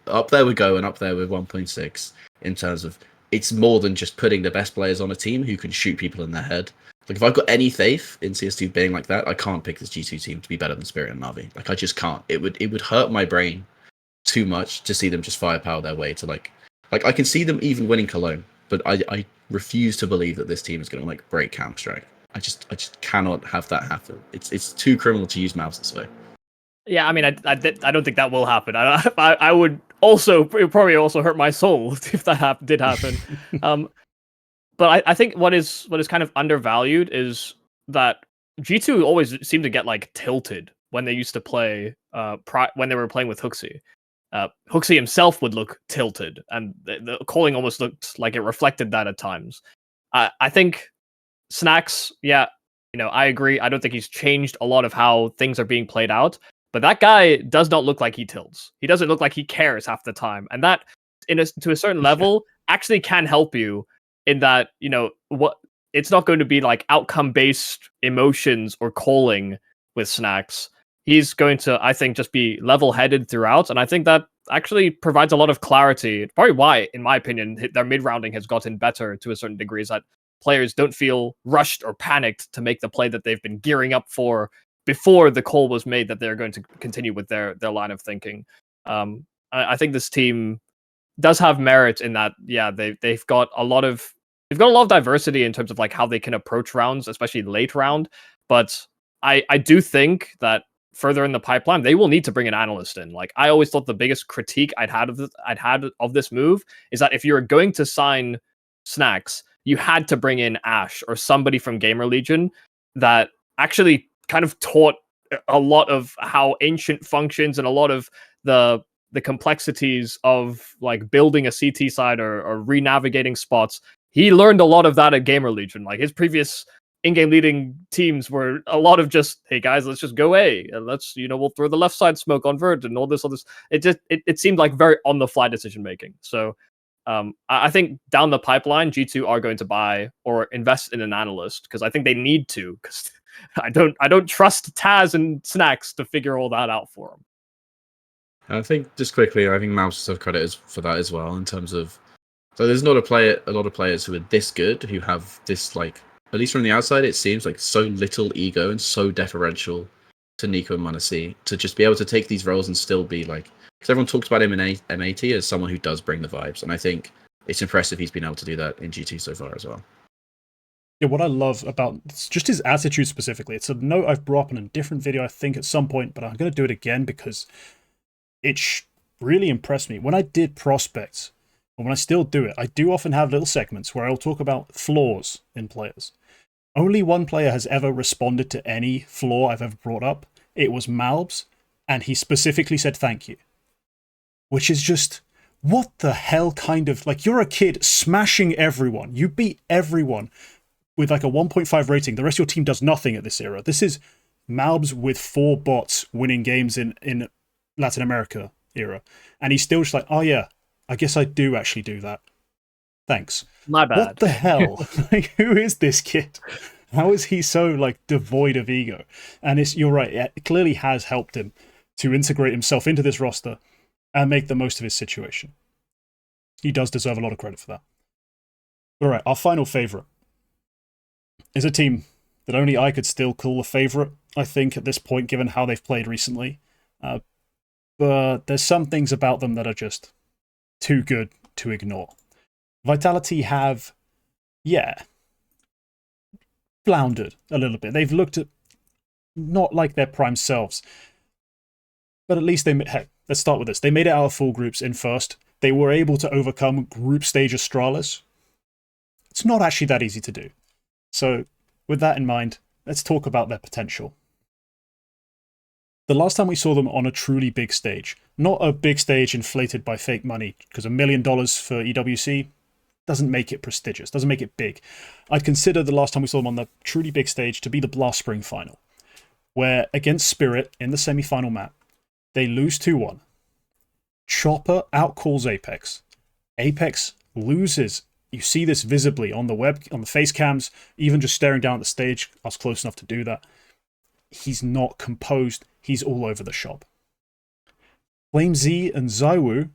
up there with Go and up there with 1.6 in terms of it's more than just putting the best players on a team who can shoot people in the head. Like if I've got any faith in CS2 being like that, I can't pick this G2 team to be better than Spirit and Navi. Like I just can't. It would hurt my brain too much to see them just firepower their way to like I can see them even winning Cologne, but I refuse to believe that this team is going to like break Counter-Strike. I just cannot have that happen. It's too criminal to use MOUZ this way. Yeah, I mean, I don't think that will happen. I would also, it would probably also hurt my soul if that did happen. But I think what is kind of undervalued is that G2 always seemed to get like tilted when they used to play when they were playing with HLTV. HLTV himself would look tilted, and the calling almost looked like it reflected that at times. I think Snax, yeah, you know, I agree. I don't think he's changed a lot of how things are being played out, but that guy does not look like he tilts. He doesn't look like he cares half the time, and that, to a certain level, actually can help you in that, you know, what it's not going to be like outcome based emotions or calling with Snax. He's going to, I think, just be level headed throughout, and I think that actually provides a lot of clarity. Probably why, in my opinion, their mid rounding has gotten better to a certain degree, is that players don't feel rushed or panicked to make the play that they've been gearing up for before the call was made that they're going to continue with their line of thinking. I think this team does have merit in that. Yeah, they've got a lot of diversity in terms of like how they can approach rounds, especially late round. But I do think that further in the pipeline, they will need to bring an analyst in. Like I always thought the biggest critique I'd had of this move is that if you're going to sign Snax, you had to bring in Ash or somebody from Gamer Legion that actually kind of taught a lot of how Ancient functions and a lot of the complexities of like building a CT side or re-navigating spots. He learned a lot of that at Gamer Legion. Like his previous in-game leading teams were a lot of just, hey guys, let's just go A and let's, you know, we'll throw the left side smoke on Vert and all this. It seemed like very on the fly decision making. So I think down the pipeline, G2 are going to buy or invest in an analyst because I think they need to. Because I don't trust Taz and Snax to figure all that out for them. I think just quickly, I think MOUZ deserve credit for that as well in terms of. So there's not a lot of players who are this good who have this like, at least from the outside, it seems like so little ego and so deferential to Nico and m0cs to just be able to take these roles and still be like. Because everyone talks about him in MAT as someone who does bring the vibes, and I think it's impressive he's been able to do that in G2 so far as well. Yeah, what I love about just his attitude specifically, it's a note I've brought up in a different video, I think, at some point, but I'm going to do it again because it really impressed me. When I did prospects, and when I still do it, I do often have little segments where I'll talk about flaws in players. Only one player has ever responded to any flaw I've ever brought up. It was Mongolz, and he specifically said thank you. Which is just, what the hell kind of, like, you're a kid smashing everyone. You beat everyone with like a 1.5 rating. The rest of your team does nothing at this era. This is Mongolz with 4 bots winning games in Latin America era. And he's still just like, oh yeah, I guess I do actually do that. Thanks. My bad. What the hell? Like, who is this kid? How is he so like devoid of ego? And you're right, it clearly has helped him to integrate himself into this roster and make the most of his situation. He does deserve a lot of credit for that. All right, our final favorite is a team that only I could still call a favorite, I think, at this point, given how they've played recently. But there's some things about them that are just too good to ignore. Vitality have, floundered a little bit. They've looked at not like their prime selves. But at least let's start with this. They made it out of full groups in first. They were able to overcome group stage Astralis. It's not actually that easy to do. So, with that in mind, let's talk about their potential. The last time we saw them on a truly big stage, not a big stage inflated by fake money, because $1 million for EWC doesn't make it prestigious, doesn't make it big. I'd consider the last time we saw them on the truly big stage to be the Blast Spring final, where against Spirit in the semi-final map, they lose 2-1. Chopper outcalls Apex. Apex loses You see this visibly on the face cams, even just staring down at the stage. I was close enough to do that. He's not composed. He's all over the shop. FlameZ and ZywOo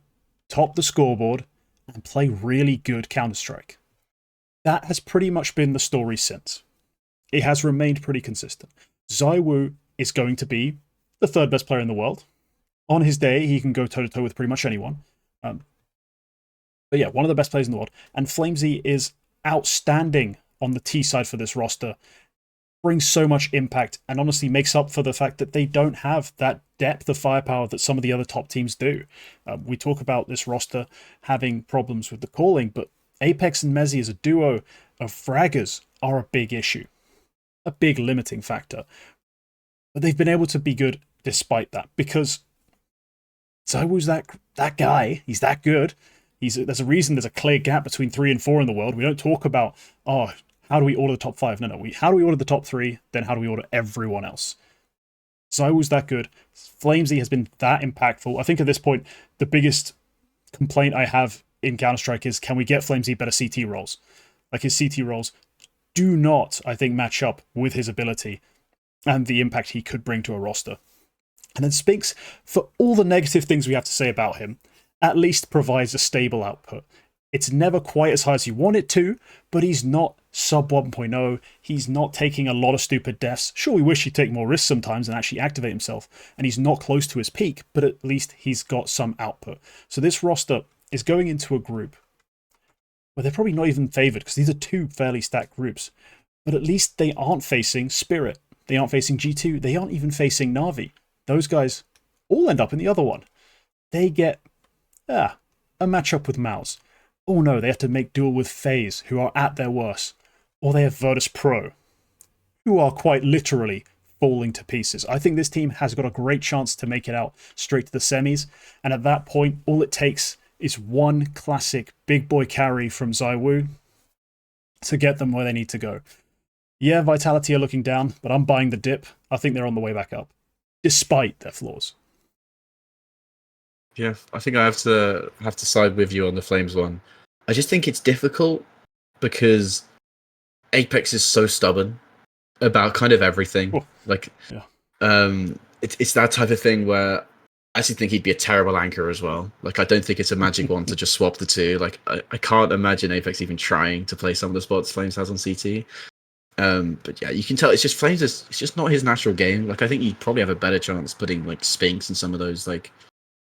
top the scoreboard and play really good Counter-Strike. That has pretty much been the story since. It has remained pretty consistent. ZywOo is going to be the third best player in the world. On his day, he can go toe-to-toe with pretty much anyone. But yeah, one of the best players in the world. And FlameZ is outstanding on the T side for this roster. Brings so much impact and honestly makes up for the fact that they don't have that depth of firepower that some of the other top teams do. We talk about this roster having problems with the calling, but Apex and Mezzi as a duo of fraggers are a big issue. A big limiting factor. But they've been able to be good despite that, because ZywOo's that guy. He's that good. There's a reason there's a clear gap between 3 and 4 in the world. We don't talk about, how do we order the top 5? No. How do we order the top 3? Then how do we order everyone else? ZywOo's that good. FlameZ has been that impactful. I think at this point, the biggest complaint I have in Counter-Strike is, can we get FlameZ better CT rolls? Like, his CT rolls do not, I think, match up with his ability and the impact he could bring to a roster. And then Spinks, for all the negative things we have to say about him, at least provides a stable output. It's never quite as high as you want it to, but he's not sub 1.0. He's not taking a lot of stupid deaths. Sure, we wish he'd take more risks sometimes and actually activate himself, and he's not close to his peak, but at least he's got some output. So this roster is going into a group where they're probably not even favored, because these are two fairly stacked groups, but at least they aren't facing Spirit. They aren't facing G2. They aren't even facing NAVI. Those guys all end up in the other one. They get a matchup with MOUZ. Oh no, they have to make duel with FaZe, who are at their worst. Or they have Virtus Pro, who are quite literally falling to pieces. I think this team has got a great chance to make it out straight to the semis. And at that point, all it takes is one classic big boy carry from ZywOo to get them where they need to go. Yeah, Vitality are looking down, but I'm buying the dip. I think they're on the way back up, despite their flaws. Yeah, I think I have to side with you on the Flames one. I just think it's difficult because Apex is so stubborn about kind of everything. Oh, like, yeah. It's that type of thing where I actually think he'd be a terrible anchor as well. Like, I don't think it's a magic one to just swap the two. Like, I can't imagine Apex even trying to play some of the spots Flames has on CT. But yeah, you can tell it's just Flames. It's just not his natural game. Like, I think he'd probably have a better chance putting like Spinks in some of those like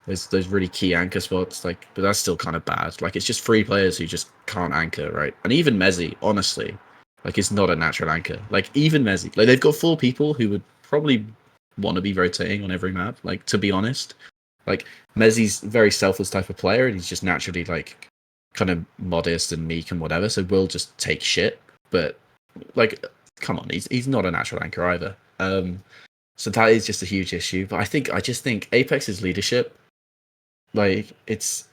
those really key anchor spots. Like, but that's still kind of bad. Like, it's just 3 players who just can't anchor, right? And even Mezzi, honestly, like, is not a natural anchor. Like, even Mezzi, like, they've got 4 people who would probably want to be rotating on every map. Like, to be honest, like, Mezzi's a very selfless type of player, and he's just naturally like kind of modest and meek and whatever. So we'll just take shit. But like, come on, he's not a natural anchor either. So that is just a huge issue. But I just think Apex's leadership, like, it's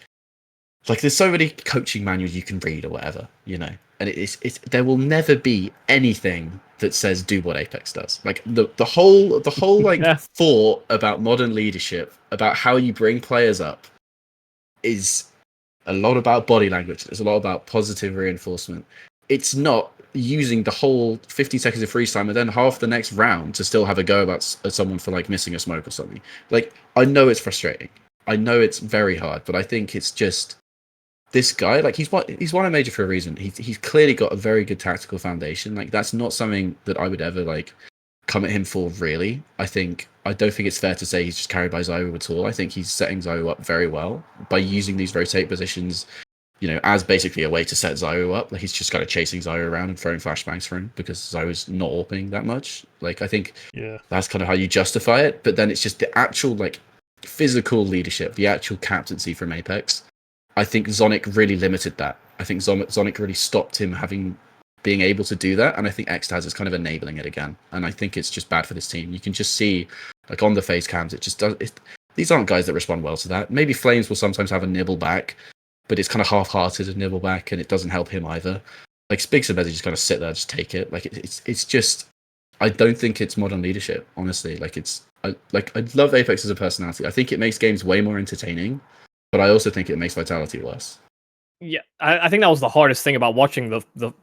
like there's so many coaching manuals you can read or whatever, you know, and it's there will never be anything that says do what Apex does. Like, the whole like thought about modern leadership, about how you bring players up, is a lot about body language. It's a lot about positive reinforcement. It's not using the whole 15 seconds of freeze time and then half the next round to still have a go about someone for like missing a smoke or something. Like, I know it's frustrating. I know it's very hard, but I think it's just this guy. Like, he's won a major for a reason. He's clearly got a very good tactical foundation. Like, that's not something that I would ever like come at him for, really. I don't think it's fair to say he's just carried by ZywOo at all. I think he's setting ZywOo up very well by using these rotate positions, you know, as basically a way to set ZywOo up. Like, he's just kind of chasing ZywOo around and throwing flashbangs for him because ZywOo's not AWPing that much. Like, I think that's kind of how you justify it. But then it's just the actual like physical leadership, the actual captaincy from Apex. I think Zonic really limited that. I think Zonic really stopped him being able to do that, and I think Xtaz is kind of enabling it again. And I think it's just bad for this team. You can just see, like, on the face cams, it just does. These aren't guys that respond well to that. Maybe Flames will sometimes have a nibble back, but it's kind of half-hearted a nibble back, and it doesn't help him either. Like, Spigs and Bezzy just kind of sit there, just take it. Like, it's just, I don't think it's modern leadership, honestly. Like, I love Apex as a personality. I think it makes games way more entertaining, but I also think it makes Vitality worse. Yeah, I think that was the hardest thing about watching the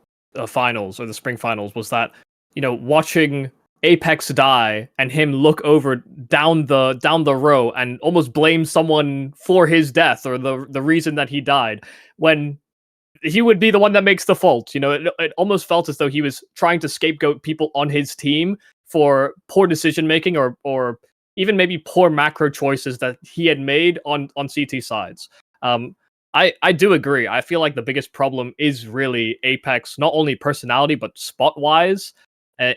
finals or the spring finals was that, you know, watching Apex die and him look over down the row and almost blame someone for his death or the reason that he died, when he would be the one that makes the fault. You know, it almost felt as though he was trying to scapegoat people on his team for poor decision making or even maybe poor macro choices that he had made on CT sides. I do agree. I feel like the biggest problem is really Apex, not only personality but spot wise,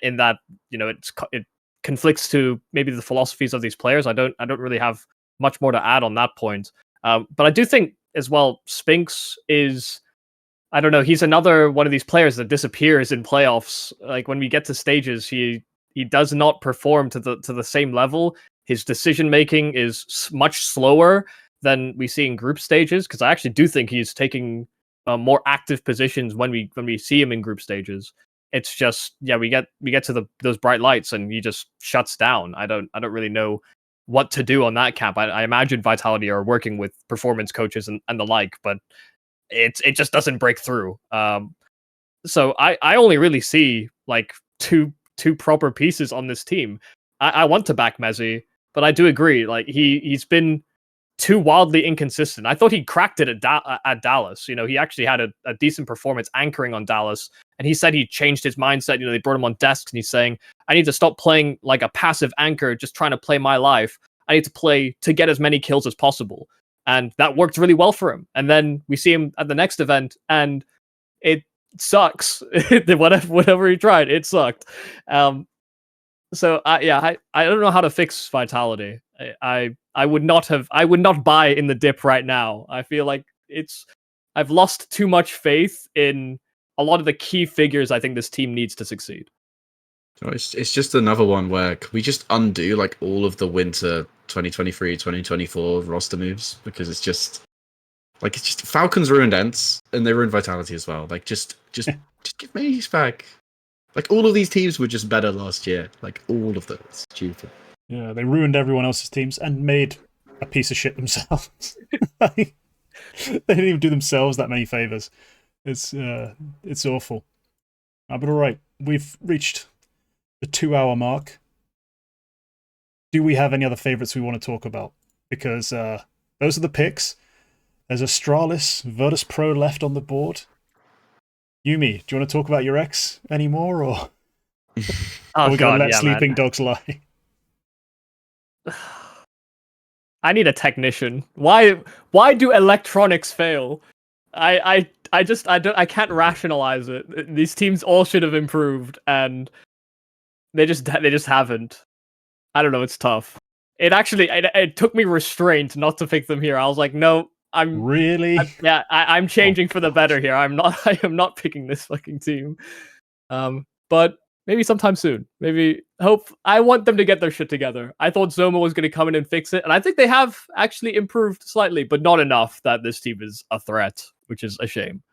in that, you know, it conflicts to maybe the philosophies of these players. I don't really have much more to add on that point. But I do think as well, Spinks is, I don't know, he's another one of these players that disappears in playoffs. Like when we get to stages, he does not perform to the same level. His decision making is much slower than we see in group stages, because I actually do think he's taking more active positions when we see him in group stages. It's just, yeah, we get to those bright lights and he just shuts down. I don't really know what to do on that camp. I imagine Vitality are working with performance coaches and the like, but it just doesn't break through. So I only really see like two proper pieces on this team. I want to back Mezzi, but I do agree, like he's been too wildly inconsistent. I thought he cracked it at Dallas. You know, he actually had a decent performance anchoring on Dallas, and he said he changed his mindset. You know, they brought him on desks, and he's saying, I need to stop playing like a passive anchor, just trying to play my life. I need to play to get as many kills as possible. And that worked really well for him. And then we see him at the next event, and it sucks. Whatever he tried, it sucked. So I don't know how to fix Vitality. I would not buy in the dip right now. I feel like I've lost too much faith in a lot of the key figures I think this team needs to succeed. So it's just another one where can we just undo like all of the winter 2023, 2024 roster moves, because it's just Falcons ruined Ents and they ruined Vitality as well. Like just give me back. Like all of these teams were just better last year. Like all of them. It's stupid. Yeah, they ruined everyone else's teams and made a piece of shit themselves. They didn't even do themselves that many favors. It's awful. But all right, we've reached the 2-hour mark. Do we have any other favorites we want to talk about? Because those are the picks. There's Astralis, Virtus Pro left on the board. Yumi, do you want to talk about your ex anymore, or are we going to let sleeping dogs lie? I need a technician. Why do electronics fail? I can't rationalize it. These teams all should have improved, and they just haven't. I don't know. It's tough. It took me restraint not to pick them here. I was like, no, I'm changing for the better here. I am not picking this fucking team. But maybe sometime soon. Maybe I want them to get their shit together. I thought Zoma was going to come in and fix it, and I think they have actually improved slightly, but not enough that this team is a threat, which is a shame.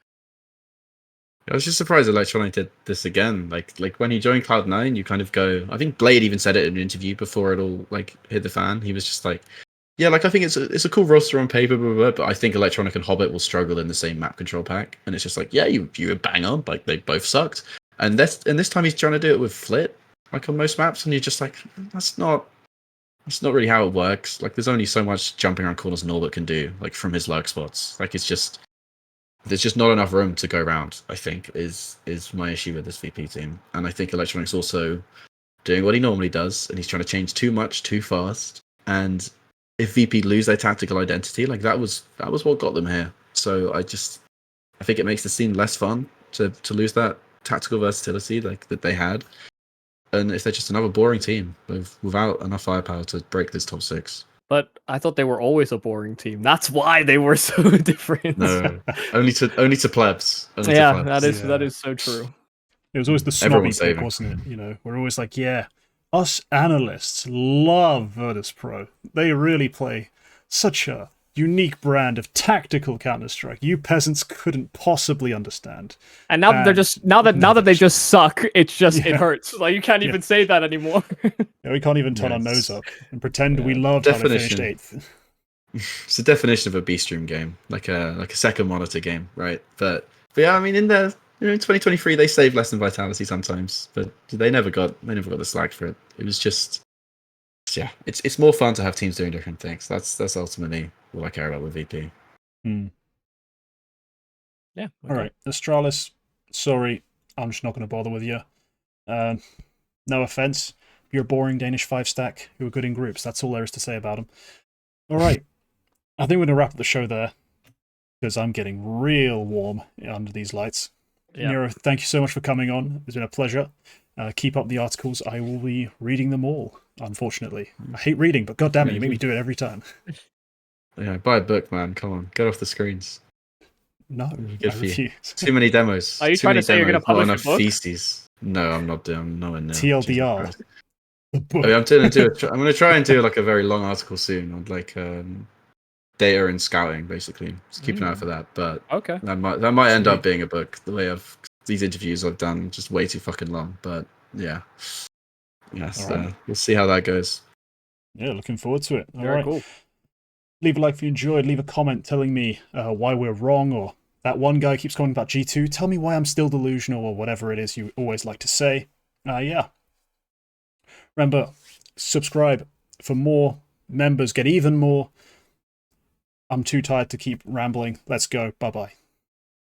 I was just surprised Electronic did this again. Like when he joined Cloud9, you kind of go. I think Blade even said it in an interview before it all like hit the fan. He was just like, yeah, like I think it's a cool roster on paper, blah, blah, blah, but I think Electronic and Hobbit will struggle in the same map control pack. And it's just like, yeah, you were bang on. Like they both sucked. And this time he's trying to do it with Flit, like on most maps, and you're just like, that's not really how it works. Like there's only so much jumping around corners Norbert can do, like from his lurk spots. Like there's just not enough room to go around, I think, is my issue with this VP team. And I think Electronic's also doing what he normally does, and he's trying to change too much too fast. And if VP lose their tactical identity, like that was what got them here. So I think it makes the scene less fun to lose that tactical versatility like that they had. And if they're just another boring team without enough firepower to break this top 6. But I thought they were always a boring team. That's why they were so different. No, only to plebs. That is so true. It was always the snobby pick, wasn't it? You know, we're always like, yeah, us analysts love Virtus Pro. They really play such a unique brand of tactical Counter-Strike. You peasants couldn't possibly understand. And now that they're just now that they just suck, it hurts. Like you can't even say that anymore. Yeah, we can't even turn our nose up and pretend we loved how they finished 8th. it's the definition of a B stream game, like a second monitor game, right? But yeah, I mean, in 2023 they saved less than Vitality sometimes, but they never got the slack for it. It was just, yeah, it's more fun to have teams doing different things. That's ultimately what I care about with VP. Hmm. Yeah. All right, Astralis. Sorry, I'm just not going to bother with you. No offense. You're a boring Danish 5-stack who are good in groups. That's all there is to say about them. All right. I think we're going to wrap up the show there because I'm getting real warm under these lights. Yeah. Nero, thank you so much for coming on. It's been a pleasure. Keep up the articles. I will be reading them all, unfortunately. I hate reading, but goddamn it, you make me do it every time. Yeah, buy a book, man. Come on, get off the screens. No, Good I for you. refuse. Too many demos. Are you Too trying many to say you're going to demos, not publish a enough book? feces. No, I'm not doing. I'm nowhere near. TLDR. The book. I mean, I'm going to try and do like a very long article soon on like data and scouting, basically. Just keep an eye out for that. But Okay. that might end up Sweet. being a book. The way these interviews I've done just way too fucking long. But yeah, Alright. we'll see how that goes. Yeah, looking forward to it. All Very right. cool. Leave a like if you enjoyed. Leave a comment telling me why we're wrong, or that one guy keeps calling about G2. Tell me why I'm still delusional, or whatever it is you always like to say. Yeah. Remember, subscribe for more. Members get even more. I'm too tired to keep rambling. Let's go. Bye-bye.